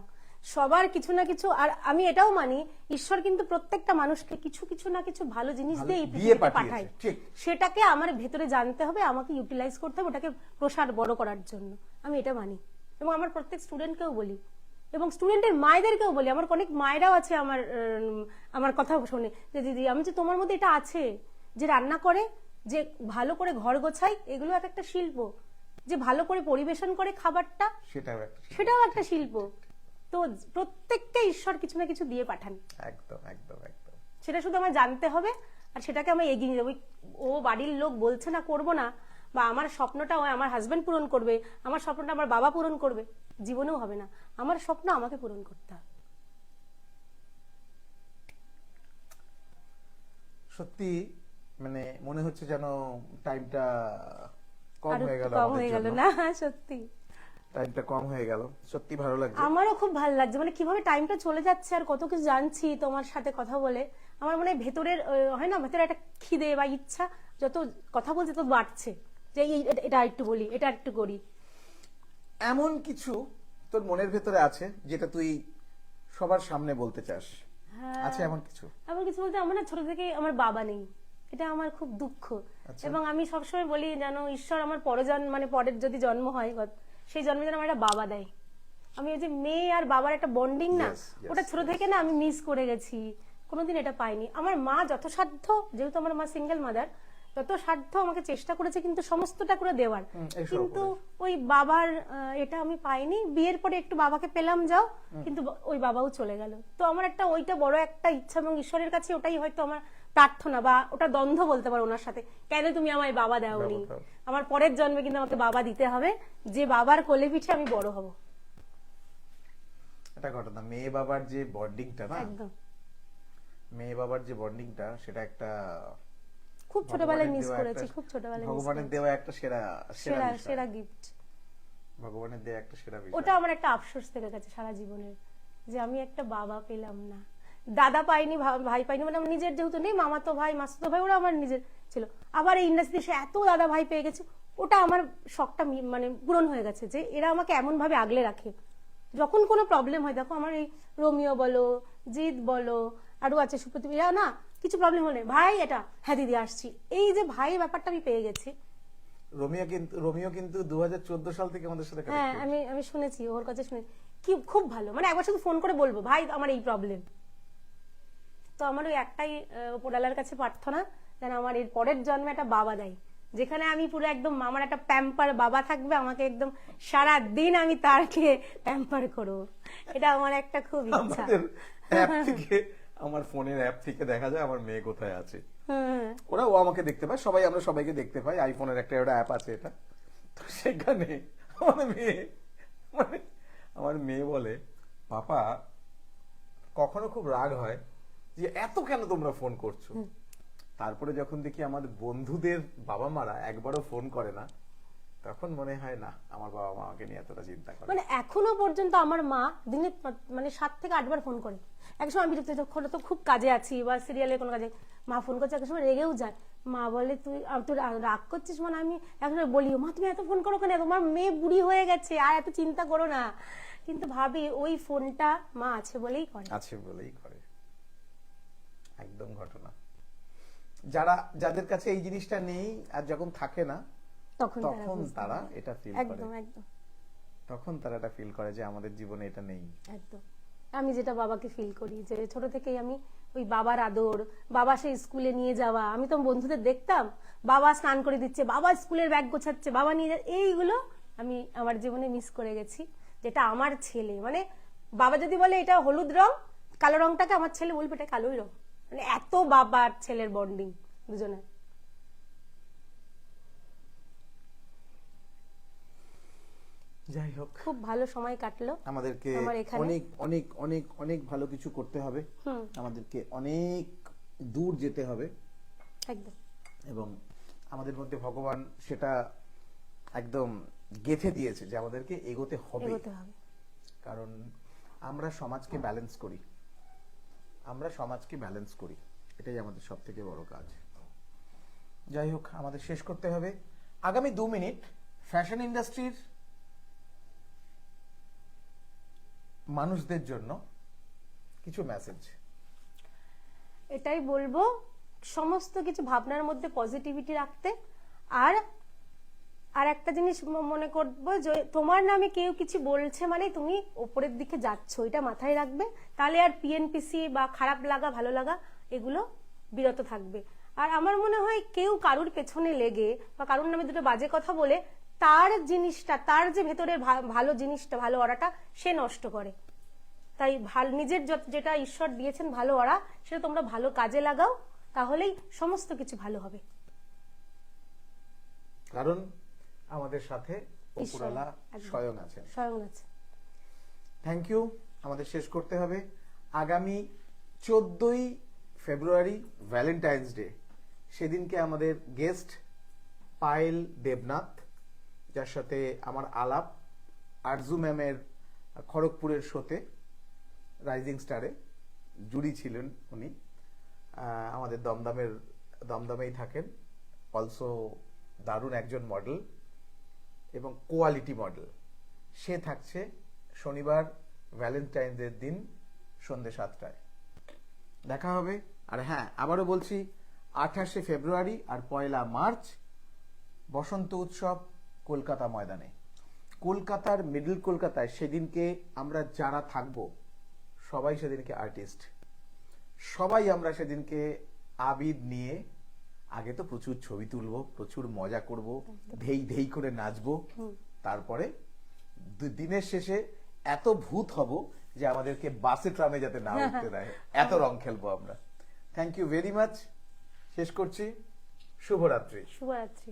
সবার কিছু না কিছু। আর আমি এটাও মানি ঈশ্বর কিন্তু প্রত্যেকটা মানুষকে কিছু কিছু না কিছু ভালো জিনিস দিয়ে এই দিয়ে পৃথিবীতে পাঠায়, পাঠিয়েছে, ঠিক। সেটাকে আমার ভেতরে জানতে হবে, আমাকে ইউটিলাইজ করতে হবে ওটাকে প্রসার বড় করার জন্য। আমি এটা মানি এবং আমার প্রত্যেক স্টুডেন্টকেও বলি এবং স্টুডেন্টের মায়েদেরকেও বলি। আমার অনেক মায়েরাও আছে আমার কথা শোনে যে দিদি আমি যে তোমার মধ্যে এটা আছে, যে রান্না করে যে ভালো করে ঘর গোছাই, এগুলো এক একটা শিল্প। যে ভালো করে পরিবেশন করে খাবারটা, সেটাও একটা শিল্প। তো প্রত্যেককে ঈশ্বর কিছু না কিছু দিয়ে পাঠান। একদম একদম একদম। সেটা শুধু আমার জানতে হবে, আর সেটাকে আমি এগিয়ে নিয়ে যাবো। ও বাড়ির লোক বলছে না করবো না, বা আমার স্বপ্নটা আমার হাজবেন্ড পূরণ করবে, আমার স্বপ্নটা আমার বাবা পূরণ করবে, জীবনেও হবে না। আমার স্বপ্ন আমাকে পূরণ করতে হবে। সত্যি মানে মনে হচ্ছে যেন টাইমটা কম আরো হয়ে গেল কম আমাদের হয়ে গেল জন্য। না? সত্যি টাইমটা কম হয়ে গেল, সত্যি ভালো লাগছে। আমারও খুব ভালো লাগছে, মানে কিভাবে টাইমটা চলে যাচ্ছে আর কত কিছু জানছি তোমার সাথে কথা বলে। আমার মনে হয় ভেতরের হয় না, ভেতরে একটা খিদে বা ইচ্ছা, যত কথা বলছে তত বাড়ছে, যে এটা একটু বলি, এটা একটু করি। এমন কিছু তোর মনের ভেতরে আছে যেটা তুই সবার সামনে বলতে চাস? হ্যাঁ, আছে এমন কিছু? এমন কিছু বলতে, আমার না ছোট থেকে আমার বাবা নেই, এটা আমার খুব দুঃখ। আচ্ছা। এবং আমি সবসময় বলি যেন ঈশ্বর আমার মানে পরের যদি জন্ম হয়, সেই জন্মে যেন আমার একটা বাবা দেয়। আমি ওই যে মেয়ে আর বাবার একটা বন্ডিং না, Yes, yes, ওটা ছোট থেকে না আমি মিস করে গেছি, কোনোদিন এটা পাইনি। আমার মা যথাসাধ্য, যেহেতু আমার মা সিঙ্গেল মাদার, যথাসাধ্য আমাকে চেষ্টা করেছে কিন্তু সমস্তটা করে দেওয়ার, এসব কিন্তু ওই বাবার এটা আমি পাইনি। বিয়ের পরে একটু বাবাকে পেলাম যাও, কিন্তু ওই বাবাও চলে গেল। তো আমার একটা ওইটা বড় একটা ইচ্ছা, এবং ঈশ্বরের কাছে ওটাই হয়তো আমার প্রার্থনা, বা ওটা দ্বন্দ্ব বলতে পারো ওনার সাথে, কেন তুমি আমায় বাবা দাওনি? বাবা দাও। আমার পরের জন্মে কিন্তু আমাকে বাবা দিতে হবে, যে বাবার কোলে পিঠে আমি বড় হব। এটা ঘটনা, মেয়ে বাবার যে বন্ডিংটা না, একদম মেয়ে বাবার যে বন্ডিংটা, সেটা একটা খুব ছোটবেলায় ভগবানের মিস দেওয়া করেছি, একটা- খুব ছোটবেলায় মিস ভগবানের করেছি। দেওয়া একটা সেরা সেরা সেরা বিষয়। সেরা গিফট। ভগবানের দেওয়া একটা সেরা বিষয়। ওটা আমার একটা আফসোস থেকে গেছে সারা জীবনের, যে আমি একটা বাবা পেলাম না, দাদা পাইনি, ভাই পাইনি। মানে আমার নিজের যেহেতু নেই, মামাতো ভাই, মাসুতো ভাই, ওরা আমার নিজের ছিল। আবার এই ইন্ডাস্ট্রি এসে এত দাদা ভাই পেয়ে গেছে, ওটা আমার শখটা মানে পূরণ হয়ে গেছে, যে এরা আমাকে এমন ভাবে আগলে রাখে। যখন কোনো প্রবলেম হয়, দেখো আমার এই রোমিও বলো, জিৎ বলো, আরো আছে সুপ্রতিম, এরা না কিছু প্রবলেম হলে ভাই এটা, হ্যাঁ দিদি আসছি, এই যে ভাই ব্যাপারটা আমি পেয়ে গেছি। রোমিও কিন্তু 2014 সাল থেকে আমাদের সাথে হ্যাঁ, connected। আমি শুনেছি, ওর কাছে শুনে কি খুব ভালো। মানে একবার শুধু ফোন করে বলবো, ভাই আমার এই প্রবলেম। তো আমার ওই একটাই উপরওয়ালার কাছে প্রার্থনা, যেন আমার এর পরের জন্মে একটা বাবা দেয়, যেখানে আমি পুরো একদম আমার একটা প্যাম্পার বাবা থাকবে, আমাকে একদম সারা দিন আমি তারকে প্যাম্পার করবো। এটা আমার একটা খুব ইচ্ছা। আমাদের অ্যাপ থেকে, আমার ফোনের অ্যাপ থেকে দেখা যায় আমার মেয়ে কোথায় আছে। হ্যাঁ, ও আমাকে দেখতে পায়, আমরা সবাইকে দেখতে পাই। আইফোনের একটা অ্যাপ আছে এটা, তো সেখানে আমার মেয়ে বলে, পাপা, কখনো খুব রাগ হয় যে এত কেন তোমরা ফোন করছো। তারপরে যখন দেখি আমার বন্ধুদের বাবা মারা একবারও ফোন করে না, তখন মনে হয় না আমার বাবা মা আমাকে নিয়ে এতটা চিন্তা করে। মানে এখনো পর্যন্ত আমার মা দিনে মানে 7 থেকে 8 বার ফোন করে। একসময় আমি বিরক্ত, যখন তো খুব কাজে আছি বা সিরিয়ালের কোনো কাজে, মা ফোন করছে, এক সময় রেগেও যায়। মা বলে তুই রাগ করছিস? মানে আমি এখন বলি, মা তুমি এত ফোন করো কেন, তোমার মেয়ে বুড়ি হয়ে গেছে, আর এত চিন্তা করো না। কিন্তু ভাবি ওই ফোনটা মা আছে বলেই করে। একদম ঘটনা। যাদের কাছে এই জিনিসটা নেই আর যখন থাকে না, তখন তারা এটা ফিল করে। একদম একদম, তখন তারা এটা ফিল করে যে আমাদের জীবনে এটা নেই। একদম। আমি যেটা বাবাকে ফিল করি, যে ছোট থেকেই আমি ওই বাবার আদর, বাবা সেই স্কুলে নিয়ে যাওয়া, আমি তো বন্ধুদের দেখতাম বাবা স্নান করে দিচ্ছে, বাবা স্কুলের ব্যাগ গোছাচ্ছে, বাবা নিয়ে এইগুলো আমি আমার জীবনে মিস করে গেছি। যেটা আমার ছেলে, মানে বাবা যদি বলে এটা হলুদ রং, কালো রংটাকে আমার ছেলে বলবে এটা কালোই রং। মানে এত বাবার ছেলের বন্ডিং দুজনে। যাই হোক, খুব ভালো সময় কাটলো আমাদেরকে আমার এখানে। অনেক অনেক অনেক অনেক ভালো কিছু করতে হবে, আমাদেরকে অনেক দূর যেতে হবে, একদম। এবং আমাদের মধ্যে ভগবান সেটা একদম গেঁথে দিয়েছে যে আমাদেরকে এগোতে হবে। কারণ আমরা সমাজকে ব্যালেন্স করি, এটাই আমাদের সব থেকে বড় কাজ। যাই হোক, আমাদের শেষ করতে হবে। আগামী 2 মিনিট ফ্যাশন ইন্ডাস্ট্রির মানুষদের জন্য কিছু মেসেজ। এটাই বলবো, সমস্ত কিছু ভাবনার মধ্যে পজিটিভিটি রাখতে, আর একটা জিনিস মনে করবো, যে তোমার নামে কেউ কিছু বলছে মানে তুমি ওপরের দিকে যাচ্ছ, এটা মাথায় রাখবে। তাহলে আর পিএনপিসি বা খারাপ লাগা ভালো লাগা এগুলো বিরত থাকবে। আর আমার মনে হয় কেউ কারুর পেছনে লেগে বা কারুর নামে দুটো বাজে কথা বলে তার জিনিসটা, তার যে ভেতরের ভালো জিনিসটা, ভালো অরাটা সে নষ্ট করে। তাই নিজের যেটা ঈশ্বর দিয়েছেন ভালো অরা, সেটা তোমরা ভালো কাজে লাগাও, তাহলেই সমস্ত কিছু ভালো হবে। কারণ আমাদের সাথে উপরালা একদম। স্বয়ং আছেন। স্বয়ং আছে। Thank you. আমাদের শেষ করতে হবে। আগামী 14ই ফেব্রুয়ারি ভ্যালেন্টাইন্স ডে, সেদিনকে আমাদের গেস্ট পায়েল দেবনাথ, যার সাথে আমার আলাপ আরজু ম্যামের খড়গপুরের শোতে রাইজিং স্টারে জুরি ছিলেন উনি। আমাদের দমদমেই থাকেন, অলসো দারুণ একজন মডেল এবং কোয়ালিটি মডেল। সে থাকছে শনিবার ভ্যালেন্টাইন্সের দিন সন্ধ্যে 7টায়। দেখা হবে। আর হ্যাঁ, আবারও বলছি, 28শে ফেব্রুয়ারি আর 1 মার্চ বসন্ত উৎসব কলকাতা ময়দানে, কলকাতার মিডল কলকাতায়। সেদিনকে আমরা যারা থাকবো সবাই সেদিনকে আর্টিস্ট, সবাই আমরা সেদিনকে আবিদ নিয়ে আগে তো প্রচুর ছবি তুলবো, প্রচুর মজা করব, ধেই ধেই করে নাচবো, তারপরে দিনের শেষে এত ভূত হব যে আমাদেরকে বাসে ট্রামে যাতে না উঠতে দেয়, এত রং খেলবো আমরা। Thank you very much. শেষ করছি। শুভরাত্রি। শুভরাত্রি।